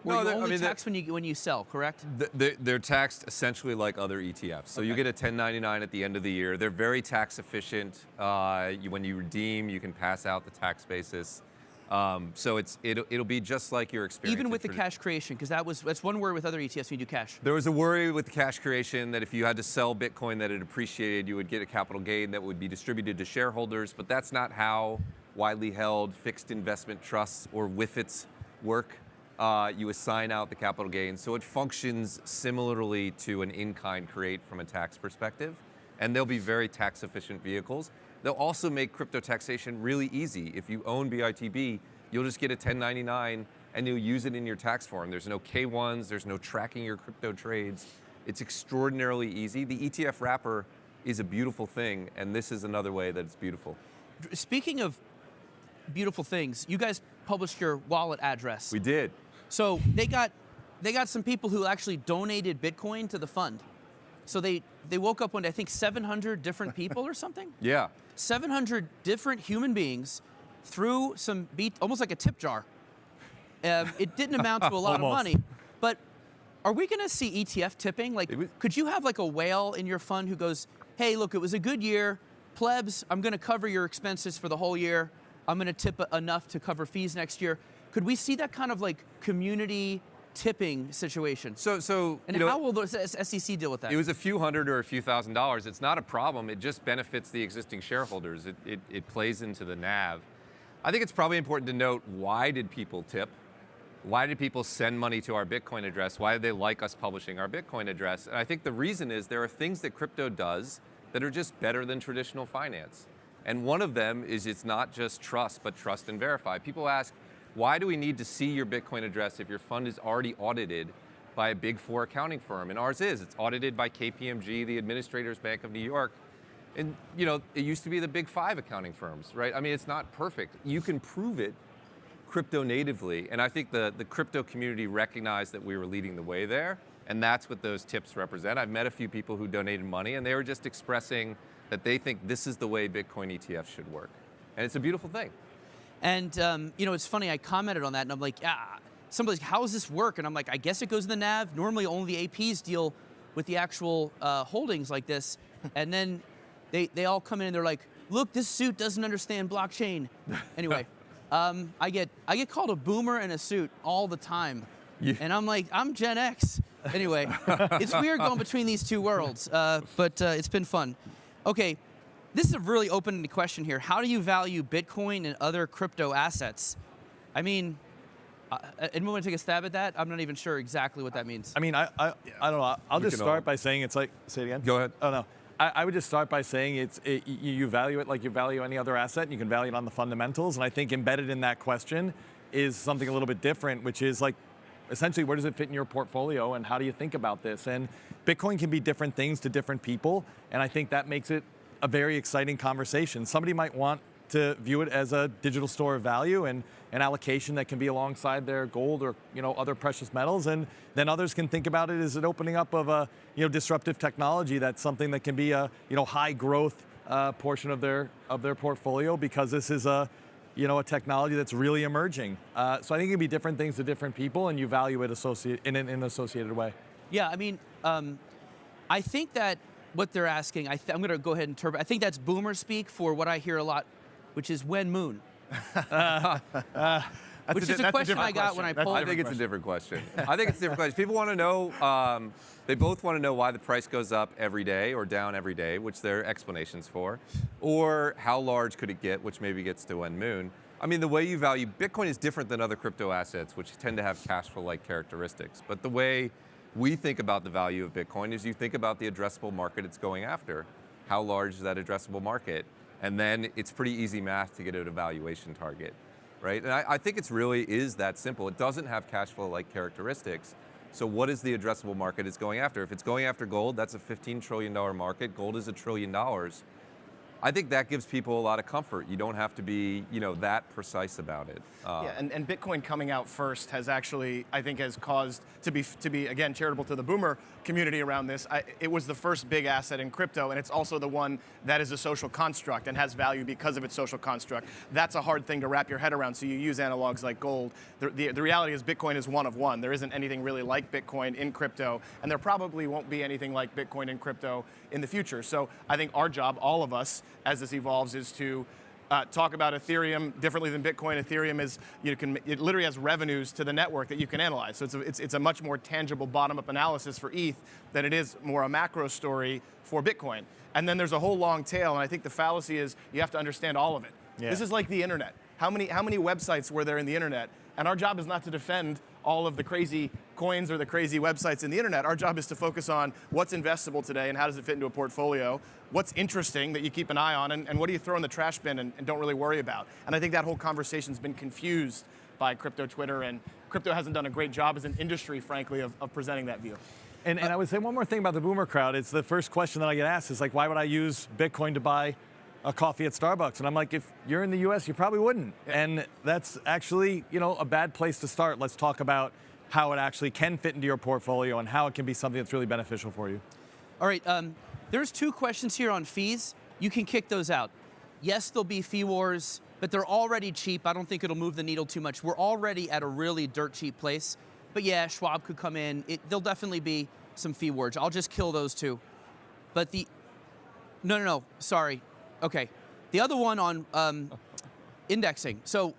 S8: Or you only tax when you sell, correct?
S10: They're taxed essentially like other ETFs. So you get a 1099 at the end of the year. They're very tax efficient. When you redeem, you can pass out the tax basis. So it'll be just like your experience.
S8: Even with the cash creation, because that's one worry with other ETFs when you do cash.
S10: There was a worry with the cash creation that if you had to sell Bitcoin that it appreciated, you would get a capital gain that would be distributed to shareholders. But that's not how widely held fixed investment trusts or WIFITs work. You assign out the capital gains. So it functions similarly to an in-kind create from a tax perspective. And they'll be very tax efficient vehicles. They'll also make crypto taxation really easy. If you own BITB, you'll just get a 1099 and you'll use it in your tax form. There's no K1s, there's no tracking your crypto trades. It's extraordinarily easy. The ETF wrapper is a beautiful thing, and this is another way that it's beautiful.
S8: Speaking of beautiful things, you guys published your wallet address.
S10: We did.
S8: So they got some people who actually donated Bitcoin to the fund. So they woke up one day, I think 700 different people or something?
S10: Yeah.
S8: 700 different human beings threw some almost like a tip jar. It didn't amount to a lot of money, but are we going to see ETF tipping? Like, could you have like a whale in your fund who goes, hey, look, it was a good year. Plebs, I'm going to cover your expenses for the whole year. I'm going to tip enough to cover fees next year. Could we see that kind of like community tipping situation? And how will the SEC deal with that?
S10: It was a few hundred or a few $1,000s. It's not a problem. It just benefits the existing shareholders. It plays into the NAV. I think it's probably important to note, why did people tip? Why did people send money to our Bitcoin address? Why did they like us publishing our Bitcoin address? And I think the reason is there are things that crypto does that are just better than traditional finance. And one of them is it's not just trust, but trust and verify. People ask, why do we need to see your Bitcoin address if your fund is already audited by a Big Four accounting firm? And ours is. It's audited by KPMG, the Administrators Bank of New York. And it used to be the Big Five accounting firms, right? I mean, it's not perfect. You can prove it crypto natively. And I think the crypto community recognized that we were leading the way there. And that's what those tips represent. I've met a few people who donated money, and they were just expressing that they think this is the way Bitcoin ETFs should work. And it's a beautiful thing.
S8: And, it's funny, I commented on that, and I'm like, somebody's like, how does this work? And I'm like, I guess it goes in the NAV. Normally, only the APs deal with the actual holdings like this. And then they all come in, and they're like, look, this suit doesn't understand blockchain. Anyway, I get called a boomer in a suit all the time. Yeah. And I'm like, I'm Gen X. Anyway, it's weird going between these two worlds, but it's been fun. Okay. This is a really open-ended question here. How do you value Bitcoin and other crypto assets? I mean, anyone want to take a stab at that? I'm not even sure exactly what that means.
S9: I mean, I don't know. I'll just start by saying it's like, say it again?
S10: Go ahead.
S9: Oh, no. I would just start by saying you value it like you value any other asset, and you can value it on the fundamentals. And I think embedded in that question is something a little bit different, which is like, essentially, where does it fit in your portfolio, and how do you think about this? And Bitcoin can be different things to different people, and I think that makes it a very exciting conversation. Somebody might want to view it as a digital store of value and an allocation that can be alongside their gold or other precious metals, and then others can think about it as an opening up of a disruptive technology that's something that can be a high growth portion of their portfolio, because this is a technology that's really emerging. So I think it can be different things to different people, and you value it in an associated way.
S8: Yeah, I mean, I think that what they're asking, I'm going to go ahead and turbo. I think that's boomer speak for what I hear a lot, which is when moon. Which is a question I got when I polled.
S10: I think it's a different question. I think it's a different question. People want to know, they both want to know why the price goes up every day or down every day, which there are explanations for, or how large could it get, which maybe gets to when moon. I mean, the way you value Bitcoin is different than other crypto assets, which tend to have cash flow-like characteristics. But the way we think about the value of Bitcoin is you think about the addressable market it's going after. How large is that addressable market? And then it's pretty easy math to get at a valuation target, right? And I think it's really is that simple. It doesn't have cash flow-like characteristics. So what is the addressable market it's going after? If it's going after gold, that's a $15 trillion market. Gold is $1 trillion. I think that gives people a lot of comfort. You don't have to be, that precise about it.
S11: Yeah, and Bitcoin coming out first has actually, I think, has caused to be again charitable to the boomer community around this. It was the first big asset in crypto, and it's also the one that is a social construct and has value because of its social construct. That's a hard thing to wrap your head around. So you use analogs like gold. The reality is Bitcoin is one of one. There isn't anything really like Bitcoin in crypto, and there probably won't be anything like Bitcoin in crypto in the future. So I think our job, all of us, as this evolves, is to talk about Ethereum differently than Bitcoin. Ethereum is, it literally has revenues to the network that you can analyze. So it's a much more tangible bottom-up analysis for ETH than it is more a macro story for Bitcoin. And then there's a whole long tail, and I think the fallacy is you have to understand all of it. Yeah. This is like the internet. How many websites were there in the internet? And our job is not to defend all of the crazy coins or the crazy websites in the internet. Our job is to focus on what's investable today and how does it fit into a portfolio, what's interesting that you keep an eye on, and what do you throw in the trash bin and don't really worry about. And I think that whole conversation's been confused by crypto Twitter, and crypto hasn't done a great job as an industry, frankly, of presenting that view.
S9: And I would say one more thing about the boomer crowd. It's the first question that I get asked is like, why would I use Bitcoin to buy a coffee at Starbucks? And I'm like, if you're in the US, you probably wouldn't. Yeah. And that's actually, a bad place to start. Let's talk about how it actually can fit into your portfolio and how it can be something that's really beneficial for you.
S8: All right, there's 2 questions here on fees. You can kick those out. Yes, there'll be fee wars, but they're already cheap. I don't think it'll move the needle too much. We're already at a really dirt cheap place. But yeah, Schwab could come in. There'll definitely be some fee wars. I'll just kill those 2. But no, sorry. Okay, the other one on indexing. So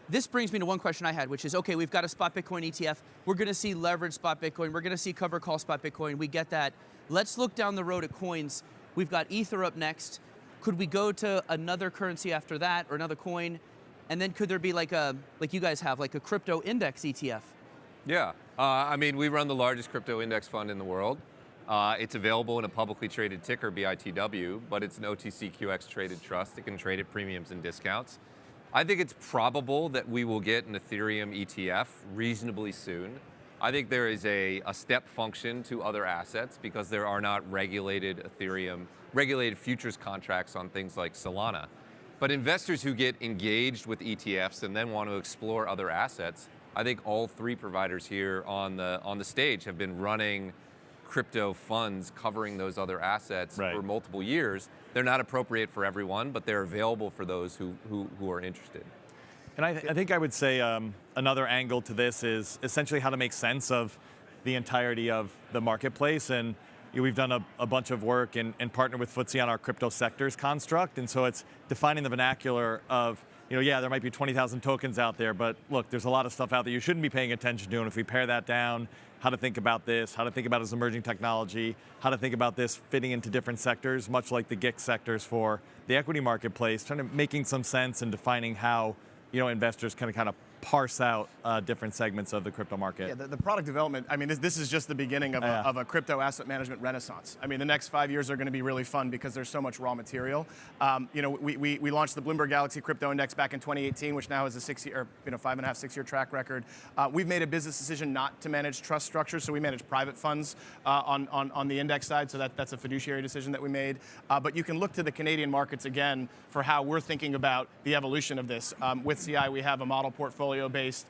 S8: this brings me to one question I had, which is, okay, we've got a spot Bitcoin ETF. We're going to see leverage spot Bitcoin. We're going to see cover call spot Bitcoin. We get that. Let's look down the road at coins. We've got Ether up next. Could we go to another currency after that, or another coin? And then could there be like you guys have, like a crypto index ETF?
S10: Yeah, I mean, we run the largest crypto index fund in the world. It's available in a publicly traded ticker, BITW, but it's an OTCQX traded trust. It can trade at premiums and discounts. I think it's probable that we will get an Ethereum ETF reasonably soon. I think there is a step function to other assets because there are not regulated futures contracts on things like Solana. But investors who get engaged with ETFs and then want to explore other assets, I think all 3 providers here on the stage have been running crypto funds covering those other assets for multiple years. They're not appropriate for everyone, but they're available for those who are interested.
S9: And I think I would say another angle to this is essentially how to make sense of the entirety of the marketplace. And we've done a bunch of work and partnered with FTSE on our crypto sectors construct. And so it's defining the vernacular of, yeah, there might be 20,000 tokens out there, but look, there's a lot of stuff out there you shouldn't be paying attention to. And if we pare that down, how to think about this, how to think about it as emerging technology, how to think about this fitting into different sectors, much like the GIC sectors for the equity marketplace, making some sense and defining how investors can kind of parse out different segments of the crypto market.
S11: Yeah, the product development, I mean, this is just the beginning of, of a crypto asset management renaissance. I mean, the next 5 years are going to be really fun because there's so much raw material. You know, we launched the Bloomberg Galaxy Crypto Index back in 2018, which now has a 6-year, 5.5, 6-year track record. We've made a business decision not to manage trust structures, so we manage private funds on the index side, so that's a fiduciary decision that we made. But you can look to the Canadian markets again for how we're thinking about the evolution of this. With CI, we have a model portfolio-based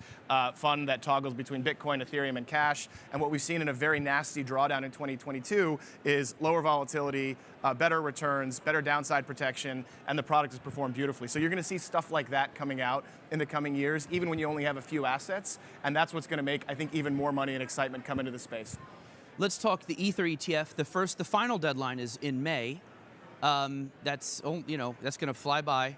S11: fund that toggles between Bitcoin, Ethereum, and cash. And what we've seen in a very nasty drawdown in 2022 is lower volatility, better returns, better downside protection, and the product has performed beautifully. So you're going to see stuff like that coming out in the coming years, even when you only have a few assets. And that's what's going to make, I think, even more money and excitement come into the space.
S8: Let's talk the Ether ETF. The final deadline is in May. That's going to fly by.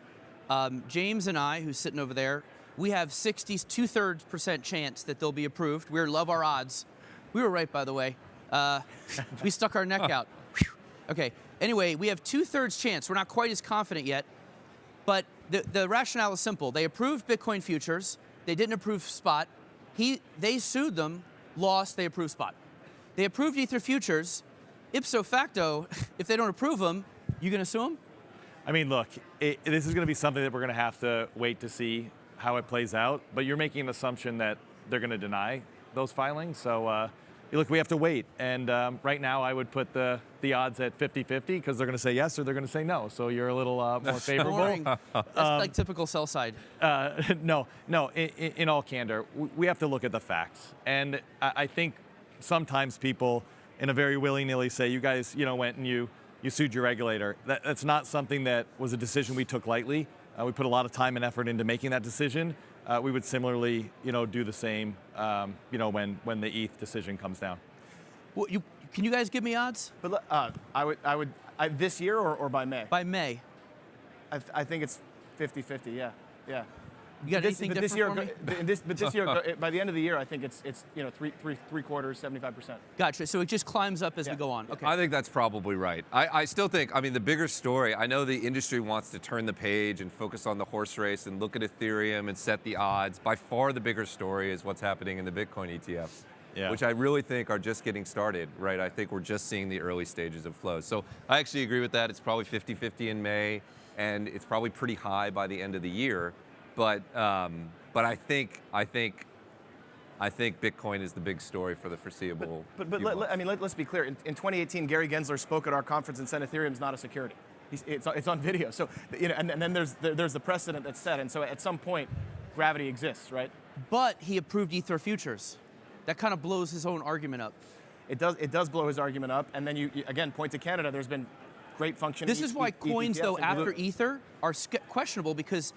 S8: James and I, who's sitting over there, we have 2/3% chance that they'll be approved. We love our odds. We were right, by the way. We stuck our neck out. Okay. Anyway, we have 2/3 chance. We're not quite as confident yet, but the rationale is simple. They approved Bitcoin futures. They didn't approve spot. They sued them, lost. They approved spot. They approved Ether futures. Ipso facto, if they don't approve them, you going to sue them?
S9: I mean, look, this is going to be something that we're going to have to wait to see how it plays out. But you're making an assumption that they're going to deny those filings. So, look, we have to wait. And right now, I would put the odds at 50-50 because they're going to say yes or they're going to say no. So you're a little more favorable.
S8: That's like typical sell side.
S9: No. In all candor, we have to look at the facts. And I think sometimes people, in a very willy-nilly, say, you guys, went and you sued your regulator. That's not something that was a decision we took lightly. We put a lot of time and effort into making that decision. We would similarly, do the same, when the ETH decision comes down.
S8: Well, can you guys give me odds?
S11: But I would this year or by May?
S8: By May.
S11: I think it's 50-50. Yeah.
S8: You got anything different
S11: this year,
S8: for me?
S11: But this year, by the end of the year, I think it's three quarters, 75%.
S8: Gotcha. So it just climbs up as we go on. Okay.
S10: I think that's probably right. I still think, the bigger story, I know the industry wants to turn the page and focus on the horse race and look at Ethereum and set the odds. By far the bigger story is what's happening in the Bitcoin ETFs, which I really think are just getting started, right? I think we're just seeing the early stages of flow. So I actually agree with that. It's probably 50-50 in May, and it's probably pretty high by the end of the year. But I think Bitcoin is the big story for the foreseeable.
S11: But let's be clear. In 2018, Gary Gensler spoke at our conference and said Ethereum's not a security. It's on video. So and then there's the precedent that's set. And so at some point, gravity exists, right?
S8: But he approved Ether futures. That kind of blows his own argument up.
S11: It does blow his argument up. And then you again point to Canada. There's been great functioning.
S8: This is why coins, though, after Ether are questionable because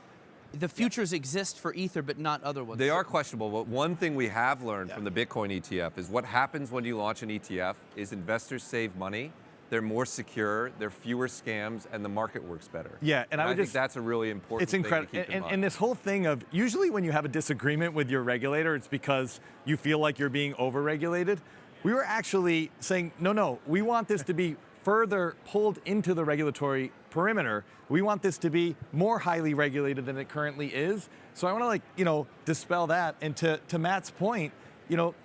S8: the futures exist for Ether, but not other ones.
S10: They are questionable, but one thing we have learned from the Bitcoin ETF is what happens when you launch an ETF is investors save money, they're more secure, there are fewer scams, and the market works better.
S9: Yeah, and I think
S10: that's a really important thing to keep in mind.
S9: And this whole thing of, usually when you have a disagreement with your regulator, it's because you feel like you're being over-regulated. We were actually saying, no, we want this to be further pulled into the regulatory perimeter. We want this to be more highly regulated than it currently is. So I want to dispel that. And to Matt's point,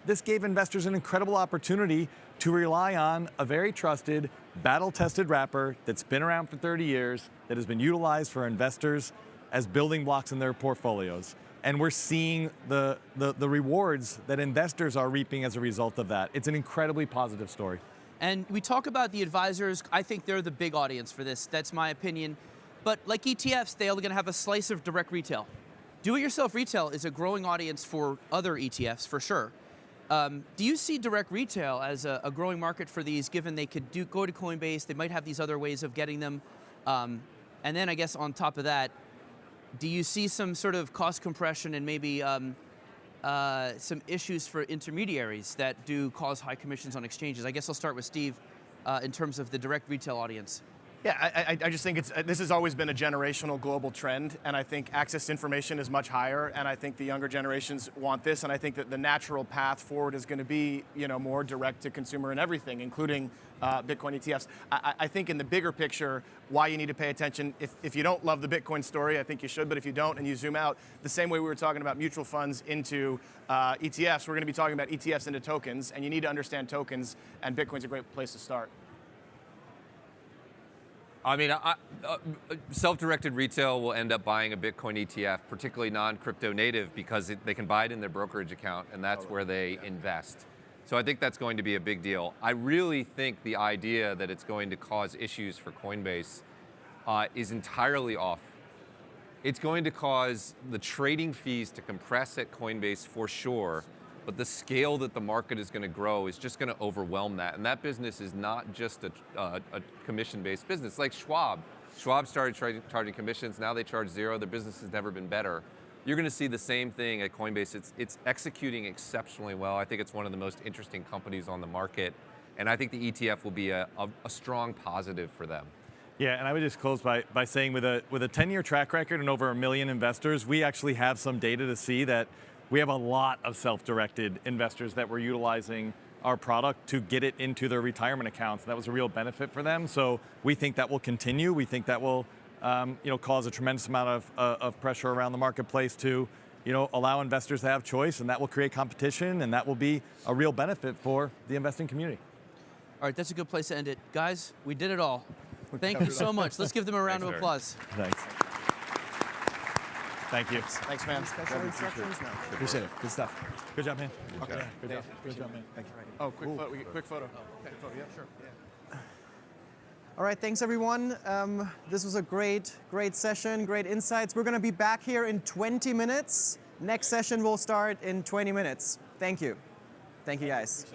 S9: this gave investors an incredible opportunity to rely on a very trusted, battle-tested wrapper that's been around for 30 years, that has been utilized for investors as building blocks in their portfolios. And we're seeing the rewards that investors are reaping as a result of that. It's an incredibly positive story.
S8: And we talk about the advisors. I think they're the big audience for this. That's my opinion. But like ETFs, they're going to have a slice of direct retail. Do-it-yourself retail is a growing audience for other ETFs, for sure. Do you see direct retail as a growing market for these, given they could go to Coinbase, they might have these other ways of getting them? And then I guess on top of that, do you see some sort of cost compression and maybe some issues for intermediaries that do cause high commissions on exchanges? I guess I'll start with Steve in terms of the direct retail audience.
S11: Yeah, I just think this has always been a generational global trend, and I think access to information is much higher, and I think the younger generations want this, and I think that the natural path forward is going to be, more direct to consumer and everything, including Bitcoin ETFs. I think in the bigger picture, why you need to pay attention, if you don't love the Bitcoin story, I think you should, but if you don't and you zoom out, the same way we were talking about mutual funds into ETFs, we're going to be talking about ETFs into tokens, and you need to understand tokens, and Bitcoin's a great place to start.
S10: I mean, self-directed retail will end up buying a Bitcoin ETF, particularly non-crypto native, because they can buy it in their brokerage account, and that's where they invest. So I think that's going to be a big deal. I really think the idea that it's going to cause issues for Coinbase is entirely off. It's going to cause the trading fees to compress at Coinbase for sure, but the scale that the market is going to grow is just going to overwhelm that. And that business is not just a commission-based business. Like Schwab. Schwab started charging commissions, now they charge zero. Their business has never been better. You're going to see the same thing at Coinbase. It's executing exceptionally well. I think it's one of the most interesting companies on the market. And I think the ETF will be a strong positive for them.
S9: Yeah, and I would just close by saying with a 10-year track record and over 1 million investors, we actually have some data to see that we have a lot of self-directed investors that were utilizing our product to get it into their retirement accounts. That was a real benefit for them. So we think that will continue. We think that will cause a tremendous amount of pressure around the marketplace to allow investors to have choice, and that will create competition, and that will be a real benefit for the investing community.
S8: All right, that's a good place to end it. Guys, we did it all. Thank you so much. Let's give them a round of applause.
S9: Thanks. Thank you.
S11: Thanks, man.
S2: Special instructions? No.
S11: Appreciate it. Good stuff.
S9: Good job, man.
S11: Okay.
S9: Yeah, good job. Good job, man. Thank you.
S11: Oh, quick photo. Quick photo, yeah, sure. Yeah.
S2: All right, thanks everyone. This was a great session, great insights. We're going to be back here in 20 minutes. Next session will start in 20 minutes. Thank you. Thank you, guys.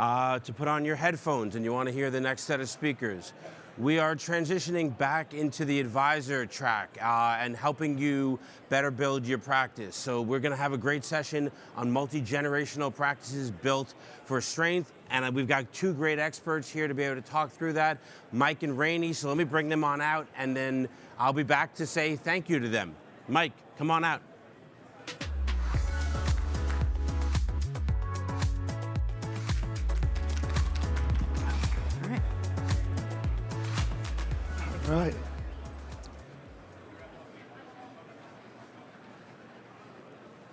S12: to put on your headphones and you want to hear the next set of speakers. We are transitioning back into the advisor track and helping you better build your practice. So we're going to have a great session on multi-generational practices built for strength. And we've got two great experts here to be able to talk through that, Mike and Ranie. So let me bring them on out, and then I'll be back to say thank you to them. Mike, come on out.
S13: All right.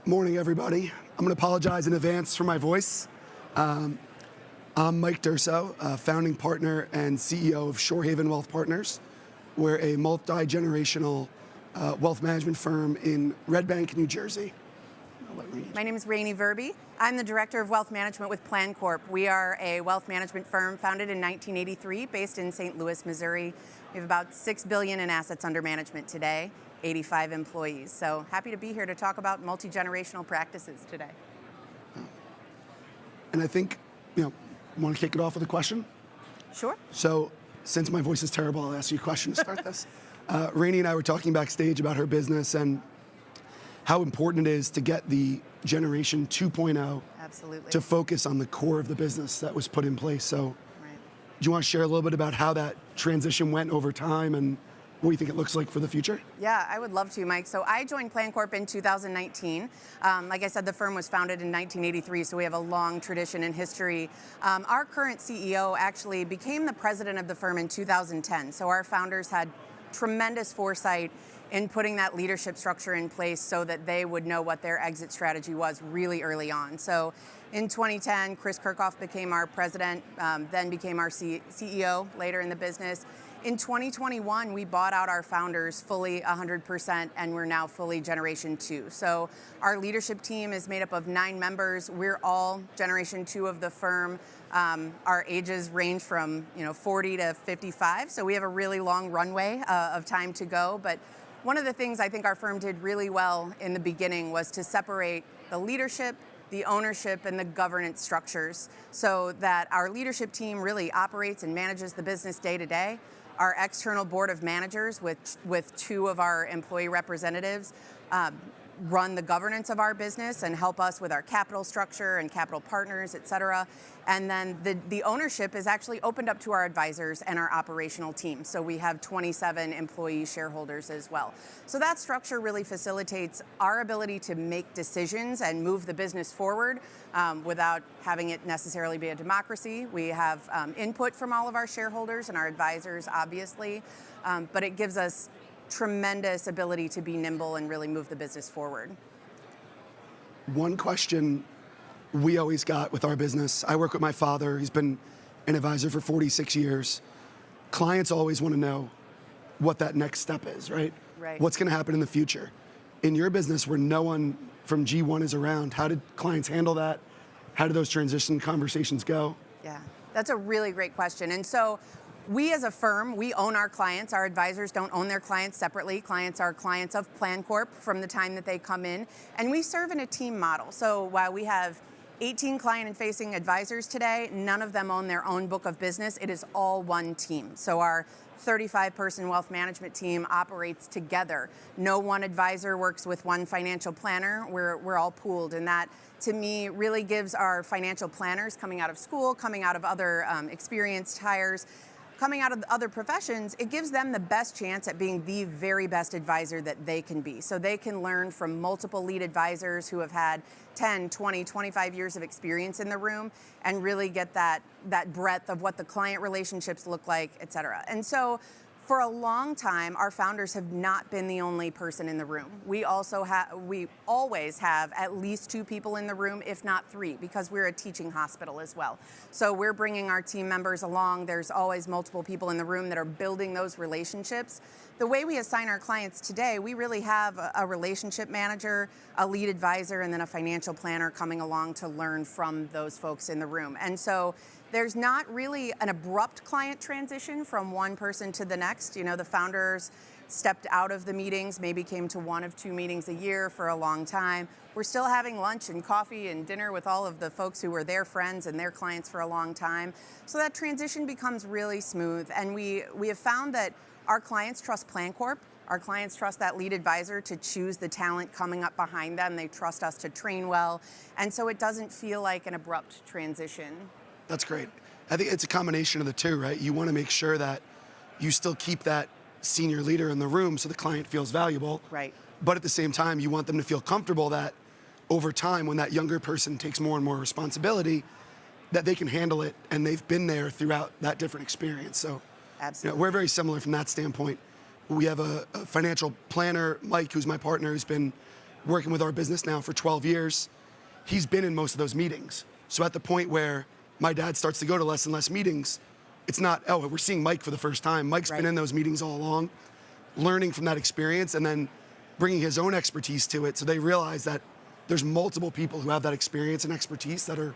S13: Morning, everybody. I'm going to apologize in advance for my voice. I'm Mike Durso, founding partner and CEO of Shorehaven Wealth Partners. We're a multi-generational wealth management firm in Red Bank, New Jersey.
S14: My name is Ranie Verby. I'm the Director of Wealth Management with Plan Corp. We are a wealth management firm founded in 1983, based in St. Louis, Missouri. We have about $6 billion in assets under management today, 85 employees. So happy to be here to talk about multi-generational practices today.
S13: And I think, want to kick it off with a question?
S14: Sure.
S13: So, since my voice is terrible, I'll ask you a question to start this. Ranie and I were talking backstage about her business and how important it is to get the generation 2.0
S14: Absolutely.
S13: to focus on the core of the business that was put in place. So, do you want to share a little bit about how that transition went over time and what you think it looks like for the future?
S14: Yeah, I would love to, Mike. So I joined Plan Corp in 2019. Like I said, the firm was founded in 1983, so we have a long tradition and history. Our current CEO actually became the president of the firm in 2010. So our founders had tremendous foresight in putting that leadership structure in place so that they would know what their exit strategy was really early on. So in 2010, Chris Kirchhoff became our president, then became our CEO later in the business. In 2021, we bought out our founders fully 100%, and we're now fully Generation 2. So our leadership team is made up of 9 members. We're all Generation 2 of the firm. Our ages range from 40 to 55, so we have a really long runway of time to go. But one of the things I think our firm did really well in the beginning was to separate the leadership, the ownership, and the governance structures so that our leadership team really operates and manages the business day to day. Our external board of managers with 2 of our employee representatives run the governance of our business and help us with our capital structure and capital partners, et cetera. And then the ownership is actually opened up to our advisors and our operational team. So we have 27 employee shareholders as well. So that structure really facilitates our ability to make decisions and move the business forward without having it necessarily be a democracy. We have input from all of our shareholders and our advisors, obviously, but it gives us tremendous ability to be nimble and really move the business forward.
S13: One question we always got with our business, I work with my father, he's been an advisor for 46 years. Clients always want to know what that next step is, right?
S14: Right.
S13: What's going to happen in the future? In your business where no one from G1 is around, how did clients handle that? How did those transition conversations go?
S14: Yeah, that's a really great question. And so we as a firm, we own our clients. Our advisors don't own their clients separately. Clients are clients of Plan Corp from the time that they come in. And we serve in a team model. So while we have 18 client-facing advisors today, none of them own their own book of business. It is all one team. So our 35-person wealth management team operates together. No one advisor works with one financial planner. We're all pooled, and that, to me, really gives our financial planners coming out of school, coming out of other experienced hires, coming out of other professions, it gives them the best chance at being the very best advisor that they can be. So they can learn from multiple lead advisors who have had 10, 20, 25 years of experience in the room and really get that breadth of what the client relationships look like, et cetera. And so for a long time, our founders have not been the only person in the room. We always have at least 2 people in the room, if not 3, because we're a teaching hospital as well. So we're bringing our team members along. There's always multiple people in the room that are building those relationships. The way we assign our clients today, we really have a relationship manager, a lead advisor, and then a financial planner coming along to learn from those folks in the room. And so there's not really an abrupt client transition from one person to the next. The founders stepped out of the meetings, maybe came to 1 of 2 meetings a year for a long time. We're still having lunch and coffee and dinner with all of the folks who were their friends and their clients for a long time. So that transition becomes really smooth. And we have found that our clients trust PlanCorp. Our clients trust that lead advisor to choose the talent coming up behind them. They trust us to train well. And so it doesn't feel like an abrupt transition.
S13: That's great. I think it's a combination of the two, right? You want to make sure that you still keep that senior leader in the room so the client feels valuable.
S14: Right.
S13: But at the same time, you want them to feel comfortable that over time, when that younger person takes more and more responsibility, that they can handle it and they've been there throughout that different experience. So
S14: absolutely,
S13: we're very similar from that standpoint. We have a financial planner, Mike, who's my partner, who's been working with our business now for 12 years. He's been in most of those meetings. So at the point where my dad starts to go to less and less meetings, it's not, oh, we're seeing Mike for the first time. Mike's been in those meetings all along, learning from that experience and then bringing his own expertise to it. So they realize that there's multiple people who have that experience and expertise that are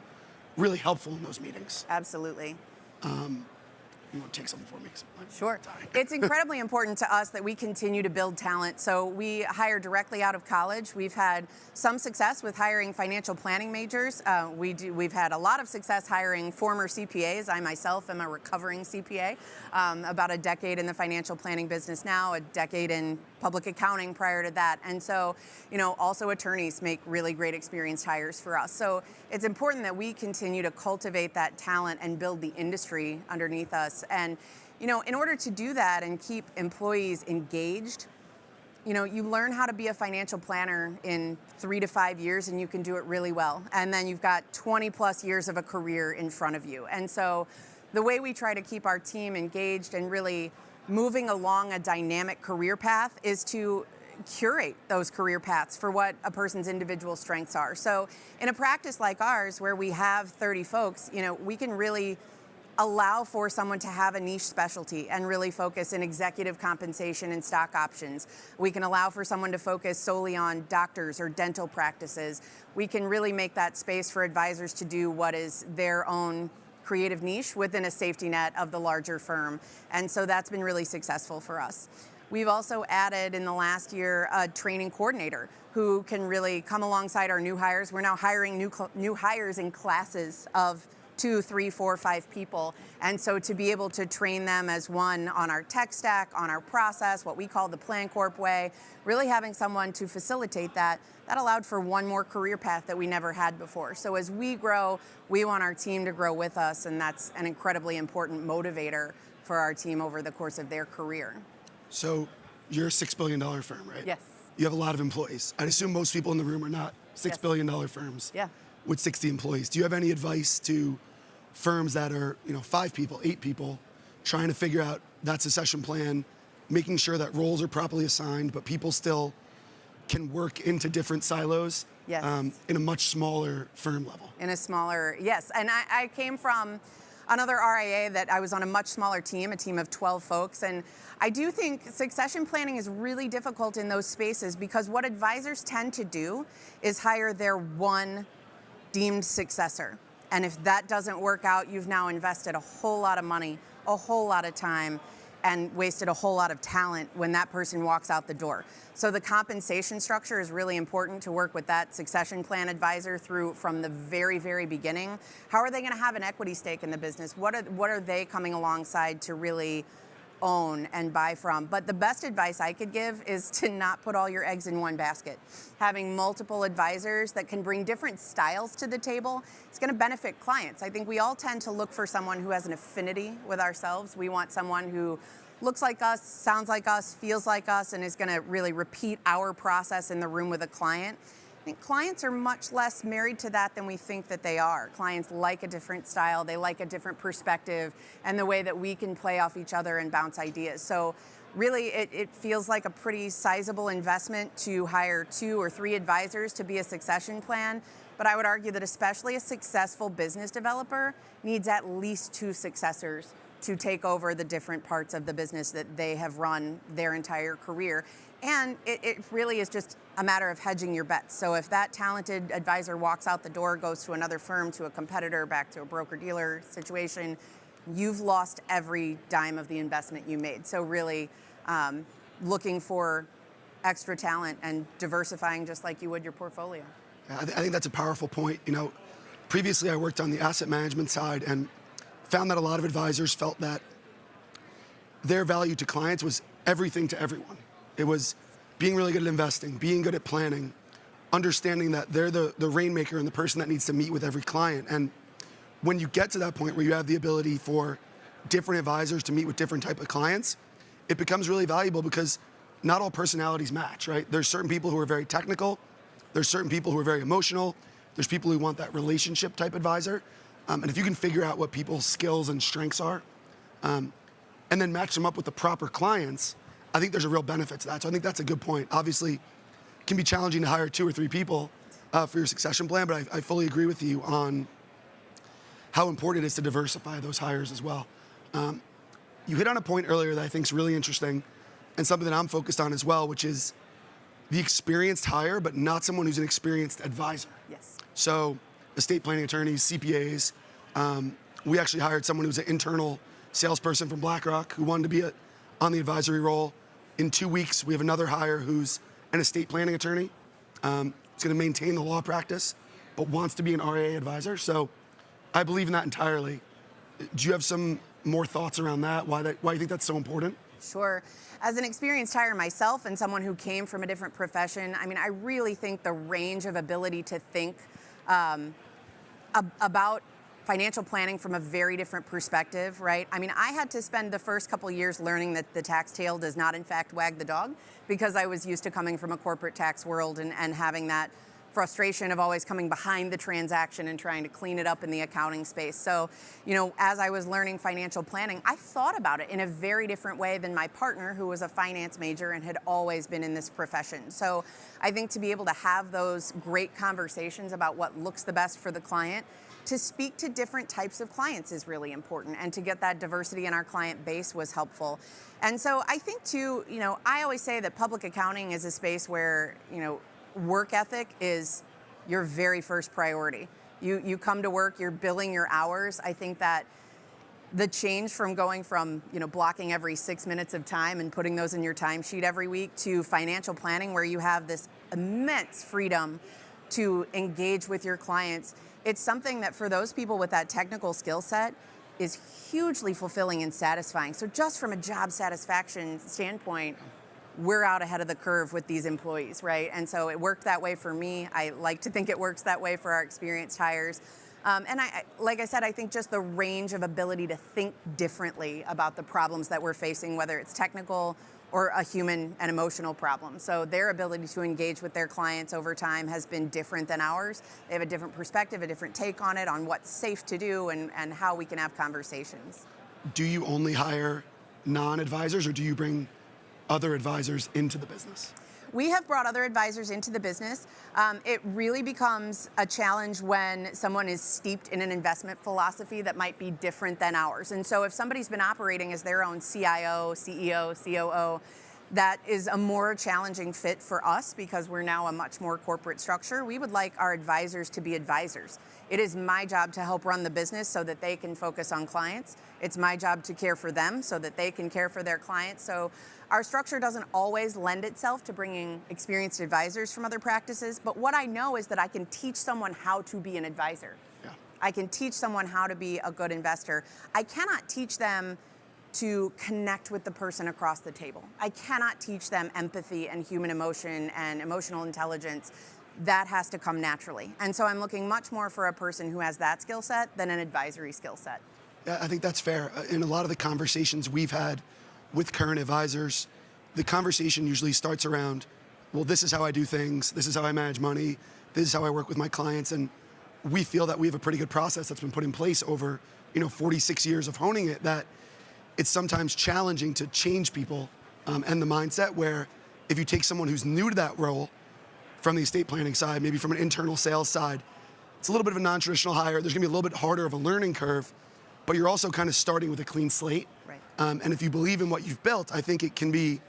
S13: really helpful in those meetings.
S14: Absolutely.
S13: You want to take something for me?
S14: Sure. It's incredibly important to us that we continue to build talent. So we hire directly out of college. We've had some success with hiring financial planning majors. We've had a lot of success hiring former CPAs. I myself am a recovering CPA, about a decade in the financial planning business now, a decade in public accounting prior to that. And so, also attorneys make really great experienced hires for us. So it's important that we continue to cultivate that talent and build the industry underneath us. And, in order to do that and keep employees engaged, you learn how to be a financial planner in 3 to 5 years and you can do it really well. And then you've got 20 plus years of a career in front of you. And so the way we try to keep our team engaged and really moving along a dynamic career path is to curate those career paths for what a person's individual strengths are. So in a practice like ours, where we have 30 folks, we can really allow for someone to have a niche specialty and really focus in executive compensation and stock options. We can allow for someone to focus solely on doctors or dental practices. We can really make that space for advisors to do what is their own creative niche within a safety net of the larger firm. And so that's been really successful for us. We've also added in the last year a training coordinator who can really come alongside our new hires. We're now hiring new hires in classes of 2, 3, 4, 5 people. And so to be able to train them as one on our tech stack, on our process, what we call the PlanCorp way, really having someone to facilitate that allowed for one more career path that we never had before. So as we grow, we want our team to grow with us, and that's an incredibly important motivator for our team over the course of their career.
S13: So you're a $6 billion firm, right?
S14: Yes.
S13: You have a lot of employees. I'd assume most people in the room are not $6 billion firms.
S14: Yeah.
S13: With 60 employees. Do you have any advice to firms that are, 5 people, 8 people, trying to figure out that succession plan, making sure that roles are properly assigned, but people still can work into different silos in a much smaller firm level?
S14: In a smaller, yes. And I came from another RIA that I was on a much smaller team, a team of 12 folks. And I do think succession planning is really difficult in those spaces because what advisors tend to do is hire their one deemed successor. And if that doesn't work out, you've now invested a whole lot of money, a whole lot of time, and wasted a whole lot of talent when that person walks out the door. So the compensation structure is really important to work with that succession plan advisor through from the very, very beginning. How are they going to have an equity stake in the business? What are they coming alongside to really own and buy from? But the best advice I could give is to not put all your eggs in one basket. Having multiple advisors that can bring different styles to the table is going to benefit clients. I think we all tend to look for someone who has an affinity with ourselves. We want someone who looks like us, sounds like us, feels like us, and is going to really repeat our process in the room with a client. I think clients are much less married to that than we think that they are. Clients like a different style, they like a different perspective, and the way that we can play off each other and bounce ideas. So really, it feels like a pretty sizable investment to hire 2 or 3 advisors to be a succession plan. But I would argue that especially a successful business developer needs at least 2 successors to take over the different parts of the business that they have run their entire career. And it really is just a matter of hedging your bets. So if that talented advisor walks out the door, goes to another firm, to a competitor, back to a broker-dealer situation, you've lost every dime of the investment you made. So really, looking for extra talent and diversifying just like you would your portfolio.
S13: I think that's a powerful point. You know, previously I worked on the asset management side and found that a lot of advisors felt that their value to clients was everything to everyone. It was being really good at investing, being good at planning, understanding that they're the rainmaker and the person that needs to meet with every client. And when you get to that point where you have the ability for different advisors to meet with different type of clients, it becomes really valuable because not all personalities match, right? There's certain people who are very technical. There's certain people who are very emotional. There's people who want that relationship type advisor. And if you can figure out what people's skills and strengths are, and then match them up with the proper clients, I think there's a real benefit to that. So I think that's a good point. Obviously, it can be challenging to hire 2 or 3 people for your succession plan, but I fully agree with you on how important it is to diversify those hires as well. You hit on a point earlier that I think is really interesting and something that I'm focused on as well, which is the experienced hire, but not someone who's an experienced advisor.
S14: Yes.
S13: So estate planning attorneys, CPAs, we actually hired someone who's an internal salesperson from BlackRock who wanted to be on the advisory role. In 2 weeks, we have another hire who's an estate planning attorney. He's going to maintain the law practice, but wants to be an RIA advisor. So I believe in that entirely. Do you have some more thoughts around that? Why you think that's so important?
S14: Sure. As an experienced hire myself and someone who came from a different profession, I mean, I really think the range of ability to think about financial planning from a very different perspective, right? I mean, I had to spend the first couple years learning that the tax tail does not, in fact, wag the dog, because I was used to coming from a corporate tax world and having that frustration of always coming behind the transaction and trying to clean it up in the accounting space. So, you know, as I was learning financial planning, I thought about it in a very different way than my partner, who was a finance major and had always been in this profession. So I think to be able to have those great conversations about what looks the best for the client, to speak to different types of clients is really important, and to get that diversity in our client base was helpful. And so I think too, you know, I always say that public accounting is a space where, you know, work ethic is your very first priority. You come to work, you're billing your hours. I think that the change from going from, you know, blocking every 6 minutes of time and putting those in your timesheet every week to financial planning, where you have this immense freedom to engage with your clients, it's something that for those people with that technical skill set is hugely fulfilling and satisfying. So just from a job satisfaction standpoint, we're out ahead of the curve with these employees, right? And so it worked that way for me. I like to think it works that way for our experienced hires. And like I said, I think just the range of ability to think differently about the problems that we're facing, whether it's technical or a human and emotional problem. So their ability to engage with their clients over time has been different than ours. They have a different perspective, a different take on it, on what's safe to do and how we can have conversations.
S13: Do you only hire non-advisors, or do you bring other advisors into the business?
S14: We have brought other advisors into the business. It really becomes a challenge when someone is steeped in an investment philosophy that might be different than ours. And so if somebody's been operating as their own CIO, CEO, COO, that is a more challenging fit for us because we're now a much more corporate structure. We would like our advisors to be advisors. It is my job to help run the business so that they can focus on clients. It's my job to care for them so that they can care for their clients. So our structure doesn't always lend itself to bringing experienced advisors from other practices, but what I know is that I can teach someone how to be an advisor.
S13: Yeah.
S14: I can teach someone how to be a good investor. I cannot teach them to connect with the person across the table. I cannot teach them empathy and human emotion and emotional intelligence. That has to come naturally. And so I'm looking much more for a person who has that skill set than an advisory skill set.
S13: Yeah, I think that's fair. In a lot of the conversations we've had with current advisors, the conversation usually starts around, well, this is how I do things, this is how I manage money, this is how I work with my clients, and we feel that we have a pretty good process that's been put in place over, 46 years of honing it, that it's sometimes challenging to change people and the mindset, where if you take someone who's new to that role from the estate planning side, maybe from an internal sales side, it's a little bit of a non-traditional hire. There's gonna be a little bit harder of a learning curve, but you're also kind of starting with a clean slate.
S14: Right.
S13: And if you believe in what you've built, I think it can be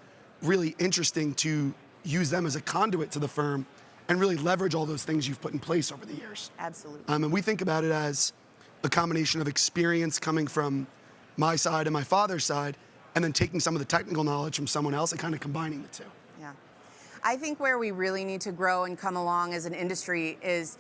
S13: really interesting to use them as a conduit to the firm and really leverage all those things you've put in place over the years.
S14: Absolutely.
S13: And we think about it as a combination of experience coming from my side and my father's side, and then taking some of the technical knowledge from someone else and kind of combining the two?
S14: Yeah. I think where we really need to grow and come along as an industry is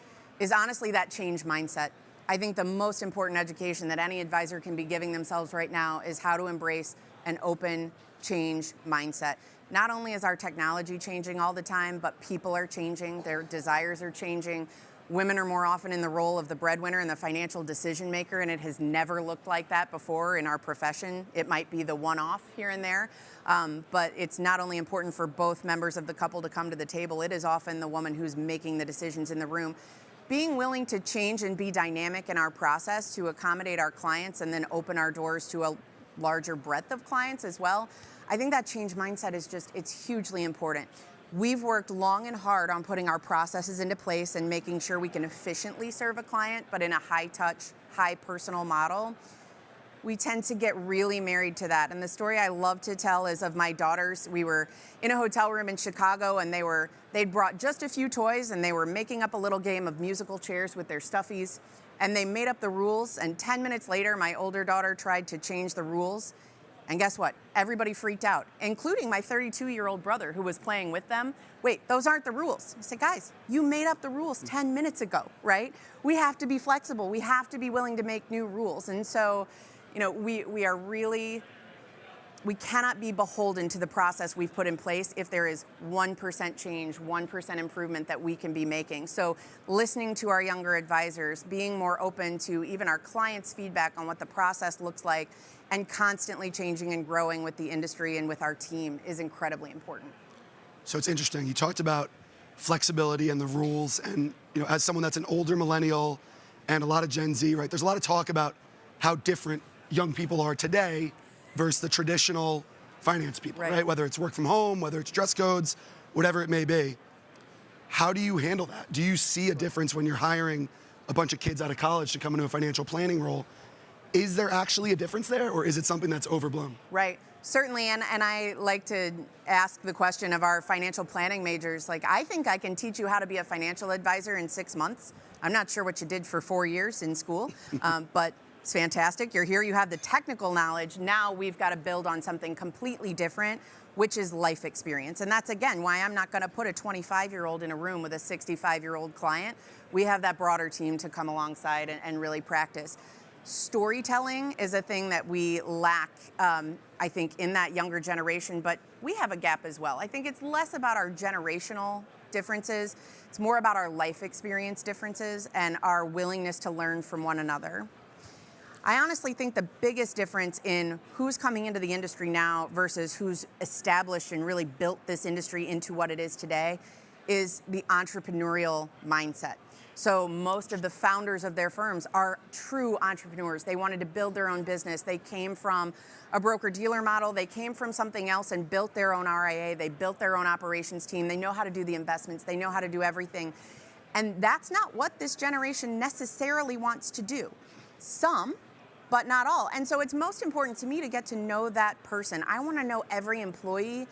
S14: honestly that change mindset. I think the most important education that any advisor can be giving themselves right now is how to embrace an open change mindset. Not only is our technology changing all the time, but people are changing, their desires are changing. Women are more often in the role of the breadwinner and the financial decision maker, and it has never looked like that before in our profession. It might be the one-off here and there, but it's not only important for both members of the couple to come to the table, it is often the woman who's making the decisions in the room. Being willing to change and be dynamic in our process to accommodate our clients and then open our doors to a larger breadth of clients as well, I think that change mindset is it's hugely important. We've worked long and hard on putting our processes into place and making sure we can efficiently serve a client, but in a high-touch, high-personal model. We tend to get really married to that. And the story I love to tell is of my daughters. We were in a hotel room in Chicago, and they'd brought just a few toys, and they were making up a little game of musical chairs with their stuffies, and they made up the rules, and 10 minutes later, my older daughter tried to change the rules, and guess what? Everybody freaked out, including my 32-year-old brother who was playing with them. Wait, those aren't the rules. I said, guys, you made up the rules 10 minutes ago, right? We have to be flexible. We have to be willing to make new rules. And so, we cannot be beholden to the process we've put in place if there is 1% change, 1% improvement that we can be making. So listening to our younger advisors, being more open to even our clients' feedback on what the process looks like, and constantly changing and growing with the industry and with our team is incredibly important.
S13: So it's interesting. You talked about flexibility and the rules, and as someone that's an older millennial and a lot of Gen Z, right? There's a lot of talk about how different young people are today versus the traditional finance people, right? Whether it's work from home, whether it's dress codes, whatever it may be. How do you handle that? Do you see a difference when you're hiring a bunch of kids out of college to come into a financial planning role? Is there actually a difference there, or is it something that's overblown?
S14: Right. Certainly, and I like to ask the question of our financial planning majors, I think I can teach you how to be a financial advisor in 6 months. I'm not sure what you did for 4 years in school, but it's fantastic. You're here, you have the technical knowledge. Now we've got to build on something completely different, which is life experience. And that's, again, why I'm not going to put a 25-year-old in a room with a 65-year-old client. We have that broader team to come alongside and really practice. Storytelling is a thing that we lack, I think, in that younger generation, but we have a gap as well. I think it's less about our generational differences. It's more about our life experience differences and our willingness to learn from one another. I honestly think the biggest difference in who's coming into the industry now versus who's established and really built this industry into what it is today is the entrepreneurial mindset. So most of the founders of their firms are true entrepreneurs. They wanted to build their own business. They came from a broker-dealer model. They came from something else and built their own RIA. They built their own operations team. They know how to do the investments. They know how to do everything. And that's not what this generation necessarily wants to do. Some, but not all. And so it's most important to me to get to know that person. I want to know every employee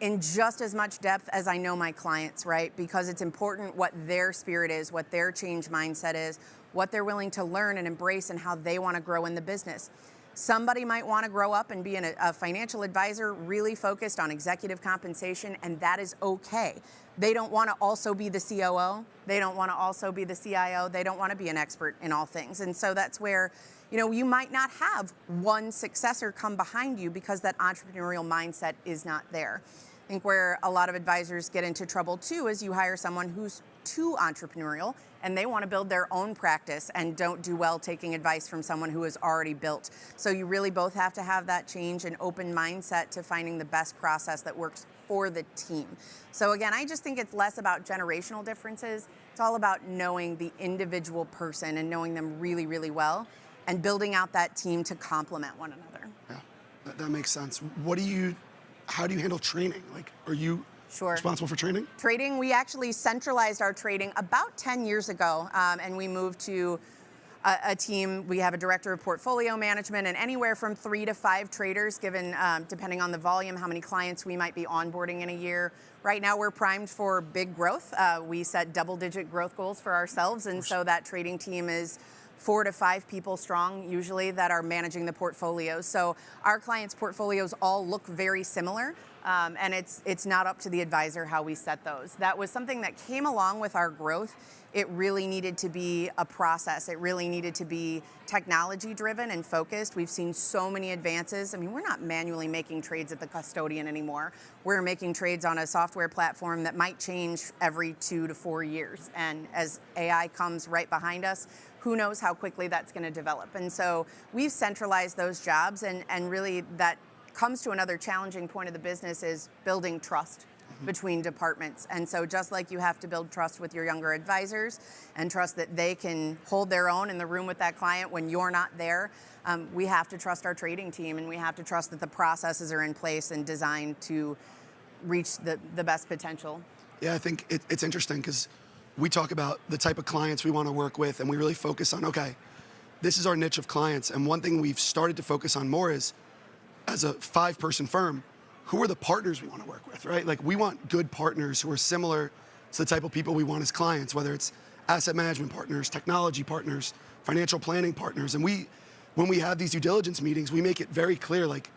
S14: in just as much depth as I know my clients, right? Because it's important what their spirit is, what their change mindset is, what they're willing to learn and embrace, and how they want to grow in the business. Somebody might want to grow up and be a financial advisor really focused on executive compensation, and that is okay. They don't want to also be the COO. They don't want to also be the CIO. They don't want to be an expert in all things. And so that's where, you might not have one successor come behind you because that entrepreneurial mindset is not there. I think where a lot of advisors get into trouble too is you hire someone who's too entrepreneurial and they want to build their own practice and don't do well taking advice from someone who is already built. So you really both have to have that change and open mindset to finding the best process that works for the team. So again, I just think it's less about generational differences. It's all about knowing the individual person and knowing them really, really well and building out that team to complement one another.
S13: Yeah, that makes sense. How do you handle training? Are you responsible for training?
S14: Trading, we actually centralized our trading about 10 years ago, and we moved to a team. We have a director of portfolio management and anywhere from 3 to 5 traders, given depending on the volume, how many clients we might be onboarding in a year. Right now, we're primed for big growth. We set double-digit growth goals for ourselves, and so that trading team is 4 to 5 people strong usually that are managing the portfolios. So our clients' portfolios all look very similar, and it's not up to the advisor how we set those. That was something that came along with our growth. It really needed to be a process. It really needed to be technology driven and focused. We've seen so many advances. I mean, we're not manually making trades at the custodian anymore. We're making trades on a software platform that might change every 2 to 4 years. And as AI comes right behind us, who knows how quickly that's going to develop. And so we've centralized those jobs, and really that comes to another challenging point of the business is building trust between departments. And so just like you have to build trust with your younger advisors and trust that they can hold their own in the room with that client when you're not there, we have to trust our trading team, and we have to trust that the processes are in place and designed to reach the best potential.
S13: Yeah, I think it's interesting because we talk about the type of clients we want to work with, and we really focus on, okay, this is our niche of clients. And one thing we've started to focus on more is, as a 5-person firm, who are the partners we want to work with, right? Like, we want good partners who are similar to the type of people we want as clients, whether it's asset management partners, technology partners, financial planning partners. And when we have these due diligence meetings, we make it very clear, like,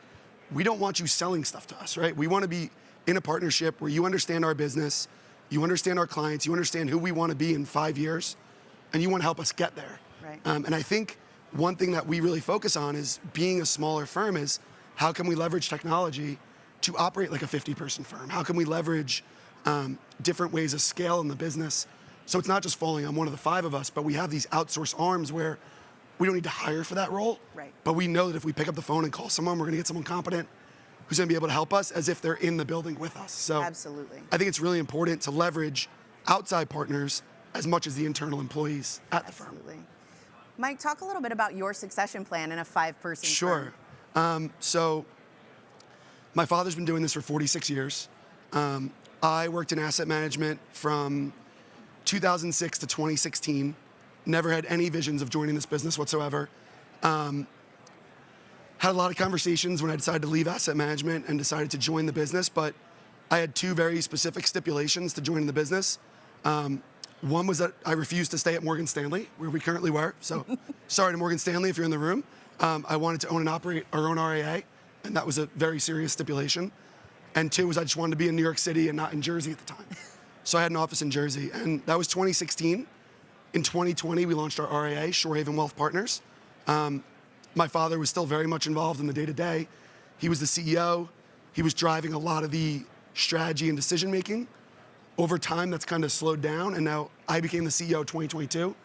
S13: we don't want you selling stuff to us, right? We want to be in a partnership where you understand our business, you understand our clients, you understand who we want to be in 5 years, and you want to help us get there.
S14: Right.
S13: And I think one thing that we really focus on is, being a smaller firm, is how can we leverage technology to operate like a 50-person firm? How can we leverage different ways of scale in the business? So it's not just falling on one of the 5 of us, but we have these outsourced arms where we don't need to hire for that role.
S14: Right.
S13: But we know that if we pick up the phone and call someone, we're going to get someone competent who's going to be able to help us as if they're in the building with us. So
S14: absolutely.
S13: I think it's really important to leverage outside partners as much as the internal employees at the firm.
S14: Absolutely. Mike, talk a little bit about your succession plan in a 5-person
S13: Sure.
S14: firm.
S13: So my father's been doing this for 46 years. I worked in asset management from 2006 to 2016. Never had any visions of joining this business whatsoever. Had a lot of conversations when I decided to leave asset management and decided to join the business, but I had 2 very specific stipulations to join the business. One was that I refused to stay at Morgan Stanley, where we currently were. So sorry to Morgan Stanley if you're in the room. I wanted to own and operate our own RIA, and that was a very serious stipulation. And 2 was I just wanted to be in New York City and not in Jersey at the time. So I had an office in Jersey, and that was 2016. In 2020, we launched our RIA, Shorehaven Wealth Partners. My father was still very much involved in the day-to-day. He was the CEO. He was driving a lot of the strategy and decision-making. Over time, that's kind of slowed down, and now I became the CEO in 2022.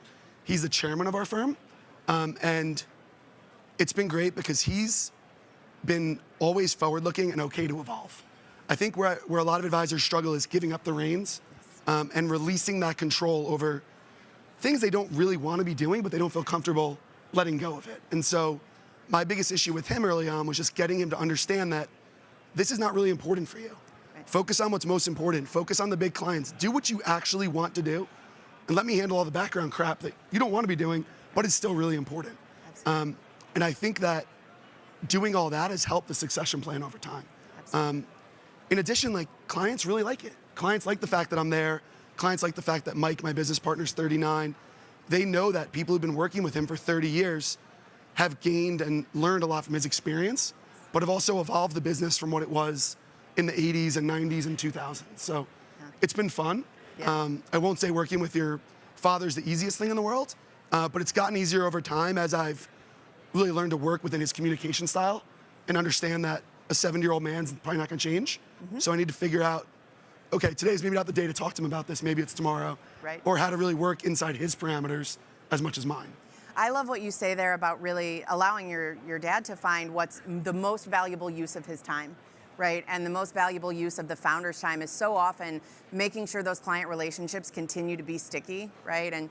S13: He's the chairman of our firm, and it's been great because he's been always forward-looking and okay to evolve. I think where a lot of advisors struggle is giving up the reins and releasing that control over things they don't really want to be doing, but they don't feel comfortable letting go of it. And so my biggest issue with him early on was just getting him to understand that this is not really important for you. Right. Focus on what's most important. Focus on the big clients. Do what you actually want to do, and let me handle all the background crap that you don't want to be doing, but it's still really important. And I think that doing all that has helped the succession plan over time. In addition, like, clients really like it. Clients like the fact that I'm there. Clients like the fact that Mike, my business partner, is 39. They know that people who've been working with him for 30 years have gained and learned a lot from his experience, but have also evolved the business from what it was in the 80s and 90s and 2000s. So it's been fun. Yeah. I won't say working with your father's the easiest thing in the world, but it's gotten easier over time as I've really learned to work within his communication style and understand that a 70-year-old man's probably not going to change. So I need to figure out, okay, today's maybe not the day to talk to him about this, maybe it's tomorrow.
S14: Right.
S13: Or how to really work inside his parameters as much as mine.
S14: I love what you say there about really allowing your dad to find what's the most valuable use of his time, right? And the most valuable use of the founder's time is so often making sure those client relationships continue to be sticky, right? And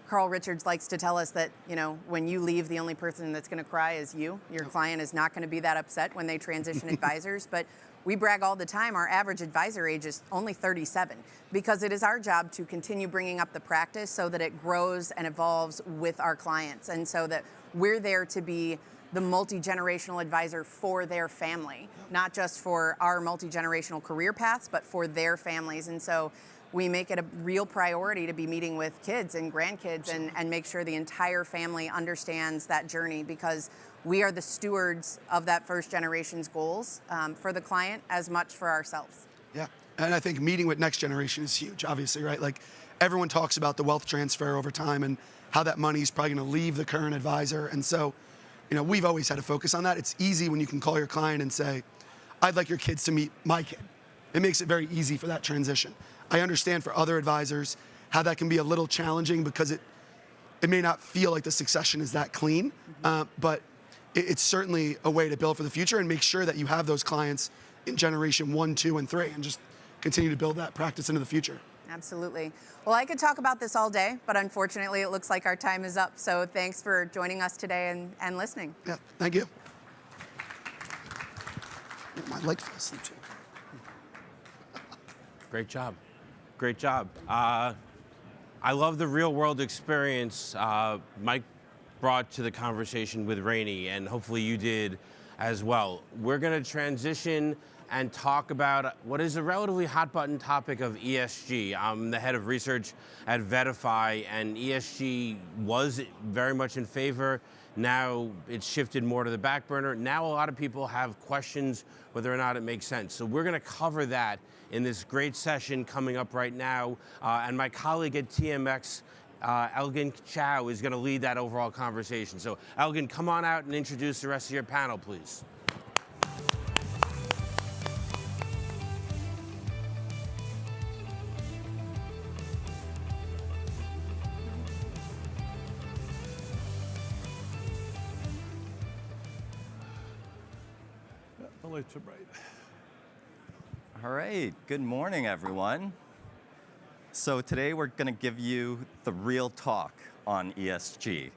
S14: Carl Richards likes to tell us that, you know, when you leave, the only person that's going to cry is you. Your client is not going to be that upset when they transition advisors, but we brag all the time, our average advisor age is only 37, because it is our job to continue bringing up the practice so that it grows and evolves with our clients, and so that we're there to be the multi-generational advisor for their family, not just for our multi-generational career paths, but for their families. And so we make it a real priority to be meeting with kids and grandkids and make sure the entire family understands that journey, because we are the stewards of that first generation's goals for the client as much for ourselves.
S13: Yeah, and I think meeting with next generation is huge, obviously, right? Like, everyone talks about the wealth transfer over time and how that money is probably going to leave the current advisor. And so, you know, we've always had to focus on that. It's easy when you can call your client and say, I'd like your kids to meet my kid. It makes it very easy for that transition. I understand for other advisors how that can be a little challenging because it may not feel like the succession is that clean, but it's certainly a way to build for the future and make sure that you have those clients in generation 1, 2, and 3, and just continue to build that practice into the future.
S14: Absolutely. Well, I could talk about this all day, but unfortunately it looks like our time is up. So thanks for joining us today and listening.
S13: Yeah, thank you. My leg fell asleep too.
S12: Great job. Great job. I love the real world experience Mike brought to the conversation with Ranie, and hopefully you did as well. We're going to transition and talk about what is a relatively hot button topic of ESG. I'm the head of research at Verby, and ESG was very much in favor. Now it's shifted more to the back burner. Now a lot of people have questions whether or not it makes sense. So we're going to cover that in this great session coming up right now. And my colleague at TMX, Elgin Chau, is going to lead that overall conversation. So Elgin, come on out and introduce the rest of your panel, please.
S5: The lights are bright.
S15: All right, good morning, everyone. So today we're going to give you the real talk on ESG.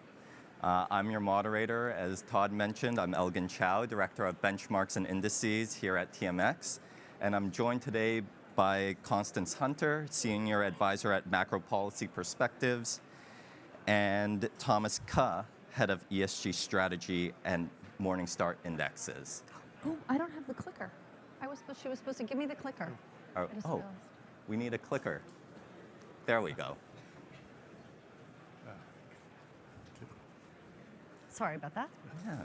S15: I'm your moderator, as Todd mentioned. I'm Elgin Chau, Director of Benchmarks and Indices here at TMX. And I'm joined today by Constance Hunter, Senior Advisor at Macro Policy Perspectives, and Thomas Ka, Head of ESG Strategy and Morningstar Indexes.
S16: Oh, I don't have the clicker. She was supposed to give me the clicker.
S15: Oh, we need a clicker. There we go.
S16: Sorry about that.
S15: Yeah.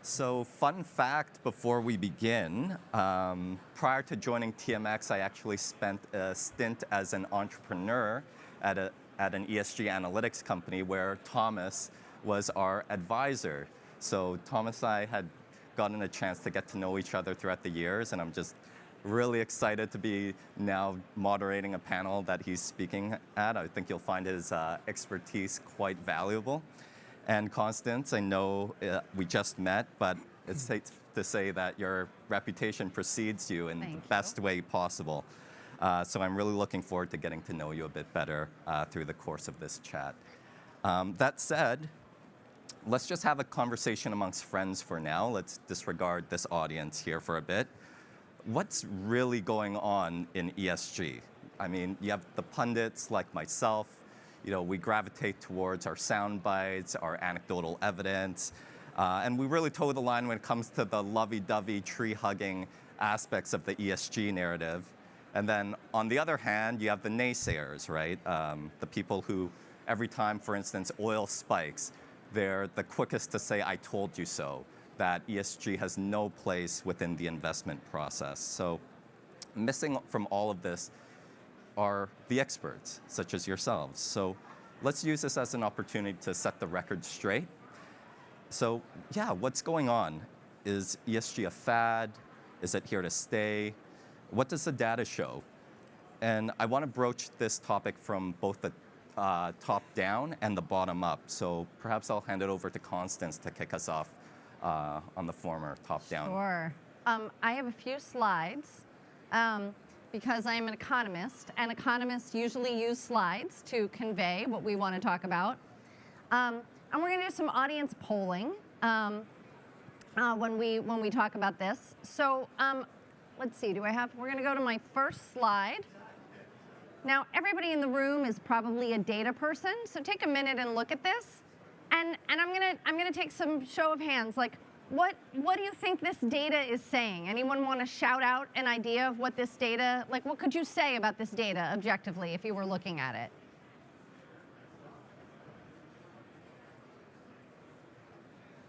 S15: So, fun fact before we begin, prior to joining TMX, I actually spent a stint as an entrepreneur at an ESG analytics company where Thomas was our advisor. So Thomas and I had gotten a chance to get to know each other throughout the years, and I'm just really excited to be now moderating a panel that he's speaking at. I think you'll find his expertise quite valuable. And Constance, I know we just met, but it's safe to say that your reputation precedes you in the best way possible. So I'm really looking forward to getting to know you a bit better through the course of this chat. That said, let's just have a conversation amongst friends for now. Let's disregard this audience here for a bit. What's really going on in ESG? I mean, you have the pundits like myself. You know, we gravitate towards our sound bites, our anecdotal evidence, and we really toe the line when it comes to the lovey-dovey, tree-hugging aspects of the ESG narrative. And then on the other hand, you have the naysayers, right? The people who, every time, for instance, oil spikes, they're the quickest to say, I told you so, that ESG has no place within the investment process. So missing from all of this are the experts, such as yourselves. So let's use this as an opportunity to set the record straight. So yeah, what's going on? Is ESG a fad? Is it here to stay? What does the data show? And I want to broach this topic from both the top down and the bottom up. So perhaps I'll hand it over to Constance to kick us off on the former top down.
S16: Sure. I have a few slides because I am an economist, and economists usually use slides to convey what we want to talk about. And we're going to do some audience polling when we talk about this. So let's see, we're going to go to my first slide. Now, everybody in the room is probably a data person, so take a minute and look at this. And I'm gonna take some show of hands, like, what do you think this data is saying? Anyone want to shout out an idea of what this data, like what could you say about this data objectively if you were looking at it?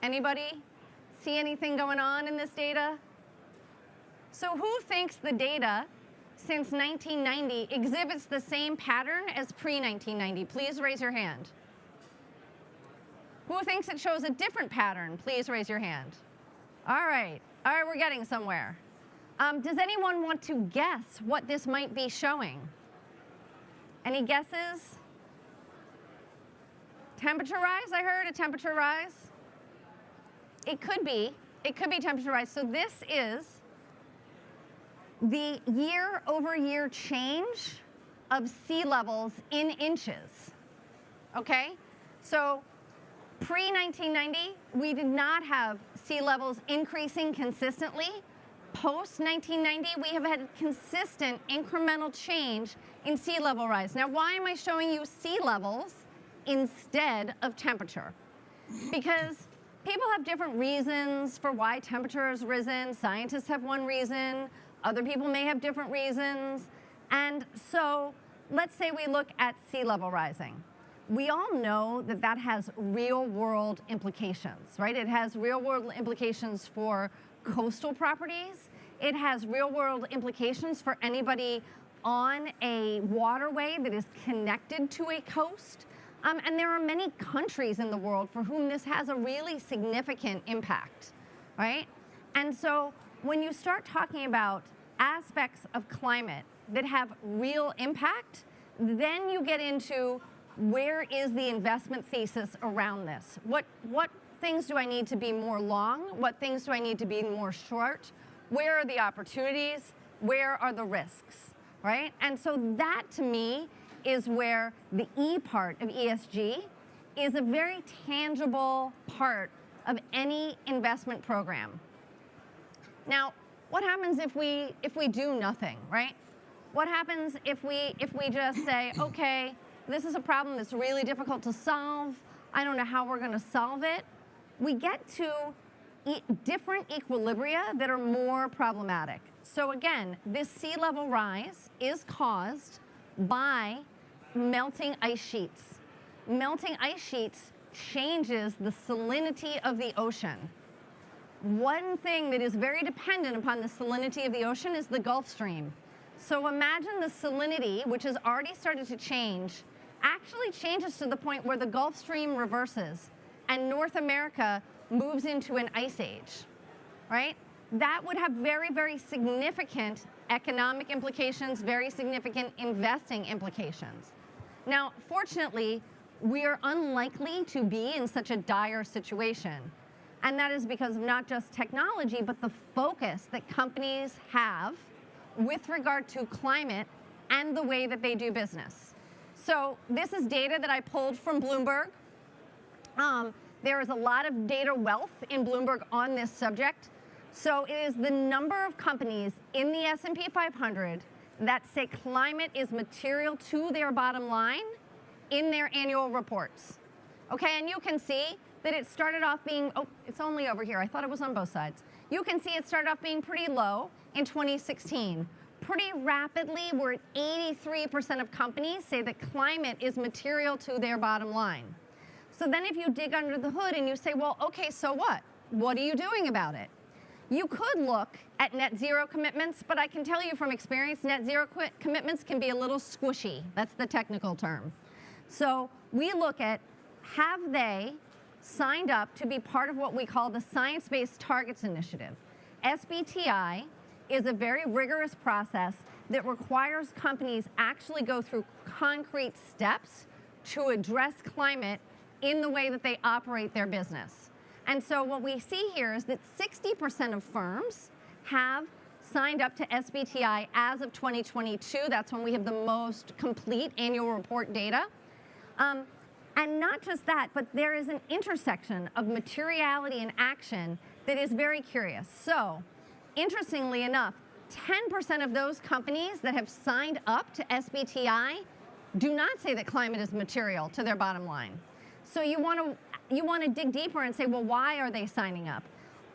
S16: Anybody see anything going on in this data? So who thinks the data since 1990 exhibits the same pattern as pre-1990? Please raise your hand. Who thinks it shows a different pattern? Please raise your hand. All right, we're getting somewhere. Does anyone want to guess what this might be showing? Any guesses? Temperature rise, I heard, a temperature rise. It could be temperature rise. So this is the year-over-year change of sea levels in inches, okay? So pre-1990, we did not have sea levels increasing consistently. Post-1990, we have had consistent incremental change in sea level rise. Now, why am I showing you sea levels instead of temperature? Because people have different reasons for why temperature has risen. Scientists have one reason. Other people may have different reasons. And so let's say we look at sea level rising. We all know that that has real-world implications, right? It has real-world implications for coastal properties. It has real-world implications for anybody on a waterway that is connected to a coast. And there are many countries in the world for whom this has a really significant impact, right? And so when you start talking about aspects of climate that have real impact, then you get into where is the investment thesis around this? What things do I need to be more long? What things do I need to be more short? Where are the opportunities? Where are the risks, right? And so that, to me, is where the E part of ESG is a very tangible part of any investment program. Now, what happens if we do nothing, right? What happens if we just say, okay, this is a problem that's really difficult to solve. I don't know how we're going to solve it. We get to different equilibria that are more problematic. So again, this sea level rise is caused by melting ice sheets. Melting ice sheets changes the salinity of the ocean. One thing that is very dependent upon the salinity of the ocean is the Gulf Stream. So imagine the salinity, which has already started to change, actually changes to the point where the Gulf Stream reverses and North America moves into an ice age, right? That would have very, very significant economic implications, very significant investing implications. Now, fortunately, we are unlikely to be in such a dire situation. And that is because of not just technology, but the focus that companies have with regard to climate and the way that they do business. So this is data that I pulled from Bloomberg. There is a lot of data wealth in Bloomberg on this subject. So it is the number of companies in the S&P 500 that say climate is material to their bottom line in their annual reports. Okay, and you can see that it started off being, oh, it's only over here. I thought it was on both sides. You can see it started off being pretty low in 2016. Pretty rapidly, we're at 83% of companies say that climate is material to their bottom line. So then if you dig under the hood and you say, well, okay, so what? What are you doing about it? You could look at net zero commitments, but I can tell you from experience, net zero commitments can be a little squishy. That's the technical term. So we look at, have they signed up to be part of what we call the Science-Based Targets Initiative? SBTI is a very rigorous process that requires companies actually go through concrete steps to address climate in the way that they operate their business. And so what we see here is that 60% of firms have signed up to SBTI as of 2022. That's when we have the most complete annual report data. And not just that, but there is an intersection of materiality and action that is very curious. So, interestingly enough, 10% of those companies that have signed up to SBTI do not say that climate is material to their bottom line. So you want to dig deeper and say, well, why are they signing up?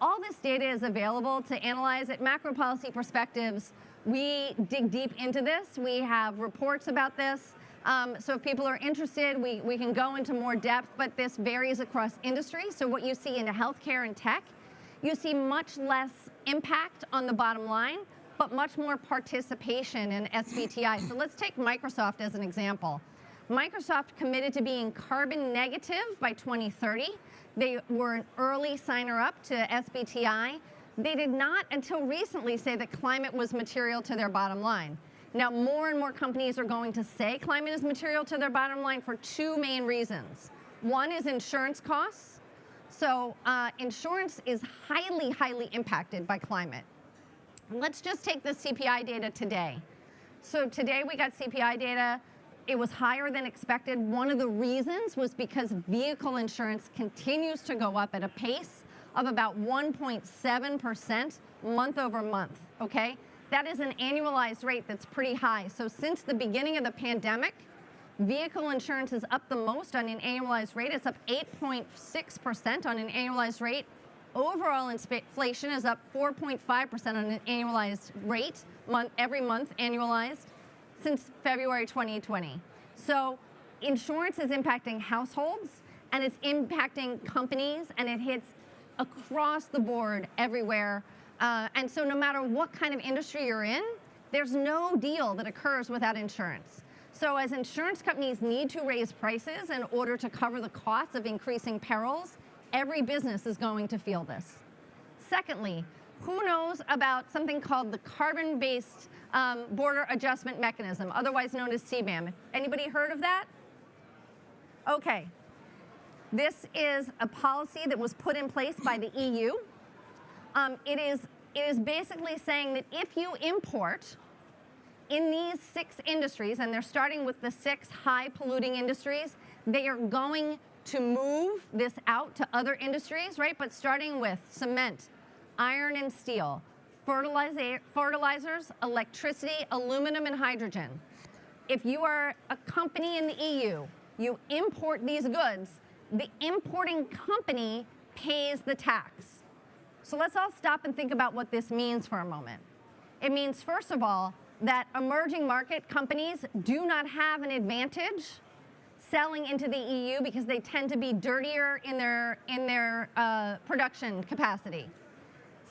S16: all this data is available to analyze at macro policy perspectives. We dig deep into this. We have reports about this. So if people are interested, we can go into more depth, but this varies across industries. So what you see in healthcare and tech, you see much less impact on the bottom line, but much more participation in SBTI. So let's take Microsoft as an example. Microsoft committed to being carbon negative by 2030. They were an early signer up to SBTI. They did not, until recently, say that climate was material to their bottom line. Now, more and more companies are going to say climate is material to their bottom line for two main reasons. One is insurance costs. So insurance is highly, highly impacted by climate. Let's just take the CPI data today. So today we got CPI data. It was higher than expected. One of the reasons was because vehicle insurance continues to go up at a pace of about 1.7% month over month, okay? That is an annualized rate that's pretty high. So since the beginning of the pandemic, vehicle insurance is up the most on an annualized rate. It's up 8.6% on an annualized rate. Overall inflation is up 4.5% on an annualized rate, every month annualized, since February 2020. So insurance is impacting households, and it's impacting companies, and it hits across the board everywhere. And so no matter what kind of industry you're in, there's no deal that occurs without insurance. So as insurance companies need to raise prices in order to cover the costs of increasing perils, every business is going to feel this. Secondly, who knows about something called the carbon-based border adjustment mechanism, otherwise known as CBAM? Anybody heard of that? Okay. This is a policy that was put in place by the EU. It is basically saying that if you import in these 6 industries, and they're starting with the 6 high polluting industries, they are going to move this out to other industries, right? But starting with cement, iron and steel, fertilizers, electricity, aluminum, and hydrogen. If you are a company in the EU, you import these goods, the importing company pays the tax. So let's all stop and think about what this means for a moment. It means, first of all, that emerging market companies do not have an advantage selling into the EU because they tend to be dirtier in their production capacity.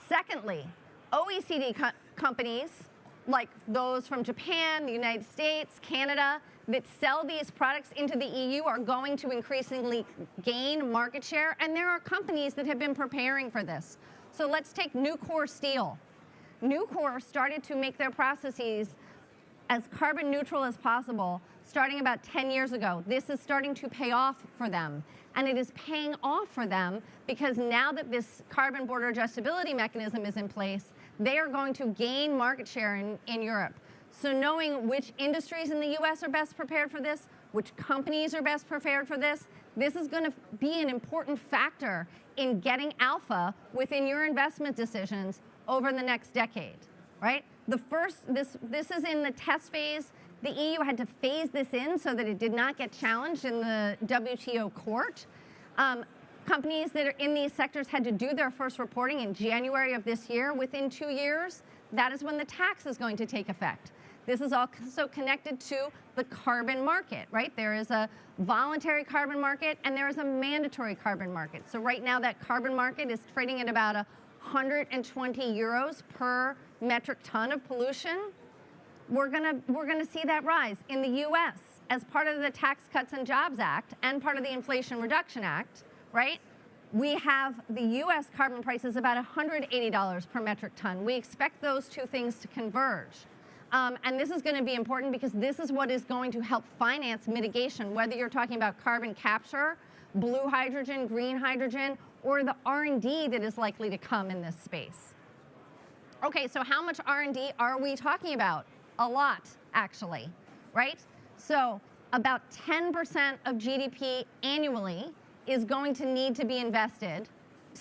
S16: Secondly, OECD companies, like those from Japan, the United States, Canada, that sell these products into the EU are going to increasingly gain market share, and there are companies that have been preparing for this. So let's take Nucor Steel. Nucor started to make their processes as carbon neutral as possible starting about 10 years ago. This is starting to pay off for them. And it is paying off for them because now that this carbon border adjustability mechanism is in place, they are going to gain market share in Europe. So knowing which industries in the US are best prepared for this, which companies are best prepared for this, this is going to be an important factor in getting alpha within your investment decisions over the next decade, right? This is in the test phase. The EU had to phase this in so that it did not get challenged in the WTO court. Companies that are in these sectors had to do their first reporting in January of this year. Within 2 years, that is when the tax is going to take effect. This is also connected to the carbon market, right? There is a voluntary carbon market and there is a mandatory carbon market. So right now that carbon market is trading at about 120 euros per metric ton of pollution. We're gonna see that rise in the US as part of the Tax Cuts and Jobs Act and part of the Inflation Reduction Act, right? We have the US carbon prices about $180 per metric ton. We expect those two things to converge. And this is going to be important because this is what is going to help finance mitigation, whether you're talking about carbon capture, blue hydrogen, green hydrogen, or the R&D that is likely to come in this space. Okay, so how much R&D are we talking about? A lot, actually, right? So about 10% of GDP annually is going to need to be invested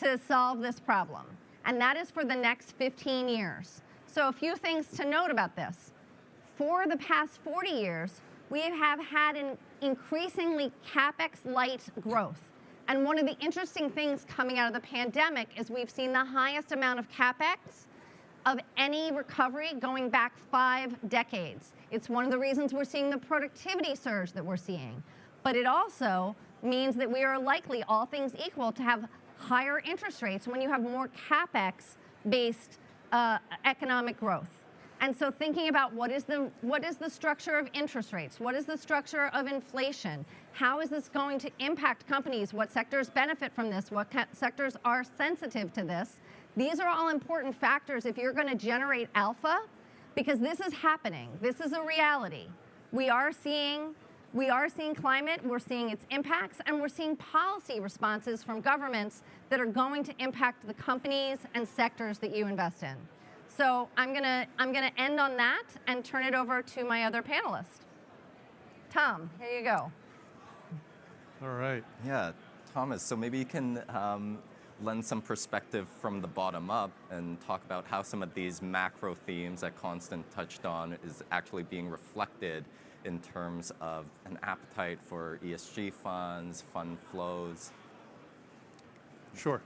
S16: to solve this problem. And that is for the next 15 years. So a few things to note about this. For the past 40 years, we have had an increasingly CapEx-light growth. And one of the interesting things coming out of the pandemic is we've seen the highest amount of CapEx of any recovery going back 5 decades. It's one of the reasons we're seeing the productivity surge that we're seeing. But it also means that we are likely, all things equal, to have higher interest rates when you have more CapEx-based economic growth. And so thinking about what is the structure of interest rates? What is the structure of inflation? How is this going to impact companies? What sectors benefit from this? What sectors are sensitive to this? These are all important factors if you're going to generate alpha, because this is happening. This is a reality. We are seeing climate, we're seeing its impacts, and we're seeing policy responses from governments that are going to impact the companies and sectors that you invest in. So I'm gonna end on that and turn it over to my other panelist. Tom, here you go.
S15: All right. Yeah, Thomas, so maybe you can lend some perspective from the bottom up and talk about how some of these macro themes that Constance touched on is actually being reflected in terms of an appetite for ESG funds, fund flows.
S17: Sure.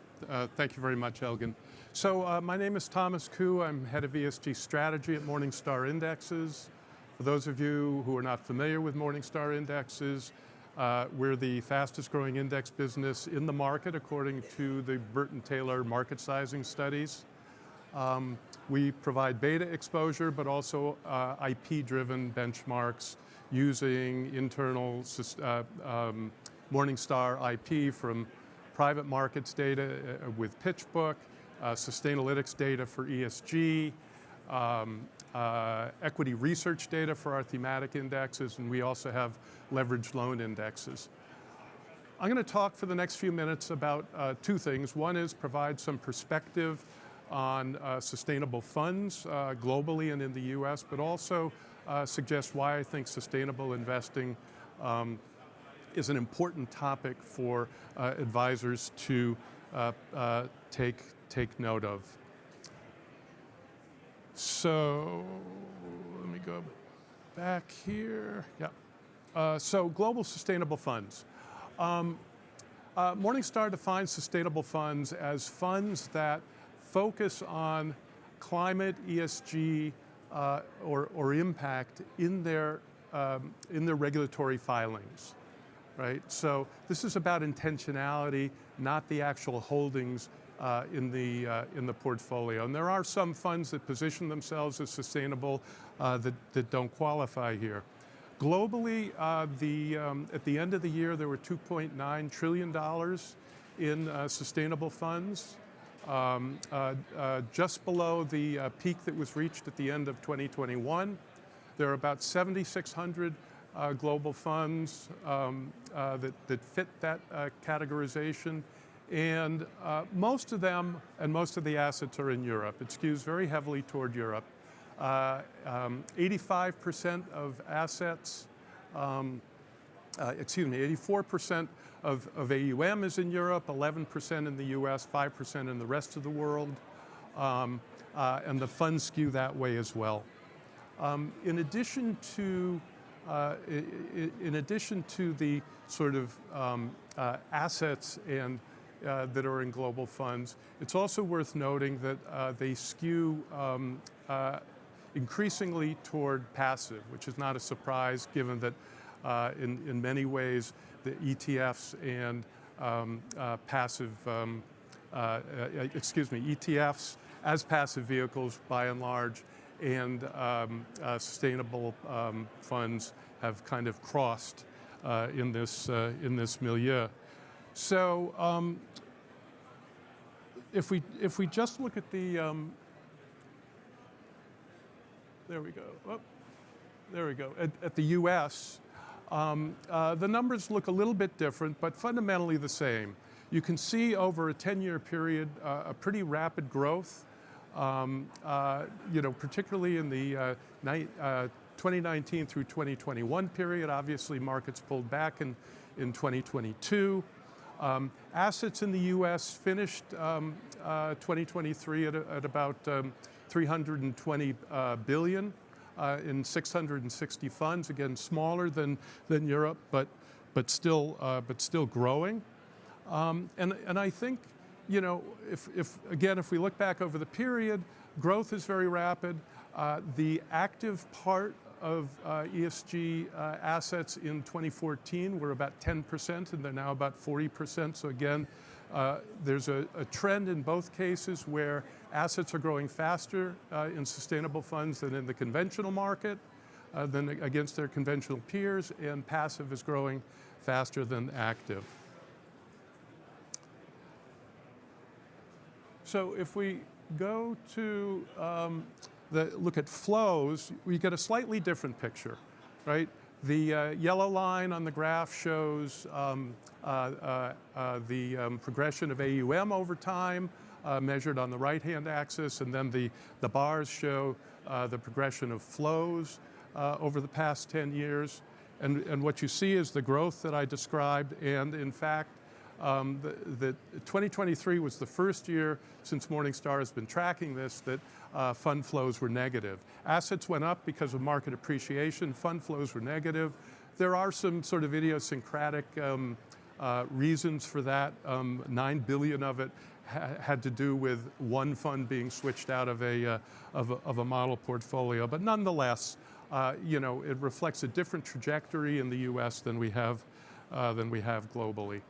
S17: Thank you very much, Elgin. So my name is Thomas Chau. I'm head of ESG strategy at Morningstar Indexes. For those of you who are not familiar with Morningstar Indexes, we're the fastest growing index business in the market according to the Burton-Taylor market sizing studies. We provide beta exposure, but also IP-driven benchmarks using internal Morningstar IP from private markets data with PitchBook, Sustainalytics data for ESG, equity research data for our thematic indexes, and we also have leveraged loan indexes. I'm going to talk for the next few minutes about 2 things. One is provide some perspective on sustainable funds globally and in the US, but also suggest why I think sustainable investing is an important topic for advisors to take note of. So let me go back here. Yeah. So global sustainable funds. Morningstar defines sustainable funds as funds that focus on climate, ESG, or impact in their regulatory filings, right? So this is about intentionality, not the actual holdings in the portfolio. And there are some funds that position themselves as sustainable that don't qualify here. Globally, at the end of the year, there were $2.9 trillion in sustainable funds, just below the peak that was reached at the end of 2021. There are about 7,600 global funds that fit that categorization. And most of them and most of the assets are in Europe. It skews very heavily toward Europe. 85% of assets, 84% of AUM is in Europe, 11% in the US, 5% in the rest of the world. And the funds skew that way as well. In addition to the sort of assets and that are in global funds, it's also worth noting that they skew increasingly toward passive, which is not a surprise given that in many ways the ETFs and ETFs as passive vehicles by and large, and sustainable funds have kind of crossed in this milieu. So if we just look at the there we go. Oh, there we go. At the U.S., the numbers look a little bit different, but fundamentally the same. You can see over a 10-year period a pretty rapid growth. Particularly in the 2019 through 2021 period. Obviously, markets pulled back in 2022. Assets in the U.S. finished 2023 at about 320 billion in 660 funds. Again, smaller than Europe, but still growing. And I think, you know, if we look back over the period, growth is very rapid. The active part of ESG assets in 2014 were about 10%, and they're now about 40%. So again, there's a trend in both cases where assets are growing faster in sustainable funds than in the conventional market, than against their conventional peers, and passive is growing faster than active. So if we go to look at flows, we get a slightly different picture, right? The yellow line on the graph shows the progression of AUM over time, measured on the right-hand axis, and then the bars show the progression of flows over the past 10 years. And what you see is the growth that I described, and in fact, the 2023 was the first year since Morningstar has been tracking this that fund flows were negative. Assets went up because of market appreciation, fund flows were negative. There are some sort of idiosyncratic reasons for that. 9 billion of it had to do with one fund being switched out of a model portfolio, but nonetheless, you know, it reflects a different trajectory in the U.S. than we have globally.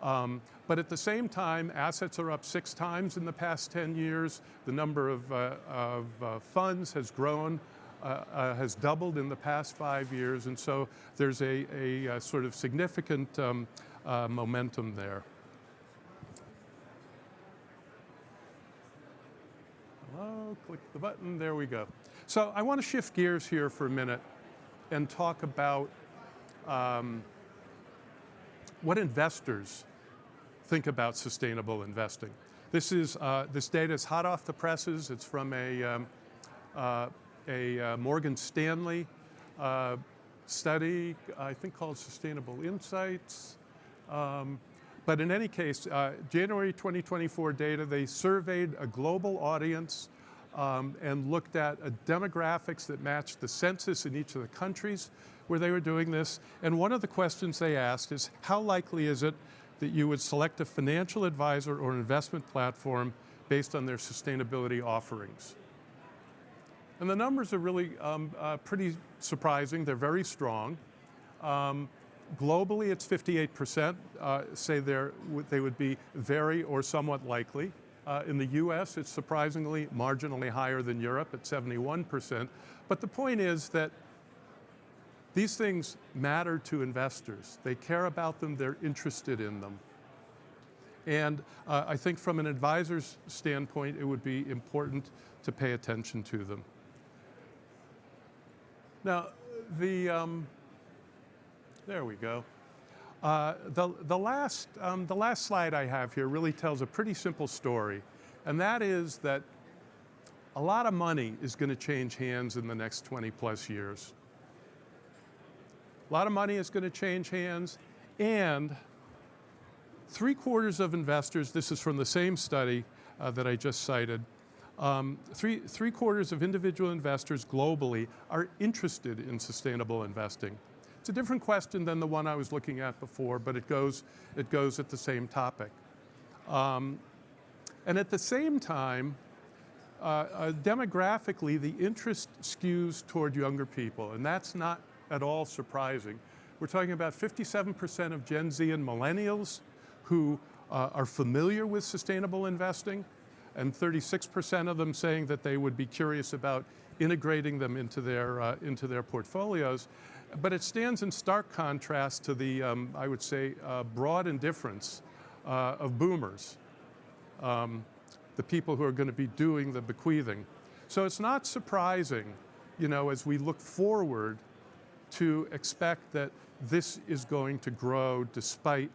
S17: But at the same time, assets are up 6 times in the past 10 years. The number of funds has grown, has doubled in the past 5 years, and so there's a sort of significant momentum there. Hello, click the button, there we go. So I want to shift gears here for a minute and talk about what investors think about sustainable investing. This data is hot off the presses. It's from a Morgan Stanley study, I think called Sustainable Insights. But in any case, January 2024 data, they surveyed a global audience and looked at demographics that matched the census in each of the countries where they were doing this. And one of the questions they asked is, how likely is it that you would select a financial advisor or investment platform based on their sustainability offerings? And the numbers are really pretty surprising. They're very strong. Globally, it's 58% say they would be very or somewhat likely. In the US, it's surprisingly marginally higher than Europe at 71%. But the point is that these things matter to investors. They care about them, they're interested in them. And I think from an advisor's standpoint, it would be important to pay attention to them. Now, there we go. The last slide I have here really tells a pretty simple story, and that is that a lot of money is going to change hands in the next 20 plus years. A lot of money is going to change hands, and 3/4 of investors, this is from the same study that I just cited, 3/4 of individual investors globally are interested in sustainable investing. It's a different question than the one I was looking at before, but it goes at the same topic. And at the same time, demographically, the interest skews toward younger people, and that's not at all surprising. We're talking about 57% of Gen Z and millennials who are familiar with sustainable investing, and 36% of them saying that they would be curious about integrating them into their portfolios. But it stands in stark contrast to the, I would say, broad indifference of boomers, the people who are going to be doing the bequeathing. So it's not surprising, you know, as we look forward, to expect that this is going to grow despite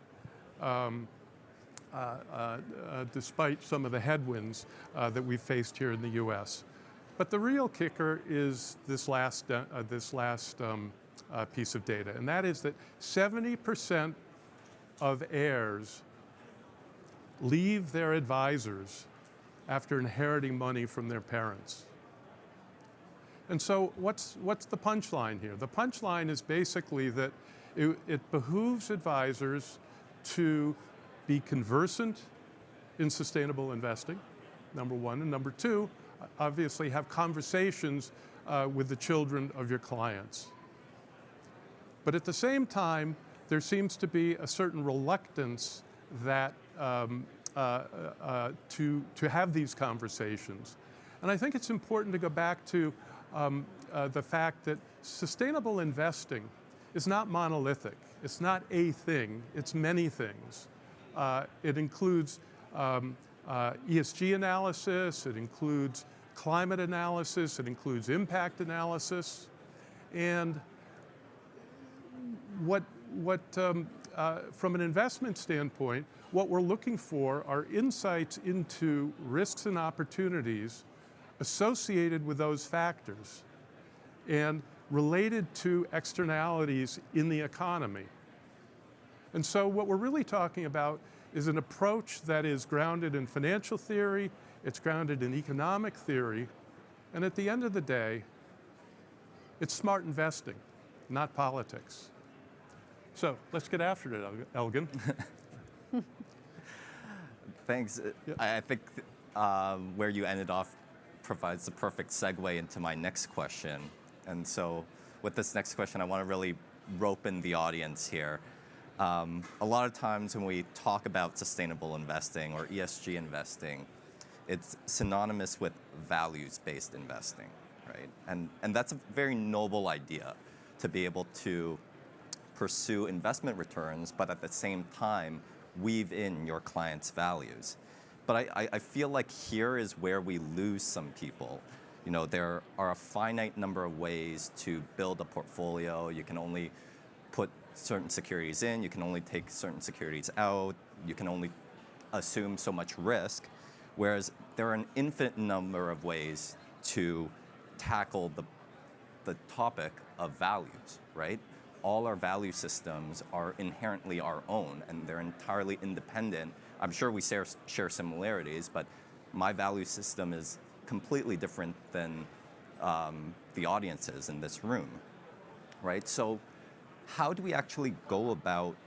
S17: some of the headwinds that we've faced here in the U.S. But the real kicker is this last piece of data, and that is that 70% of heirs leave their advisors after inheriting money from their parents. And so what's the punchline here? The punchline is basically that it behooves advisors to be conversant in sustainable investing, number one, and number two, obviously have conversations with the children of your clients. But at the same time, there seems to be a certain reluctance that to have these conversations. And I think it's important to go back to the fact that sustainable investing is not monolithic. It's not a thing, it's many things. It includes ESG analysis, it includes climate analysis, it includes impact analysis. And from an investment standpoint, what we're looking for are insights into risks and opportunities associated with those factors and related to externalities in the economy. And so what we're really talking about is an approach that is grounded in financial theory, it's grounded in economic theory, and at the end of the day, it's smart investing, not politics. So let's get after it, Elgin.
S15: Thanks. I think where you ended off provides the perfect segue into my next question. And so with this next question, I want to really rope in the audience here. A lot of times when we talk about sustainable investing or ESG investing, it's synonymous with values-based investing, right? And that's a very noble idea, to be able to pursue investment returns, but at the same time, weave in your client's values. But I feel like here is where we lose some people. You know, there are a finite number of ways to build a portfolio. You can only put certain securities in, you can only take certain securities out, you can only assume so much risk, whereas there are an infinite number of ways to tackle the topic of values, right? All our value systems are inherently our own, and they're entirely independent. I'm sure we share similarities, but my value system is completely different than the audiences in this room, right? So how do we actually go about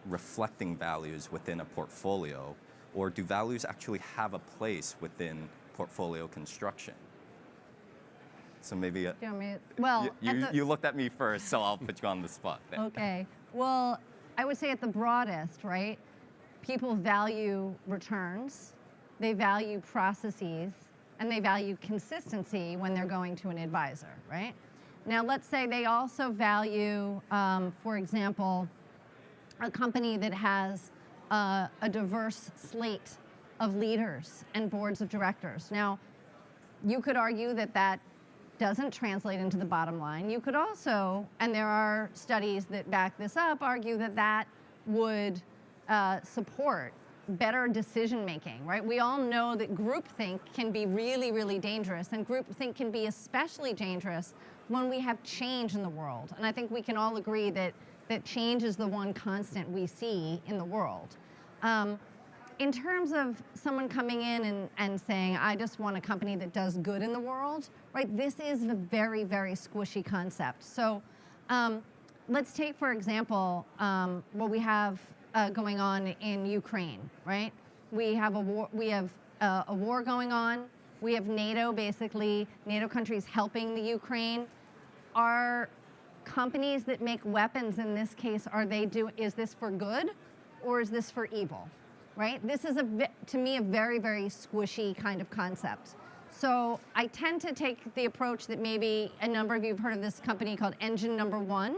S15: reflecting values within a portfolio, or do values actually have a place within portfolio construction? So maybe you looked at me first, so I'll put you on the spot there.
S16: Okay. Well, I would say at the broadest, right? People value returns, they value processes, and they value consistency when they're going to an advisor, right? Now, let's say they also value, for example, a company that has a diverse slate of leaders and boards of directors. Now, you could argue that that doesn't translate into the bottom line. You could also, and there are studies that back this up, argue that that would support better decision making, right? We all know that groupthink can be really, really dangerous, and groupthink can be especially dangerous when we have change in the world. And I think we can all agree that change is the one constant we see in the world. In terms of someone coming in and saying, I just want a company that does good in the world, right? This is a very, very squishy concept. So let's take, for example, what we have going on in Ukraine, right? We have a war going on. We have NATO, basically, NATO countries helping the Ukraine. Are companies that make weapons in this case, is this for good or is this for evil, right? This is, to me, a very, very squishy kind of concept. So I tend to take the approach that maybe a number of you have heard of this company called Engine Number One.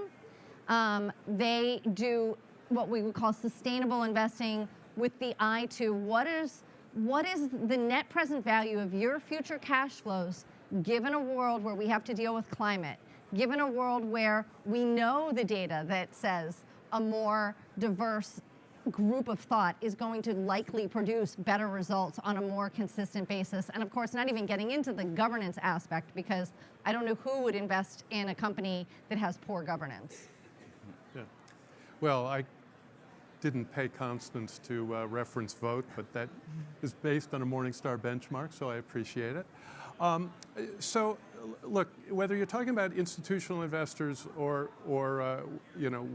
S16: They do what we would call sustainable investing with the eye to what is the net present value of your future cash flows given a world where we have to deal with climate, given a world where we know the data that says a more diverse group of thought is going to likely produce better results on a more consistent basis. And of course, not even getting into the governance aspect, because I don't know who would invest in a company that has poor governance.
S17: Yeah. Well, I didn't pay Constance to reference vote, but that is based on a Morningstar benchmark, so I appreciate it. So, look, whether you're talking about institutional investors or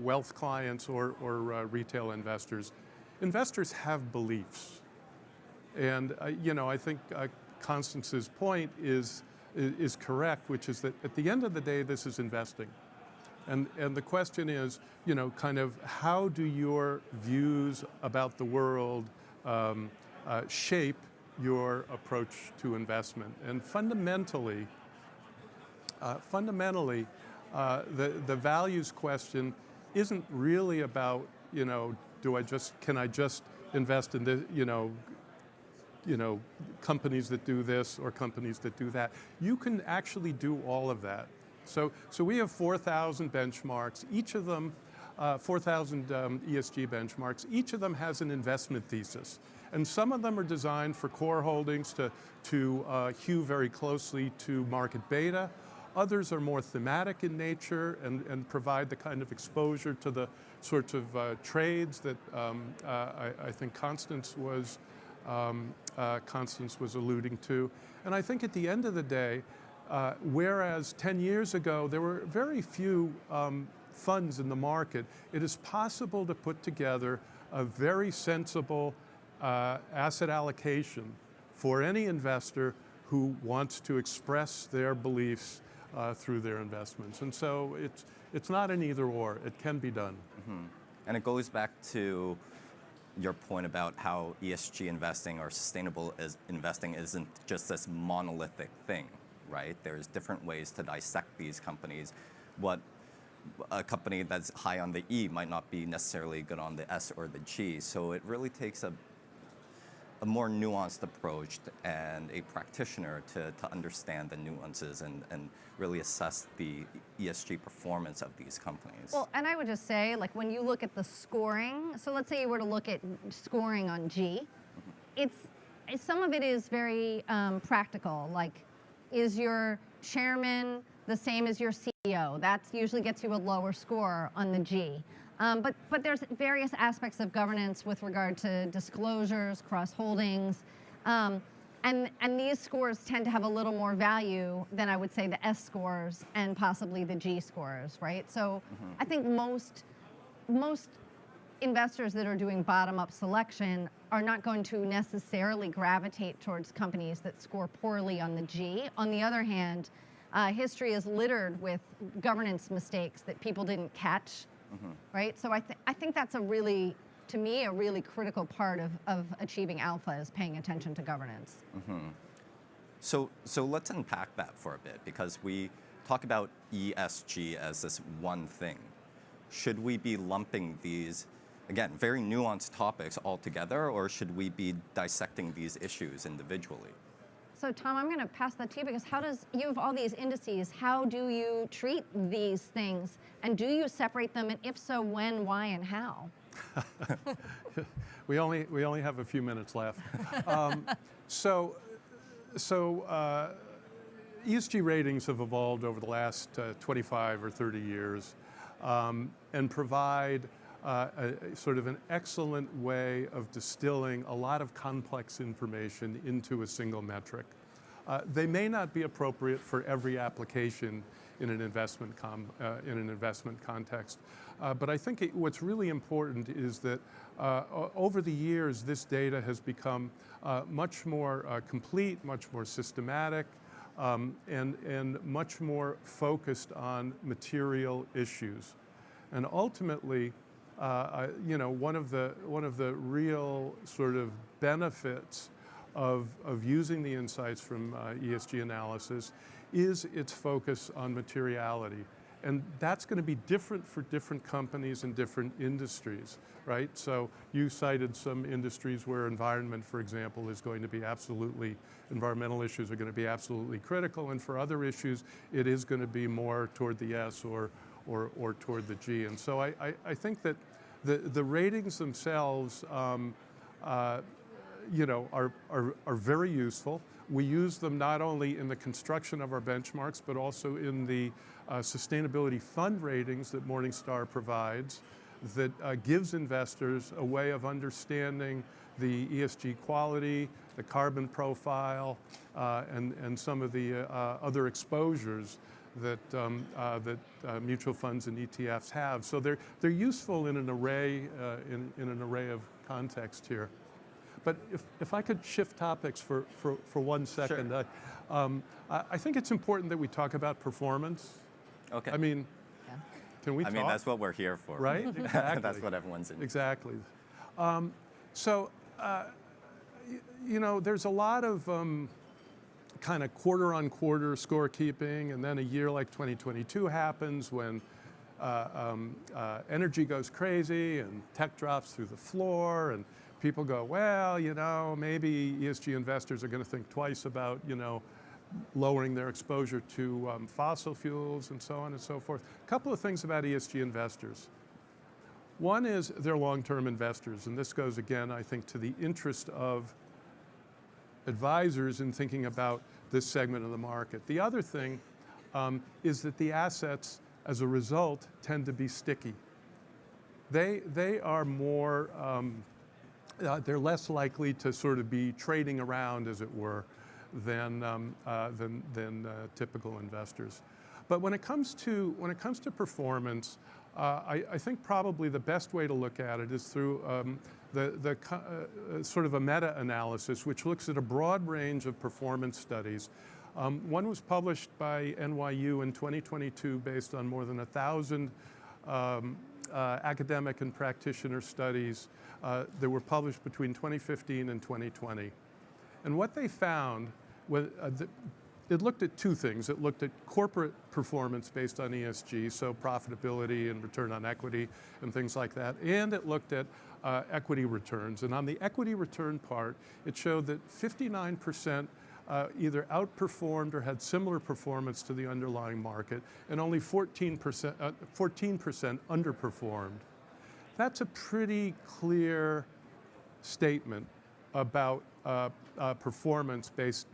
S17: wealth clients or retail investors, investors have beliefs. And I think Constance's point is correct, which is that at the end of the day, this is investing. And the question is, kind of how do your views about the world shape your approach to investment? And fundamentally, the values question isn't really about, can I just invest in the, companies that do this or companies that do that. You can actually do all of that. So we have 4,000 benchmarks, each of them, 4,000 ESG benchmarks, each of them has an investment thesis. And some of them are designed for core holdings to hew very closely to market beta. Others are more thematic in nature and provide the kind of exposure to the sorts of trades that I think Constance was alluding to. And I think at the end of the day, whereas 10 years ago there were very few funds in the market, it is possible to put together a very sensible asset allocation for any investor who wants to express their beliefs through their investments. And so it's not an either or, it can be done.
S15: Mm-hmm. And it goes back to your point about how ESG investing or sustainable investing isn't just this monolithic thing, right? There's different ways to dissect these companies. What a company that's high on the E might not be necessarily good on the S or the G. So it really takes a more nuanced approach and a practitioner to understand the nuances and really assess the ESG performance of these companies.
S16: Well, and I would just say, like when you look at the scoring, so let's say you were to look at scoring on G, some of it is very practical, like is your chairman the same as your CEO? That usually gets you a lower score on the G. But there's various aspects of governance with regard to disclosures, cross-holdings, and these scores tend to have a little more value than I would say the S scores and possibly the G scores, right? So I think most investors that are doing bottom-up selection are not going to necessarily gravitate towards companies that score poorly on the G. On the other hand, history is littered with governance mistakes that people didn't catch. Right, so I think that's to me, a really critical part of achieving alpha is paying attention to governance.
S15: So let's unpack that for a bit, because we talk about ESG as this one thing. Should we be lumping these, again, very nuanced topics all together, or should we be dissecting these issues individually?
S16: So Tom, I'm going to pass that to you, because you have all these indices, how do you treat these things? And do you separate them? And if so, when, why, and how?
S17: We only have a few minutes left. ESG ratings have evolved over the last 25 or 30 years and provide sort of an excellent way of distilling a lot of complex information into a single metric. They may not be appropriate for every application in an investment context, but I think what's really important is that over the years, this data has become much more complete, much more systematic, and much more focused on material issues. And ultimately, one of the real sort of benefits of using the insights from ESG analysis is its focus on materiality. And that's going to be different for different companies and different industries, right? So you cited some industries where environment, for example, is going to be environmental issues are going to be absolutely critical. And for other issues, it is going to be more toward the S or toward the G. And so I think that the ratings themselves, are very useful. We use them not only in the construction of our benchmarks, but also in the sustainability fund ratings that Morningstar provides, that gives investors a way of understanding the ESG quality, the carbon profile, and some of the other exposures that mutual funds and ETFs have. So they're useful in an array context here. But if I could shift topics for 1 second.
S15: Sure.
S17: I think it's important that we talk about performance.
S15: Okay.
S17: I mean, can we talk?
S15: I mean, that's what we're here for.
S17: Right? Exactly.
S15: That's what everyone's in.
S17: Exactly. You know, there's a lot of kind of quarter-on-quarter scorekeeping, and then a year like 2022 happens when energy goes crazy and tech drops through the floor, and people go, well, you know, maybe ESG investors are going to think twice about, you know, lowering their exposure to fossil fuels and so on and so forth. A couple of things about ESG investors. One is they're long-term investors, and this goes again, I think, to the interest of advisors in thinking about this segment of the market. The other thing is that the assets, as a result, tend to be sticky. They are more, they're less likely to sort of be trading around, as it were, than typical investors. But when it comes to performance, I think probably the best way to look at it is through sort of a meta-analysis, which looks at a broad range of performance studies. One was published by NYU in 2022 based on more than 1,000 academic and practitioner studies that were published between 2015 and 2020. And what they found was it looked at two things. It looked at corporate performance based on ESG, so profitability and return on equity and things like that, and it looked at equity returns. And on the equity return part, it showed that 59% either outperformed or had similar performance to the underlying market, and only 14% underperformed. That's a pretty clear statement about performance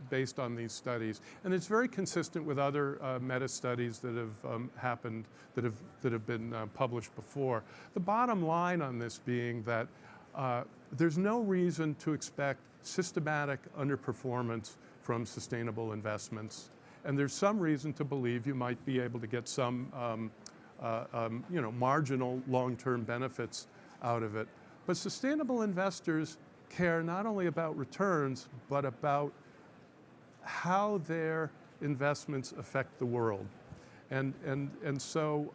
S17: based on these studies, and it's very consistent with other meta studies that have happened, that have been published before. The bottom line on this being that there's no reason to expect systematic underperformance from sustainable investments, and there's some reason to believe you might be able to get some you know, marginal long-term benefits out of it. But sustainable investors care not only about returns, but about how their investments affect the world. And so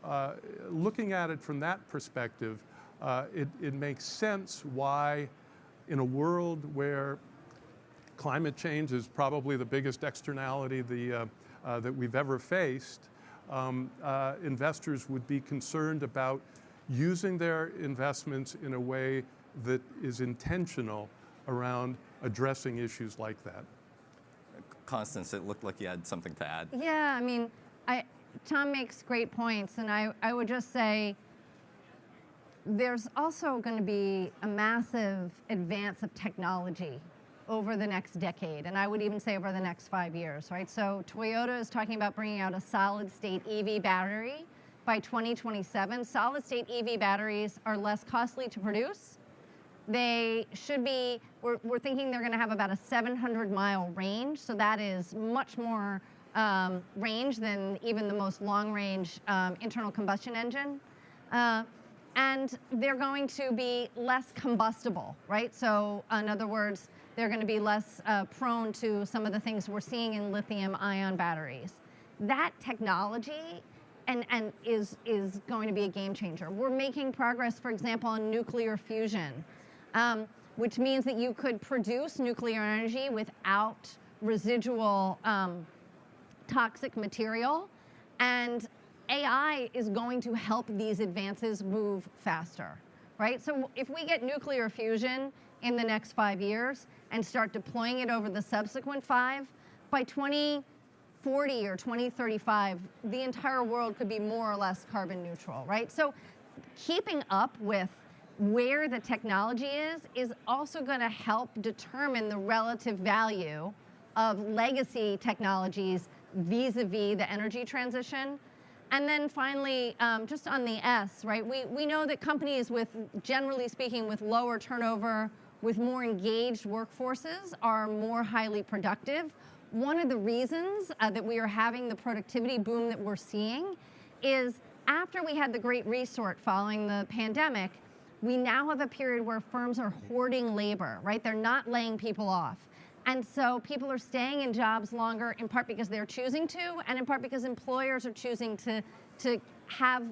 S17: looking at it from that perspective, it makes sense why in a world where climate change is probably the biggest externality that we've ever faced, investors would be concerned about using their investments in a way that is intentional around addressing issues like that.
S15: Constance, it looked like you had something to add.
S16: Yeah, I mean, Tom makes great points, and I would just say there's also going to be a massive advance of technology over the next decade, and I would even say over the next 5 years, right? So Toyota is talking about bringing out a solid-state EV battery by 2027. Solid-state EV batteries are less costly to produce. They should be, we're thinking they're going to have about a 700-mile range, so that is much more range than even the most long-range internal combustion engine. And they're going to be less combustible, right? So in other words, they're going to be less prone to some of the things we're seeing in lithium-ion batteries. That technology is going to be a game changer. We're making progress, for example, on nuclear fusion, which means that you could produce nuclear energy without residual toxic material, and AI is going to help these advances move faster, right? So if we get nuclear fusion in the next 5 years and start deploying it over the subsequent 5, by 2040 or 2035, the entire world could be more or less carbon neutral, right? So keeping up with where the technology is also going to help determine the relative value of legacy technologies vis-a-vis the energy transition. And then finally, just on the S, right? We know that companies with, generally speaking, with lower turnover, with more engaged workforces are more highly productive. One of the reasons that we are having the productivity boom that we're seeing is after we had the Great Reset following the pandemic, we now have a period where firms are hoarding labor, right? They're not laying people off. And so people are staying in jobs longer, in part because they're choosing to, and in part because employers are choosing to have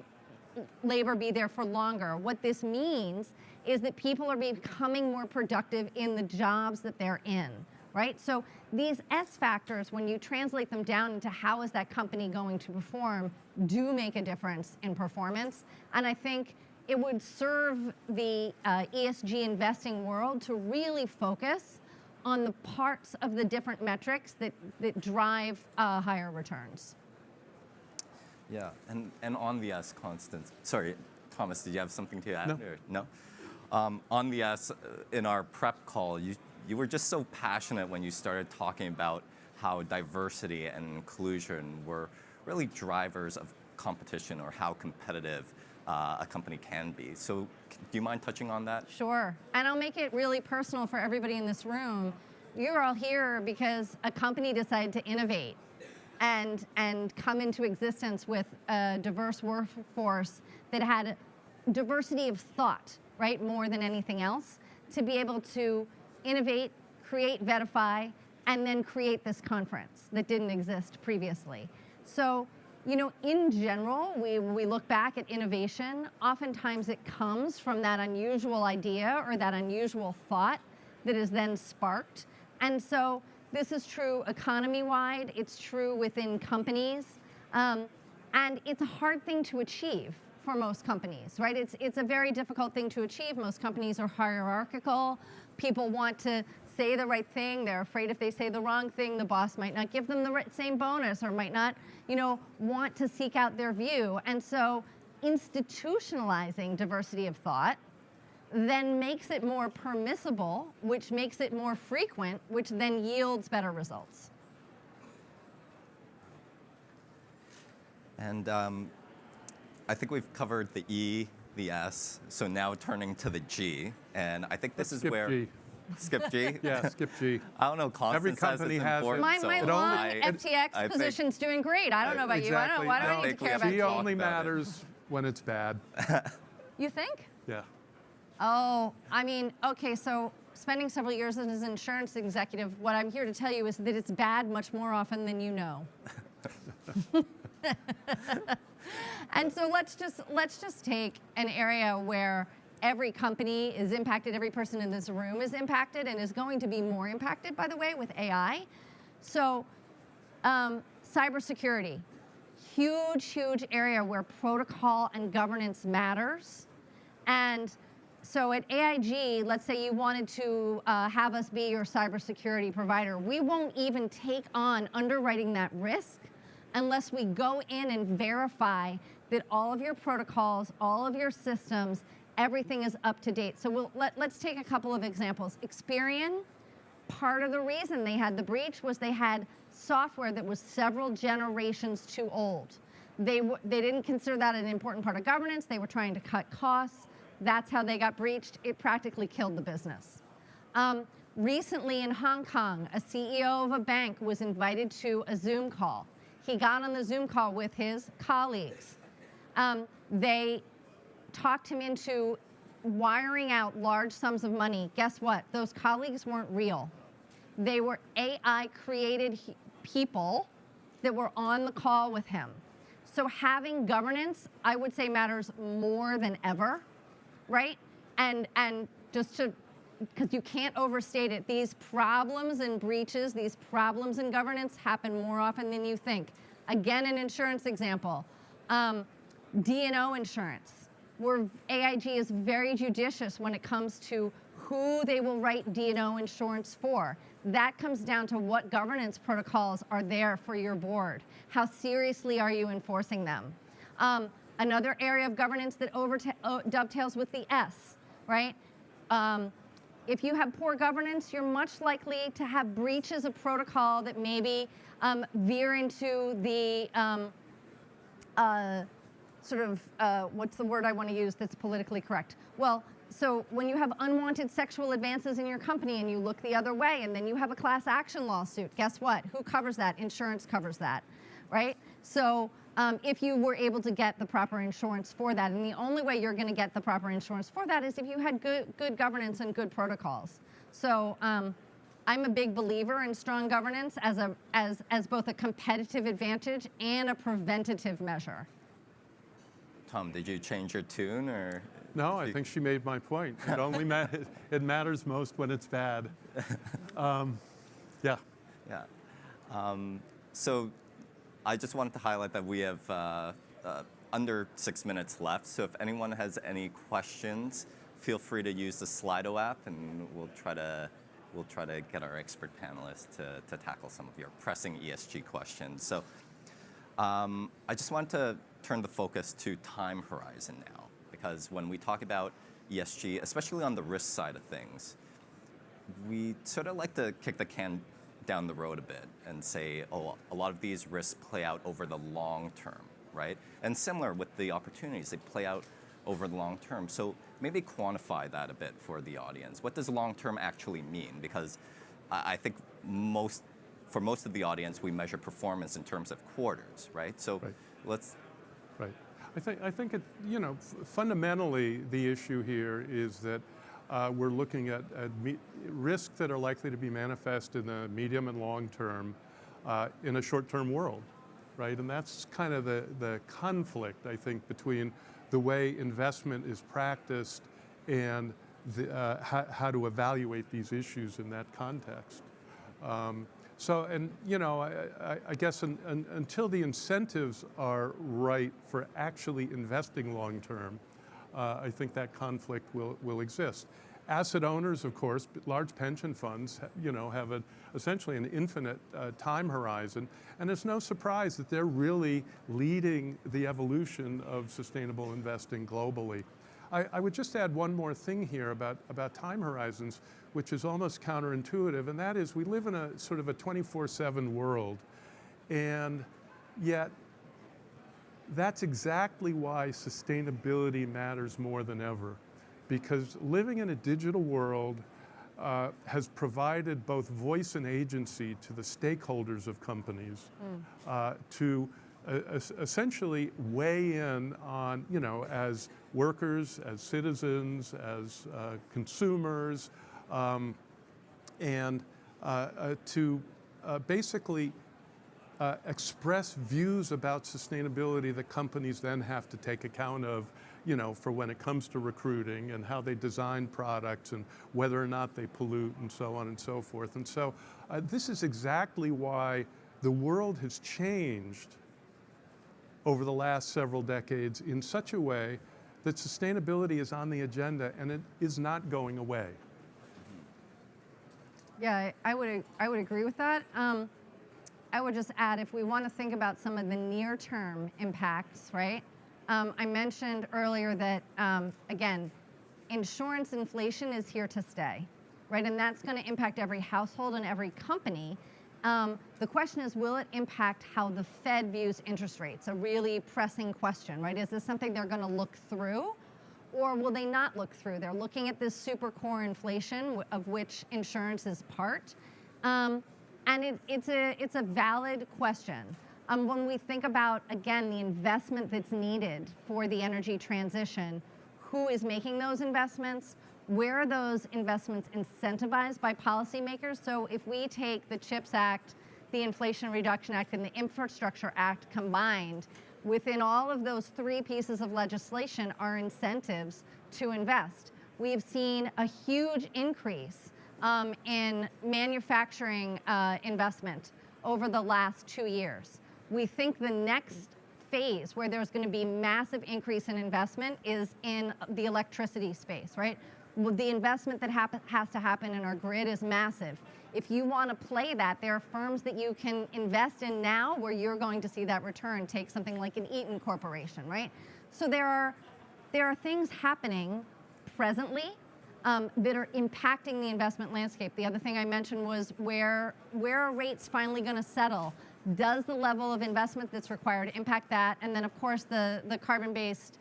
S16: labor be there for longer. What this means is that people are becoming more productive in the jobs that they're in, right? So these S factors, when you translate them down into how is that company going to perform, do make a difference in performance. And I think it would serve the ESG investing world to really focus on the parts of the different metrics that drive higher returns.
S15: Yeah, and on the S, Constance, sorry, Thomas, did you have something to add?
S17: No.
S15: Or, no? On the S, in our prep call, you were just so passionate when you started talking about how diversity and inclusion were really drivers of competition or how competitive a company can be. So do you mind touching on that?
S16: Sure, and I'll make it really personal for everybody in this room. You're all here because a company decided to innovate and come into existence with a diverse workforce that had diversity of thought, right, more than anything else, to be able to innovate, create Vetify, and then create this conference that didn't exist previously. So, you know, in general, we look back at innovation, oftentimes it comes from that unusual idea or that unusual thought that is then sparked. And so this is true economy-wide, it's true within companies, and it's a hard thing to achieve for most companies, right? It's a very difficult thing to achieve. Most companies are hierarchical. People want to say the right thing. They're afraid if they say the wrong thing, the boss might not give them the same bonus or might not, you know, want to seek out their view. And so institutionalizing diversity of thought then makes it more permissible, which makes it more frequent, which then yields better results.
S15: And I think we've covered the E, the S, so now turning to the G, and I think this is where...
S17: G.
S15: Skip G?
S17: Yeah, skip G.
S15: I don't know, Constance
S17: Every company has it.
S16: My long FTX
S15: I think-
S16: position's doing great. I don't know about you. I don't know. Why do I need to care about
S17: G
S16: you?
S17: only matters when it's bad.
S16: You think?
S17: Yeah.
S16: Oh, I mean, okay, so spending several years as an insurance executive, what I'm here to tell you is that it's bad much more often than you know. And so let's just take an area where every company is impacted, every person in this room is impacted, and is going to be more impacted, by the way, with AI. So cybersecurity, huge area where protocol and governance matters. And so at AIG, let's say you wanted to have us be your cybersecurity provider. We won't even take on underwriting that risk unless we go in and verify that all of your protocols, all of your systems, everything is up to date. So let's take a couple of examples. Experian, part of the reason they had the breach was they had software that was several generations too old. They didn't consider that an important part of governance. They were trying to cut costs. That's how they got breached. It practically killed the business. Recently in Hong Kong, a CEO of a bank was invited to a Zoom call. He got on the Zoom call with his colleagues. They talked him into wiring out large sums of money. Guess what? Those colleagues weren't real. They were AI-created people that were on the call with him. So having governance, I would say, matters more than ever, right? And just to, because you can't overstate it, these problems and breaches, these problems in governance happen more often than you think. Again, an insurance example, D&O insurance, where AIG is very judicious when it comes to who they will write D&O insurance for. That comes down to what governance protocols are there for your board. How seriously are you enforcing them? Another area of governance that dovetails with the S, right? If you have poor governance, you're much likely to have breaches of protocol that maybe veer into the what's the word I want to use that's politically correct? Well, so when you have unwanted sexual advances in your company and you look the other way and then you have a class action lawsuit, guess what? Who covers that? Insurance covers that, right? So if you were able to get the proper insurance for that, and the only way you're going to get the proper insurance for that is if you had good governance and good protocols. So I'm a big believer in strong governance as both a competitive advantage and a preventative measure.
S15: Tom, did you change your tune, or?
S17: No, I think she made my point. It only it matters most when it's bad. Yeah.
S15: Yeah. So I just wanted to highlight that we have under 6 minutes left. So if anyone has any questions, feel free to use the Slido app, and we'll try to get our expert panelists to tackle some of your pressing ESG questions. So I just want to turn the focus to time horizon now, because when we talk about ESG, especially on the risk side of things, we sort of like to kick the can down the road a bit and say, oh, a lot of these risks play out over the long term, right? And similar with the opportunities, they play out over the long term. So maybe quantify that a bit for the audience. What does long term actually mean? Because I think for most of the audience, we measure performance in terms of quarters, right? So let's.
S17: Right. I think it, fundamentally the issue here is that we're looking at risks that are likely to be manifest in the medium and long term in a short-term world, right? And that's kind of the conflict, I think, between the way investment is practiced and how to evaluate these issues in that context. I guess until the incentives are right for actually investing long term, I think that conflict will exist. Asset owners, of course, large pension funds, have essentially an infinite time horizon, and it's no surprise that they're really leading the evolution of sustainable investing globally. I would just add one more thing here about time horizons, which is almost counterintuitive, and that is we live in a sort of a 24/7 world, and yet that's exactly why sustainability matters more than ever, because living in a digital world has provided both voice and agency to the stakeholders of companies to essentially weigh in on, as workers, as citizens, as consumers, and to basically express views about sustainability that companies then have to take account of, for when it comes to recruiting and how they design products and whether or not they pollute and so on and so forth. And so this is exactly why the world has changed over the last several decades in such a way that sustainability is on the agenda and it is not going away.
S16: Yeah, I would agree with that. I would just add, if we want to think about some of the near-term impacts, right? I mentioned earlier that, again, insurance inflation is here to stay, right? And that's going to impact every household and every company. The question is, will it impact how the Fed views interest rates? A really pressing question, right? Is this something they're going to look through, or will they not look through? They're looking at this super core inflation, of which insurance is part, and it's a valid question. When we think about, again, the investment that's needed for the energy transition, who is making those investments? Where are those investments incentivized by policymakers? So if we take the CHIPS Act, the Inflation Reduction Act, and the Infrastructure Act combined, within all of those three pieces of legislation are incentives to invest. We've seen a huge increase in manufacturing investment over the last 2 years. We think the next phase where there's going to be massive increase in investment is in the electricity space, right? The investment that has to happen in our grid is massive. If you want to play that, there are firms that you can invest in now where you're going to see that return. Take something like an Eaton Corporation, right? So there are things happening presently that are impacting the investment landscape. The other thing I mentioned was where are rates finally going to settle? Does the level of investment that's required impact that? And then, of course, the carbon-based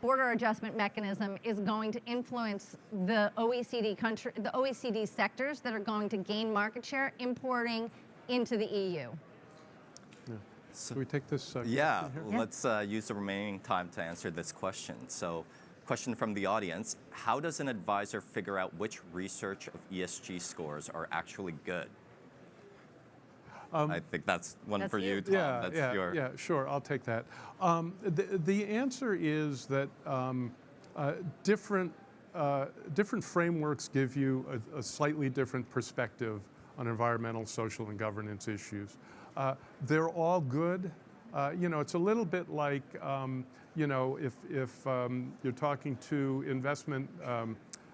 S16: border adjustment mechanism is going to influence the OECD sectors that are going to gain market share importing into the EU.
S17: Yeah. So we take this?
S15: Yeah,
S17: question here?
S15: let's use the remaining time to answer this question. So, question from the audience: how does an advisor figure out which research of ESG scores are actually good? I think that's one for you, Tom.
S17: Yeah, sure, I'll take that. The answer is that different frameworks give you a slightly different perspective on environmental, social, and governance issues. They're all good. It's a little bit like, if you're talking to investment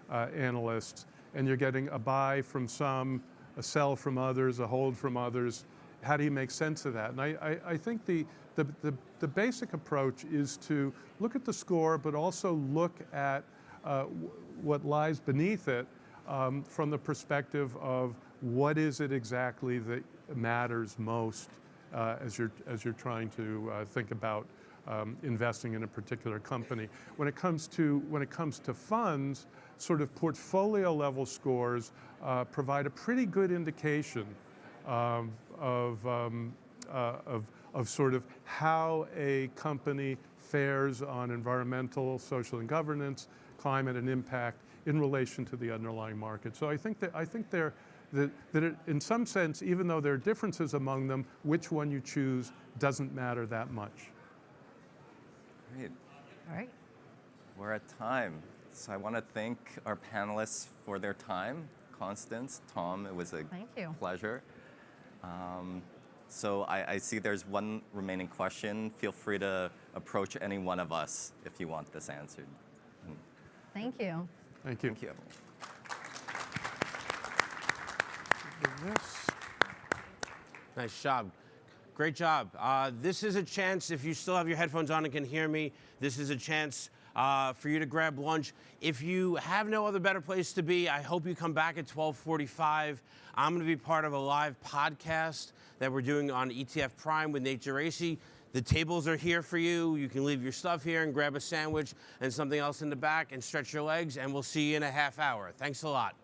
S17: analysts and you're getting a buy from some, a sell from others, a hold from others. How do you make sense of that? And I think the basic approach is to look at the score, but also look at what lies beneath it from the perspective of what is it exactly that matters most as you're trying to think about investing in a particular company. When it comes to funds, sort of portfolio level scores provide a pretty good indication of sort of how a company fares on environmental, social, and governance, climate, and impact in relation to the underlying market. So I think in some sense, even though there are differences among them, which one you choose doesn't matter that much.
S15: Great.
S16: All right.
S15: We're at time. So I want to thank our panelists for their time. Constance, Tom, it was a pleasure. So I see there's one remaining question. Feel free to approach any one of us if you want this answered.
S16: Thank you.
S17: Thank you.
S15: Thank you.
S12: Nice job. Great job. This is a chance, if you still have your headphones on and can hear me, this is a chance for you to grab lunch. If you have no other better place to be, I hope you come back at 12:45. I'm going to be part of a live podcast that we're doing on ETF Prime with Nate Geraci. The tables are here for you. You can leave your stuff here and grab a sandwich and something else in the back and stretch your legs, and we'll see you in a half hour. Thanks a lot.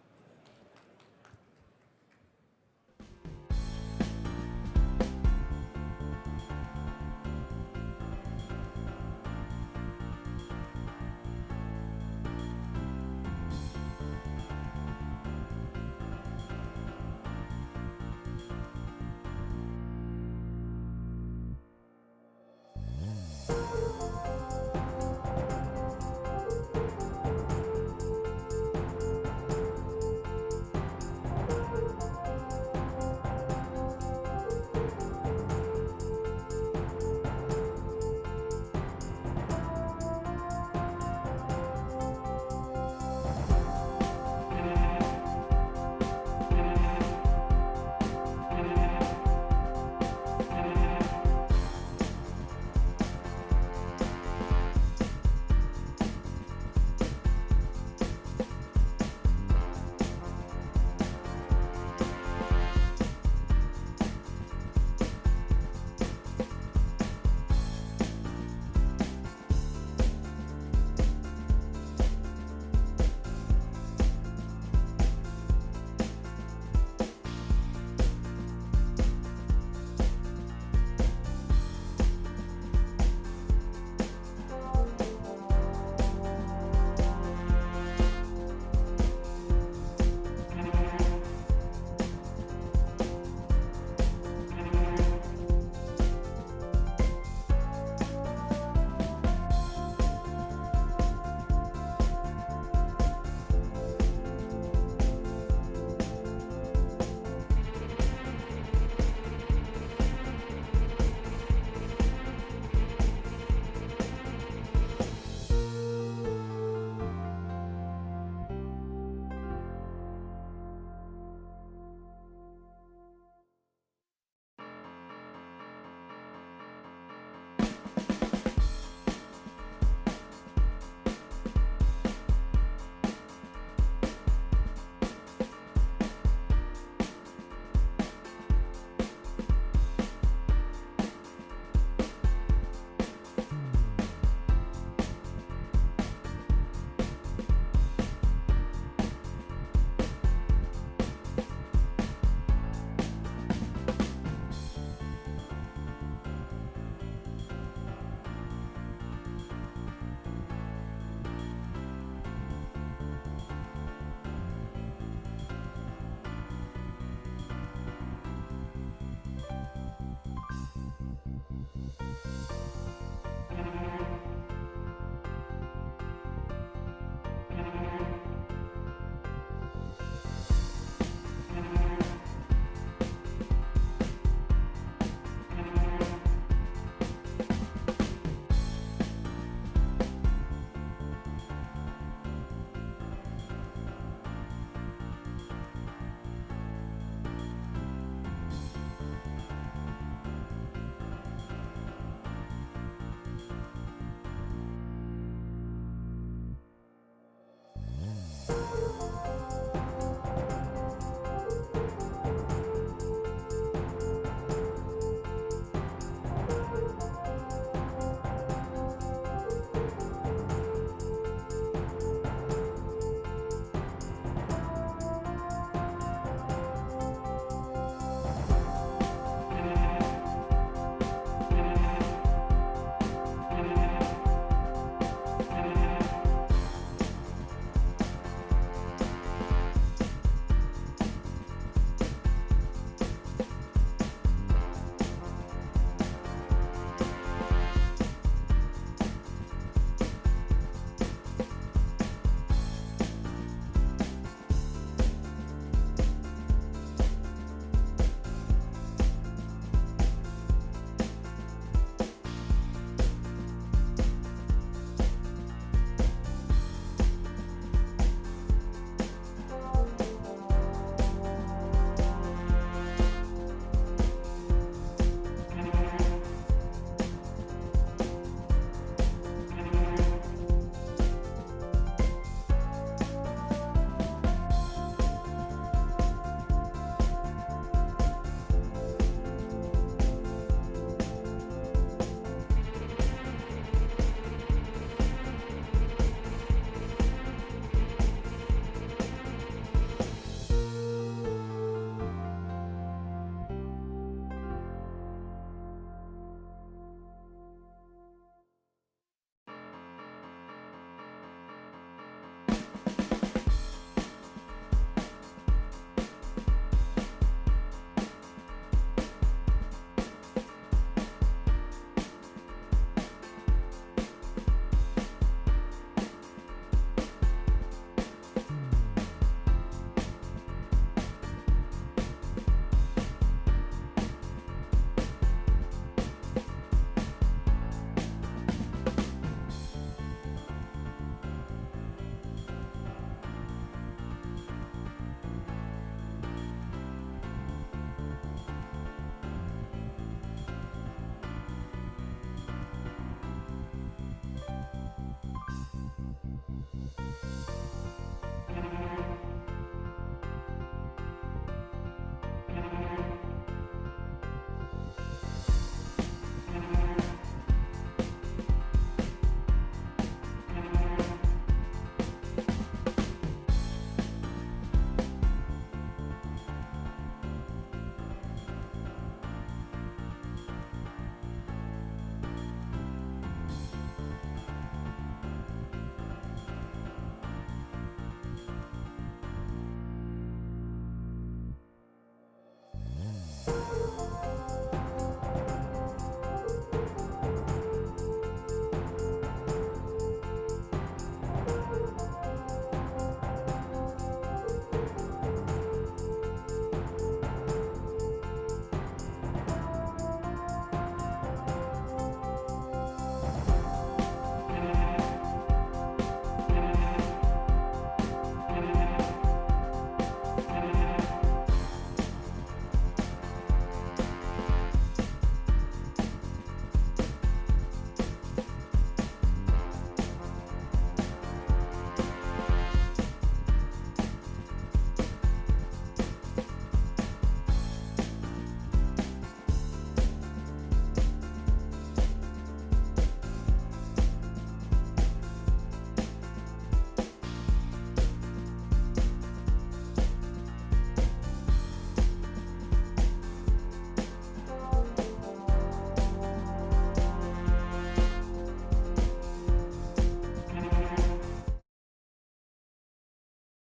S18: you.